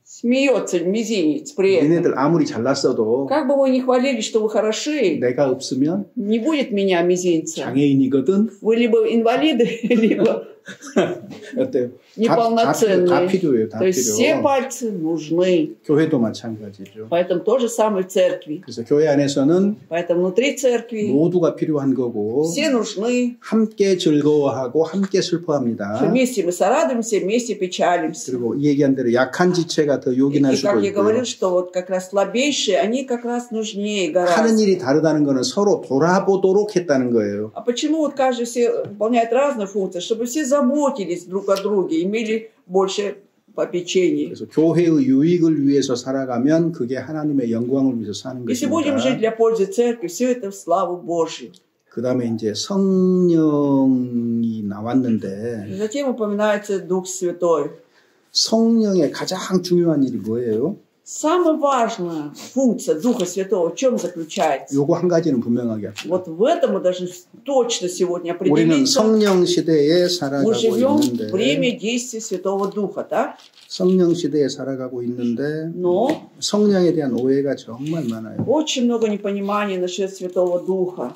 смеется мизинец при этом? 니네들 아무리 잘났어도 Как бы вы ни хвалили, что вы хороши, 내가 없으면 не будет меня мизинца. 장애인이거든. Вы либо инвалиды, либо 어때요? неполноценные. 다 필요해요. 다 То есть все 필요. пальцы нужны. 교회도 마찬가지죠. Поэтому то же самое в церкви. 그래서 교회 안에서는 Поэтому внутри церкви 모두가 필요한 거고 все нужны. 함께 즐거워하고 함께 Что 슬퍼합니다. вместе мы сорадуемся, вместе печалимся. 그리고 이 얘기한 대로 약한 지체가 더 И 요긴할 수도 как я 있고요. говорил, что вот как раз слабейшие, они как раз нужнее 하는 гораздо. 일이 다르다는 거는 서로 돌아보도록 했다는 거예요. А почему вот каждый все выполняет разную функцию? Чтобы все заботились друг о друге, имели больше попечений. 그래서 교회의 유익을 위해서 살아가면 그게 하나님의 영광을 위해서 사는 Если будем жить 것입니다. для пользы церкви, все это в славу Божью. 그 다음에 이제 성령이 나왔는데 Затем упоминается Дух Святой. 성령의 가장 중요한 일이 뭐예요? Самая важная функция Духа Святого в чем заключается? 요거 한 가지는 분명하게 합시다. Вот в этом мы должны точно сегодня 우리는 определиться. 성령 시대에 Мы 살아가고 живем в 있는데 время действия Святого Духа, да? 성령 시대에 살아가고 있는데 Но 성령에 대한 오해가 정말 많아요. очень много непонимания насчет Святого Духа.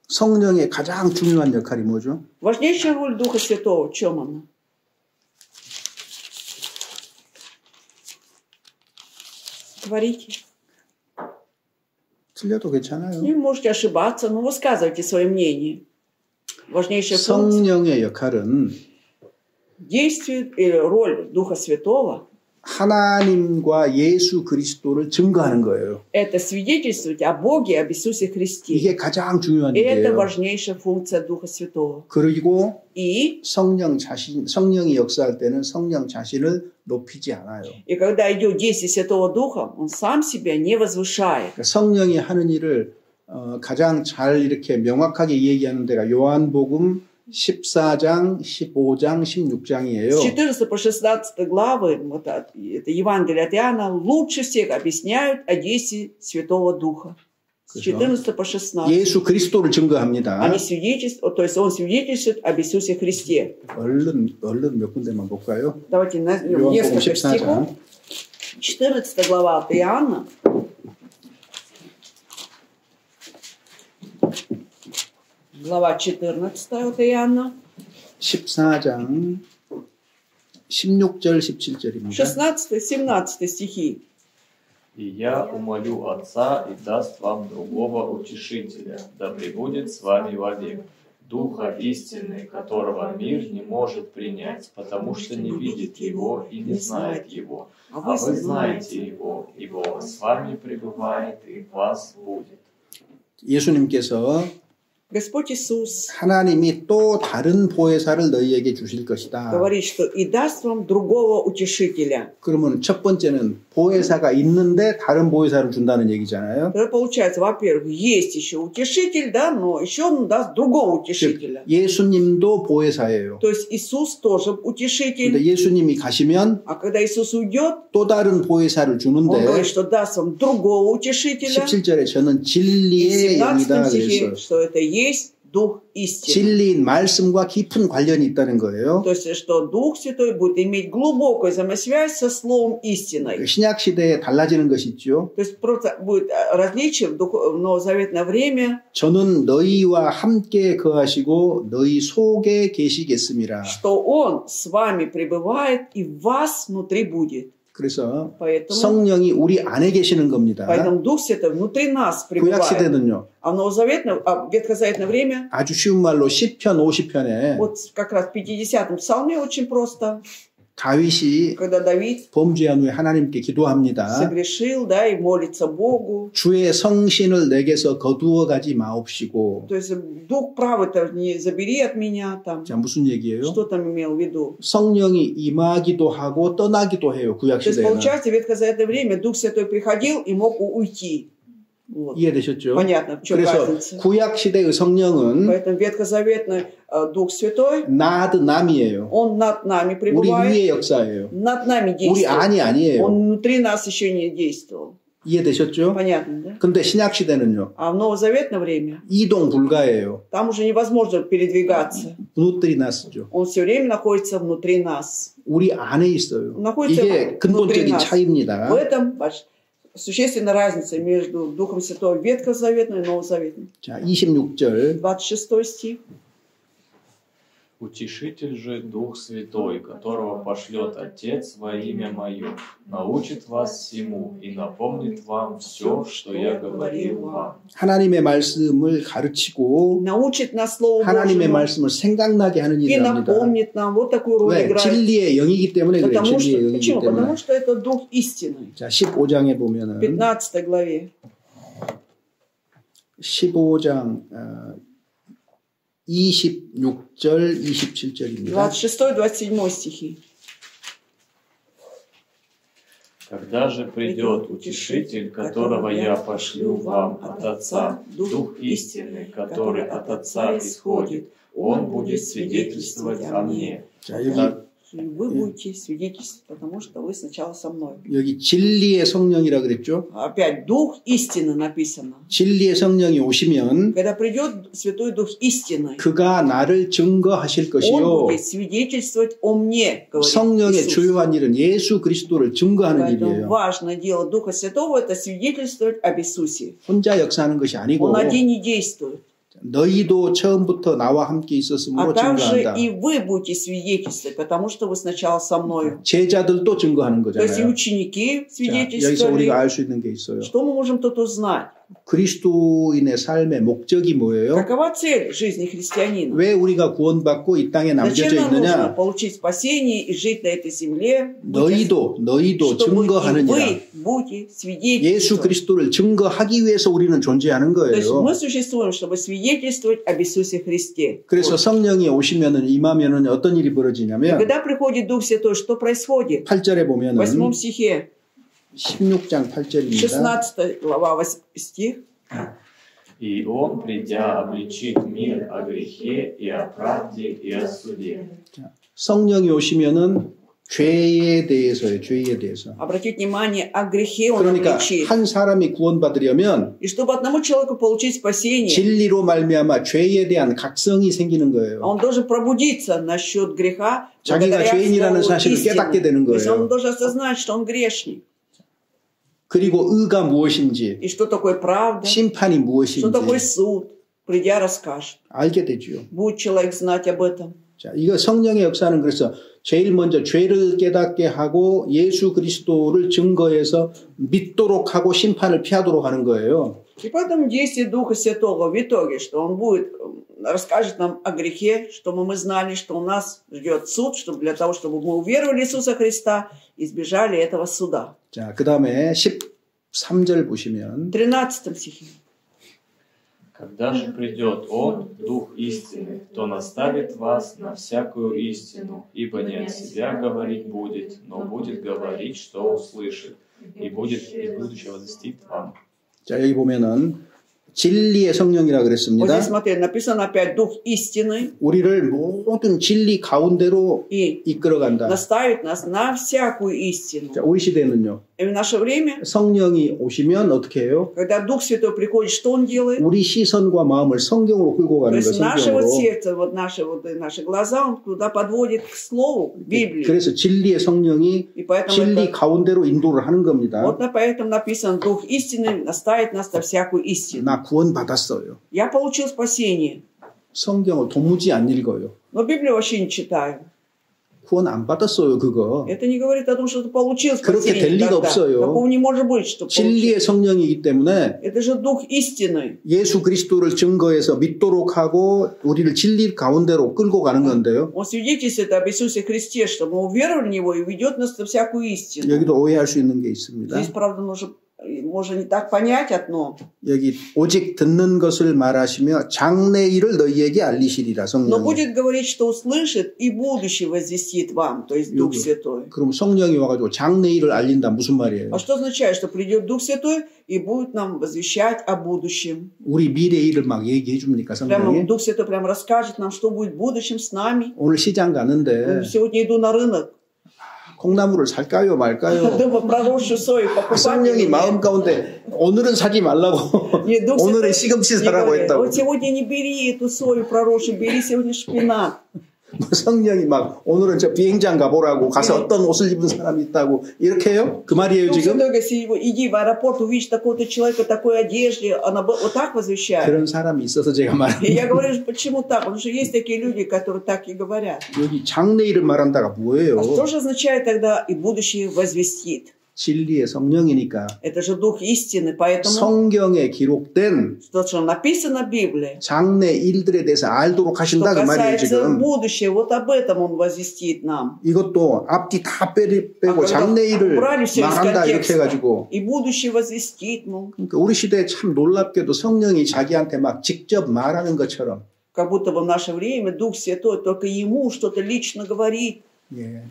성령의 가장 중요한 역할이 뭐죠? Важнейшая роль Духа Святого, в чем она? Говорите. 틀려도 괜찮아요. Не можете ошибаться, но высказывайте свое мнение. Важнейшая функция, 성령의 역할은 действие или роль Духа Святого 하나님과 예수 그리스도를 증거하는 거예요. – это свидетельствовать о Боге, об Иисусе Христе. 이게 가장 중요한 И это 일이에요. важнейшая функция Духа Святого. 그리고 И 성령이 역사할 때는 성령 자신을 높이지 않아요. когда идет действие Святого Духа, Он сам себя не возвышает. 그러니까 성령이 하는 일을 가장 잘 이렇게 명확하게 얘기하는 데가 요한복음 14장, 15장, 16장이에요. С 14 по 16 главы, вот это Евангелие от Иоанна, лучше всех объясняют о действии Святого Духа. С 14 по 16. 예수 그리스도를 증거합니다. Они свидетельствуют, то есть Он свидетельствует об Иисусе Христе. 얼른 몇 군데만 볼까요? Давайте назовем 요한복음 несколько 14장. стихов. 14 глава от Иоанна. Глава 14 от Иоанна. 14장 16절 17절입니다. 16-17 стихи. «И я умолю Отца, и даст вам другого утешителя, да пребудет с вами вовек, Духа истины, которого мир не может принять, потому что не видит Его и не знает Его. А вы знаете Его, ибо Он с вами пребывает и в вас будет». 예수님께서 Господь Иисус 하나님이 또 다른 보혜사를 너희에게 주실 것이다. говорит, что и даст вам другого утешителя. 그러면 첫 번째는 보혜사가 있는데 다른 보혜사를 준다는 얘기잖아요. Тогда получается, во-первых, есть еще утешитель, да, но еще он даст другого утешителя. 예수님도 보혜사예요. То есть Иисус тоже 근데 утешитель. 예수님이 가시면 А когда Иисус уйдет, 또 다른 보혜사를 Он 주는데 говорит, что даст вам другого утешителя. 17절에 저는 И в 진리의 17 영이다 стихе, 그랬어요. что это есть Дух истины. 진리인 말씀과 깊은 관련이 있다는 거예요. То есть, что Дух Святой будет иметь глубокую взаимосвязь со Словом истиной. 신약 시대에 달라지는 것이 있죠. То есть, просто будет различие в новозаветное время, 저는 너희와 함께 거하시고 너희 속에 계시겠음이라. что Он с вами пребывает и в вас внутри будет. 그래서 Поэтому 성령이 우리 안에 계시는 겁니다. Дух Святой внутри нас 구약 пребывает. 시대는요. А в новозаветное, ветхозаветное время, 아주 쉬운 말로 10편, 50편에 вот как раз в 50-м псалме очень просто. 다윗이 когда Давид 범죄한 후에 하나님께 기도합니다. согрешил, да, и молится Богу. 주의 성신을 내게서 거두어 가지 마옵시고. То есть дух правый-то не забери от меня там. 자, 무슨 얘기예요? Что там имел в виду? 성령이 임하기도 하고 떠나기도 해요. 구약 То есть, 시대에는. получается, в ветхозаветное время Дух Святой приходил и мог уйти. Вот. 이해되셨죠? Понятно, в чем 그래서 разница. 구약 시대의 성령은 Поэтому ветхозаветный Дух Святой, 나드 남이에요. Он над нами 우리 пребывает, 위의 역사예요. над нами 우리 действует. 안이 아니에요. Он внутри нас еще не действовал. 이해되셨죠? Понятно, да? 근데 신약 시대는요. А в новозаветное время 이동 불가예요. там уже невозможно передвигаться. внутри нас 죠. Он все время находится внутри нас. 우리 안에 있어요. находится 이게 внутри 근본적인 нас. 차이입니다. В этом существенная разница между Духом Святым Ветхозаветным и Новозаветным. 자, 26절. 26 стих. Утешитель же Дух Святой, которого пошлет Отец во имя Мое, научит вас всему и напомнит вам все, что я говорил вам. 하나님의 말씀을 가르치고 Научит нас Слову 하나님의 Божьему 말씀을 생각나게 하는 и 일을 합니다. напомнит нам. Вот такую роль 왜? играет. 진리의 영이기 때문에 그래요. Потому 진리의 что, 영이기 почему? 때문에. Потому что это Дух истины. 자, 15장에 보면은 15 главе. 15장 26절, 27절입니다. 26-27 стихи. Когда же придет Утешитель, которого я пошлю вам от Отца, Дух истины, который от Отца исходит, Он будет свидетельствовать о мне. 자, 여기 Вы будете свидетельствовать, потому что вы сначала со мной. 여기 진리의 성령이라 그랬죠? Опять Дух истины написано. 진리의 성령이 오시면 Когда придет Святой Дух истины, 그가 나를 증거하실 Он 것이요. будет свидетельствовать о мне, говорит 성령의 Иисус. 주요한 일은 예수 그리스도를 증거하는 Поэтому 일이에요. важное дело Духа Святого – это свидетельствовать об Иисусе. 혼자 역사하는 것이 아니고 Он один не действует. 너희도 처음부터 나와 함께 А 있었으므로 также 증거한다. и вы будете свидетельствовать, потому что вы сначала со мной. 제자들도 증거하는 То есть и 거잖아요. ученики 자, 여기서 свидетельствовали. 우리가 알 수 있는 게 있어요. Что мы можем тут узнать? 그리스도인의 삶의 목적이 뭐예요? Какова цель жизни христианина? 왜 우리가 구원받고 이 땅에 Зачем 남겨져 нам нужно 있느냐? получить спасение и жить на этой земле? 너희도 Чтобы и 증거하느니라. вы будете 예수 свидетельствовать. 그리스도를 증거하기 위해서 우리는 존재하는 То есть 거예요. мы существуем, чтобы свидетельствовать об Иисусе Христе. 그래서 성령이 오시면은 임하면은 어떤 일이 벌어지냐면 Когда приходит Дух Святой, что происходит? 8절에 В 보면은 8 стихе, 16장 8절입니다. 16 глава, 8 стих. И Он, придя, обличит мир о грехе и о правде и о суде. 성령이 오시면은 죄에 대해서요. 죄에 대해서. Обратите внимание, о грехе Он 그러니까 обличит. 한 사람이 구원받으려면 И чтобы одному человеку получить спасение, 진리로 말미암아 죄에 대한 각성이 생기는 거예요. он должен пробудиться насчет греха, 자기가 благодаря 죄인이라는 слову 사실을 истины. 깨닫게 되는 То есть 거예요. он должен осознать, что он грешник. 그리고 의가 무엇인지, И что такое правда, 심판이 что такое 무엇인지 суд. Придя, расскажет. 알게 되죠. Будет человек знать об этом. 자, 이거 성령의 역사는 그래서 제일 먼저 죄를 깨닫게 하고 예수 그리스도를 증거해서 믿도록 하고 심판을 피하도록 하는 거예요. И поэтому действие Духа Святого в итоге, что Он будет, расскажет нам о грехе, чтобы мы знали, что у нас ждет суд, чтобы для того, чтобы мы уверовали в Иисуса Христа, избежали этого суда. 자, 그 다음에 13절 보시면 13 стихе. Когда же придет Он, Дух истины, то наставит вас на всякую истину, ибо не от себя говорить будет, но будет говорить, что услышит, и будет из будущего возвестит вам. 자, 여기 보면은 진리의 성령이라 Вот 그랬습니다. здесь, смотри, написано опять Дух истины 우리를 모든 진리 가운데로 и 이끌어간다. наставит нас на всякую истину. 자, 우리 시대는요. И в наше время, 성령이 오시면 어떻게 해요? когда Дух Святой приходит, что Он делает? 우리 시선과 마음을 성경으로 끌고 То 가는 거예요. есть наше вот 성경으로. сердце, вот наши глаза, Он туда подводит к Слову, к Библии. 그래서 진리의 성령이 И поэтому 진리 это, 가운데로 인도를 하는 겁니다. вот поэтому написано, Дух истины наставит нас на всякую истину. 나 구원받았어요. Я получил спасение, 성경을 도무지 안 읽어요. но Библию вообще не читаю. 구원 안 받았어요, 그거. Это не говорит о том, что ты получил 그렇게 될 спасение 리가 тогда. 없어요. Такого не может быть, что 진리의 성령이기 때문에 это же Дух истины. 예수 그리스도를 증거해서 믿도록 하고 우리를 진리 가운데로 끌고 가는 건데요. Он свидетельствует об Иисусе Христе, что мы уверовали в Него и ведет нас на всякую истину. 여기도 오해할 수 있는 게 있습니다. Здесь, правда, можно не так понять одно. 여기 오직 듣는 것을 말하시며 장래일을 너희에게 알리시리라 Но 성령이. будет говорить, что услышит и будущее возвестит вам, то есть Дух Святой. 그럼 성령이 와가지고 장래일을 알린다 무슨 말이에요? А что означает, что придет Дух Святой и будет нам возвещать о будущем? 우리 미래일을 막 얘기해 줍니까 Прямо 성령이? Дух Святой прямо расскажет нам, что будет в будущем с нами. 오늘 시장 가는데 Сегодня иду на рынок. 콩나물을 살까요 말까요? Думаю, проросшую сою покупать. 성령이 마음 가운데 오늘은 사지 말라고 Нет, Дух 오늘은 Святой 시금치 не 사라고 говорит, 했다고. вот сегодня не бери эту сою проросшую, бери сегодня шпинат. 성령이 막 오늘은 저 비행장 가보라고 가서 어떤 옷을 입은 사람이 있다고 이렇게 해요? 그 말이에요 Дух 지금? Святой говорит, иди в аэропорт, увидишь такого-то человека, такой одежде, она вот так возвещает. 그런 사람이 있어서 제가 И 말합니다. я говорю, почему так? Потому что есть такие люди, которые так и говорят. 여기 장래일을 말한다가 뭐예요? А что же означает тогда и будущее возвестит? 진리의 성령이니까 Это же Дух истины, поэтому 성경에 기록된 то, что написано в Библии, 장래 일들에 대해서 알도록 что 하신다 그 말이에요 касается 지금. будущего, вот об этом Он возвестит нам. 이것도 앞뒤 다 빼고 아, 장래 일을 убрали все из 말한다 이렇게 контекста. 해가지고. И будущее возвестит, ну, 그러니까 우리 시대에 참 놀랍게도 성령이 자기한테 막 직접 말하는 것처럼 как будто бы в наше время Дух Святой только Ему что-то лично говорит. 예,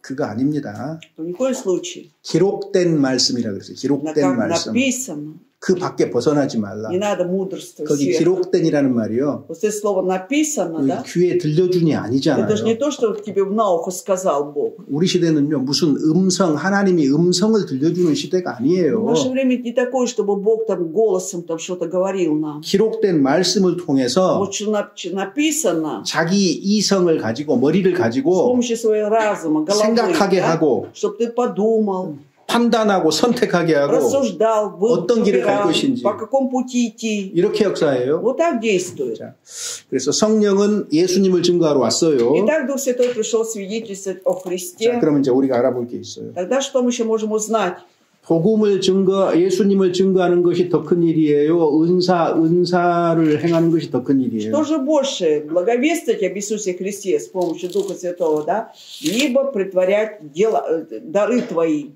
그거 아닙니다. Но ни в коем случае. 기록된 말씀이라 그랬어요. 기록된 Как 말씀. написано. 그 밖에 벗어나지 말라. Не надо мудрствовать. 거기 сверху. 기록된이라는 말이요. Вот это слово написано, да? 귀에 들려준이 아니잖아요. Это же не то, что вот тебе на ухо сказал Бог. 우리 시대는요, 무슨 하나님이 음성을 들려주는 시대가 В 아니에요. наше время не такое, чтобы Бог там голосом там что-то говорил нам. 기록된 말씀을 통해서 Вот что написано, 자기 이성을 가지고 머리를 с 가지고 помощью своего разума, головы, 생각하게 да? 하고 Чтобы ты подумал, 판단하고 선택하게 하고 рассуждал, 어떤 길을 갈 выбирал, 것인지 по какому пути идти. 이렇게 역사해요. Вот так действует. 자, 그래서 성령은 예수님을 증거하러 왔어요. Итак, Дух Святой пришел свидетельствовать о 자, Христе. 그러면 이제 우리가 알아볼 게 있어요. Тогда что мы еще можем узнать? 예수님을 증거하는 것이 더 큰 일이에요. 은사를 행하는 것이 더 큰 일이에요. Что же больше, благовествовать об Иисусе Христе с помощью Духа Святого, да? Либо притворять дары твои?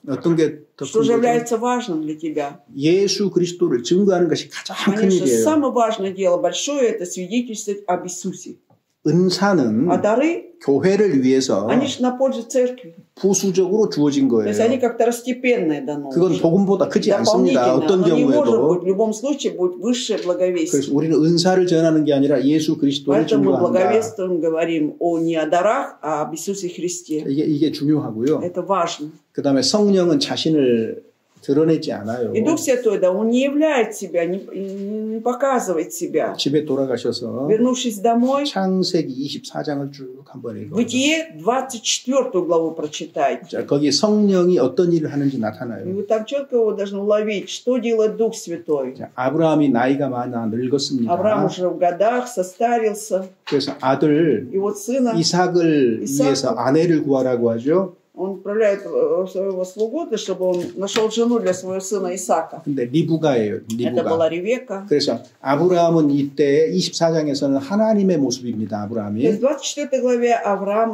어떤 게 더 Что 큰 же 거죠? является важным для тебя? 예수 그리스도를 증거하는 것이 가장 큰 Конечно, 일이에요. самое важное дело, большое, это свидетельствовать об Иисусе. 은사는 А дары, 교회를 위해서 они же на пользу церкви. 부수적으로 주어진 То есть они 거예요. как второстепенные дано. 그건 복음보다 크지 않습니다. Дополнительно. 어떤 Но не может быть, 경우에도. в любом случае будет высшее благовестие. 그래서 우리는 은사를 전하는 게 아니라 예수 그리스도를 Поэтому мы 증거한다. благовествуем, говорим не о дарах, а об Иисусе Христе. 이게 중요하고요. Это важно. 그 다음에 성령은 자신을 드러내지 않아요. И Дух Святой, да, Он не являет себя, не показывает себя. 집에 돌아가셔서 Вернувшись домой, 창세기 24장을 쭉 한번 읽어요. Бытие 24 главу прочитайте. 자, 거기 성령이 어떤 일을 하는지 И 나타나요. вы там четко вы должны уловить, что делает Дух Святой. 자, 아브라함이 나이가 많아 늙었습니다. Авраам уже в годах состарился. 그래서 아들 И вот сына, 이삭을 이삭. 위해서 아내를 구하라고 하죠. он отправляет своего слугу, чтобы он нашел жену для своего сына Исаака. 근데 리브가예요. Это была Ревека. 그래서 아브라함은 이때 24장에서는 하나님의 모습입니다. В 아브라함이. 24 главе Авраам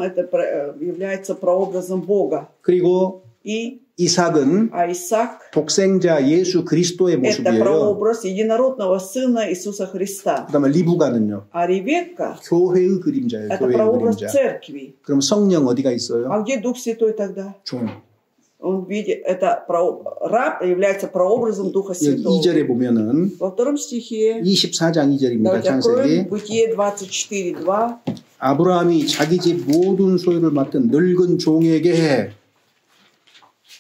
является прообразом Бога. 그리고 И 이삭은 Исаак 독생자 예수 그리스도의 это 모습이에요. прообраз единородного сына Иисуса Христа. 그다음에 리브가는요. А Ревекка 교회의 그림자예요. это 교회의 прообраз 그림자. церкви. 그럼 성령 어디가 있어요? А где Дух Святой тогда? 종. Он видит, это раб является прообразом Духа 여기 Святого. 2절에 보면은 Во втором стихе, 24장 2절입니다. давайте откроем 창세기. Бытие 24:2. 아브라함이 자기 집 모든 소유를 맡은 늙은 종에게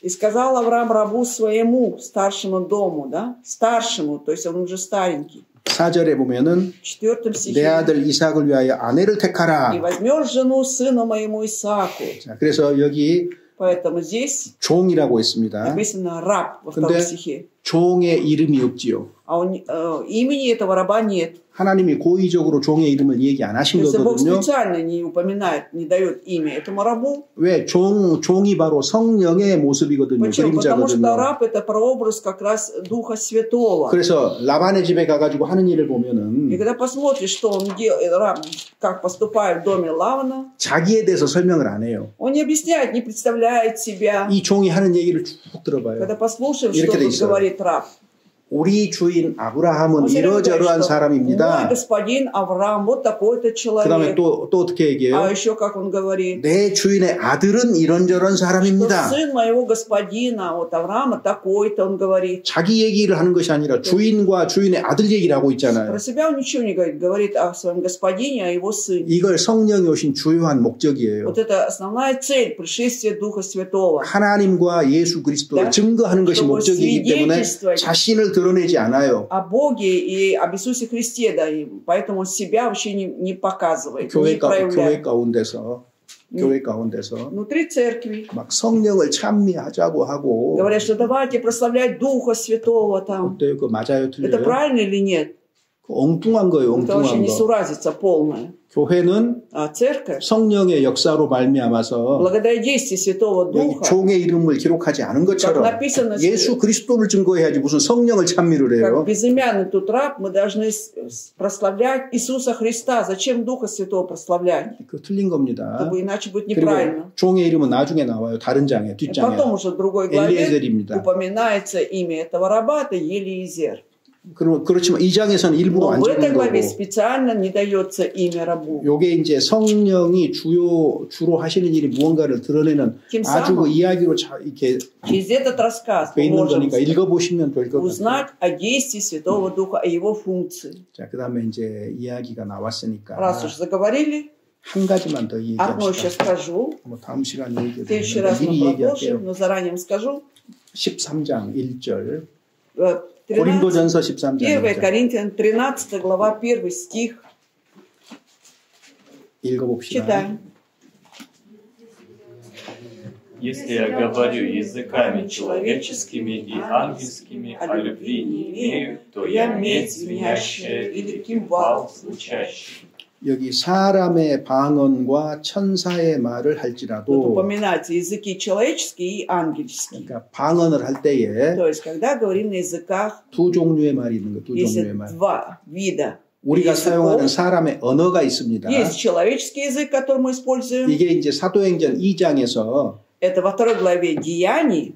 И сказал Авраам рабу своему, старшему дому, да? Старшему, то есть он уже старенький. 4절에 보면은 В 4 내 стихе. 아들 이삭을 위하여 아내를 택하라. И возьмешь жену сыну моему Исааку. 자, 그래서 여기 Поэтому здесь 종이라고 했습니다. написано раб во втором 근데 стихе. 종의 이름이 없지요. А имени этого раба нет. 하나님이 고의적으로 종의 이름을 얘기 안 하신 Если Бог 거거든요. специально не упоминает, не дает имя этому рабу, 왜? 종이 바로 성령의 모습이거든요. почему? Потому что 그림자거든요. раб это прообраз как раз Духа Святого. 그래서 라반의 집에 가가지고 하는 일을 보면은 И когда посмотришь, что он делает, раб, как поступает в доме Лавана, 자기에 대해서 설명을 안 해요. он не объясняет, не представляет себя. 이 종이 하는 얘기를 쭉 들어봐요. Когда послушаем, что 이렇게 돼 тут 있어요. говорит раб, 우리 주인 아브라함은 он всегда говорит, 이러저러한 что мой 사람입니다. господин Авраам вот такой-то 그 다음에 человек. 또 어떻게 А 얘기해요? еще как он говорит, 내 주인의 아들은 이런저런 что 사람입니다. сын моего господина, вот Авраама такой-то, он говорит. 자기 얘기를 하는 것이 아니라 주인과 주인의 아들 얘기를 하고 있잖아요. Про себя он ничего не говорит. Говорит о своем господине, о его сыне. 이걸 성령이 오신 주요한 목적이에요. Вот это основная цель пришествия Духа Святого. 하나님과 예수 그리스도를 Да. 증거하는 것이 чтобы 목적이기 때문에 свидетельствовать 자신을 드러내지 않아요. О Боге и об Иисусе Христе, да, и поэтому он себя вообще не показывает, 교회 не проявляет. 가운데서 Внутри церкви 막 성령을 찬미하자고 하고 говорят, что давайте прославлять Духа Святого там. 어때요? 그 맞아요, Это 틀려요? правильно или нет? 그 엉뚱한 거예요, Это вообще 엉뚱한 거. несуразица полная. 교회는 А церковь, 성령의 역사로 말미암아서 благодаря действию Святого 여기 Духа, 종의 이름을 기록하지 않은 как 것처럼 написано, 예수 그리스도를 증거해야지 무슨 성령을 찬미를 해요. как безымянный тут раб, мы должны прославлять Иисуса Христа. Зачем Духа Святого прославлять? 그 틀린 겁니다. Чтобы иначе будет 그리고 неправильно. 종의 이름은 나중에 나와요. 다른 장에, И 뒷장에. потом уже в другой главе 엘리에셀입니다. упоминается имя этого раба, это Елиезер. 그렇지만 이 장에서는 일부러 Но 안 в этой 적은 главе 거고 специально не дается имя рабу. 요게 이제 성령이 주로 하시는 일이 무언가를 드러내는 Тем 아주 самым 그 이야기로 이렇게 через этот рассказ 돼 мы 있는 можем 거니까 읽어보시면 될 것 같아요. узнать о действии Святого Духа, о его функции. 자, 그 다음에 이제 이야기가 나왔으니까 Раз уж заговорили, 한 가지만 더 одно еще 얘기합시다. скажу. 뭐 다음 시간에 В следующий раз 얘기해도 미리 мы продолжим, 얘기할게요. но заранее вам скажу. 13장 1절 13, 고린도전서 13장 1 1절 Коринфянам 13 глава 1 стих. 읽어봅시다. Читаем. Если я говорю языками человеческими и ангельскими, а любви не имею, то я медь звенящая или кимвал звучащий. 여기 사람의 방언과 천사의 말을 Тут 할지라도 упоминаются языки человеческие и ангельские. 그러니까 방언을 할 때에 То есть, когда говорим на языках, 두 종류의 말이 있는 거예요. 두 есть 종류의 말. два вида 우리가 사용하는 языков. 사람의 언어가 있습니다. Есть человеческий язык, который мы используем. 이게 이제 사도행전 2장에서 Это во второй главе Деяний.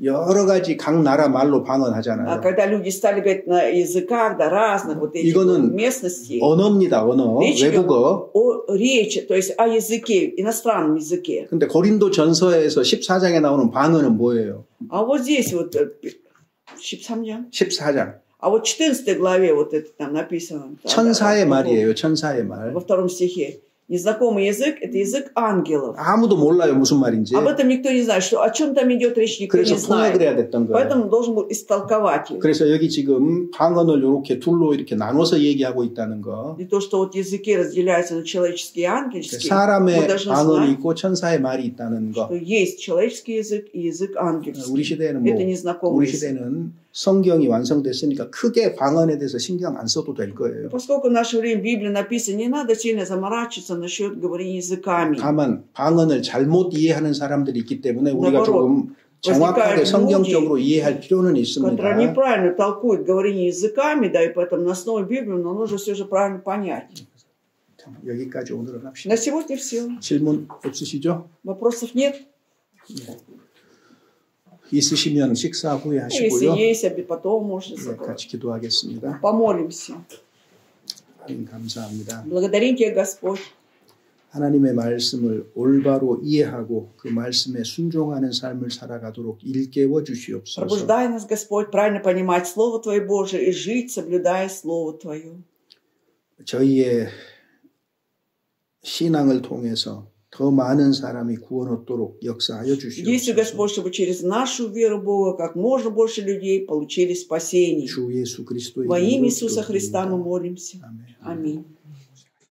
여러 가지 각 나라 말로 방언하잖아요. Когда люди стали говорить на языках, да, разных вот этих 이거는 местностей. 언어입니다. 언어. Речь идет 외국어. о речи, то есть о языке, иностранном языке. 근데 고린도 전서에서 14장에 나오는 방언은 뭐예요? А вот здесь вот 13장. 14장. А вот в 14 главе вот это там написано. 천사의 말이에요. 천사의 말. Во втором стихе. Незнакомый язык – это язык ангелов. 아무도 몰라요. 무슨 말인지. Об этом никто не знает, что, о чем там идет речь, никто 그래서 не 통역을 해야 знает. 됐던 거예요. Поэтому должен был истолковать их. 그래서 여기 지금 방언을 이렇게 둘로 이렇게 나눠서 얘기하고 있다는 거. И то, что вот языки разделяются на человеческие и ангельские, мы 사람의 должны 방언이 знать, 있고 천사의 말이 있다는 거. что есть человеческий язык и язык ангельский. 우리 시대에는 뭐 Это незнакомый 우리 язык. 시대는 성경이 완성됐으니까 크게 방언에 대해서 신경 안 써도 될 거예요. Поскольку в наше время в Библии написано, не надо сильно заморачиваться насчет говорения языками. 다만 방언을 잘못 이해하는 사람들이 있기 때문에 우리가 나바로 조금 정확하게 возникают 성경적으로 이해할 필요는 которые 있습니다. неправильно толкуют говорение языками, да, и поэтому на основе Библии нам нужно все же правильно понять. 여기까지 오늘은 합시다. На сегодня все. 질문 없으시죠? Вопросов нет? 있으시면 식사 후에 Если 하시고요. есть, потом можно 네, 같이 기도하겠습니다. помолимся. 하나님 감사합니다. Благодарим Тебя, Господь. 하나님의 말씀을 올바로 이해하고 그 말씀에 순종하는 삶을 살아가도록 일깨워 주시옵소서. Пробуждай нас, Господь, правильно понимать Слово Твое Божие и жить, соблюдая Слово Твое. 저희의 신앙을 통해서 더 많은 사람이 구원 얻도록 역사하여 Действуй, 주시옵소서. Господь, чтобы через нашу веру Бога как можно больше людей получили спасение. 주 예수 그리스도의 Во имя 이름으로 Иисуса Христа мы 기도드립니다. молимся. 아멘. Аминь.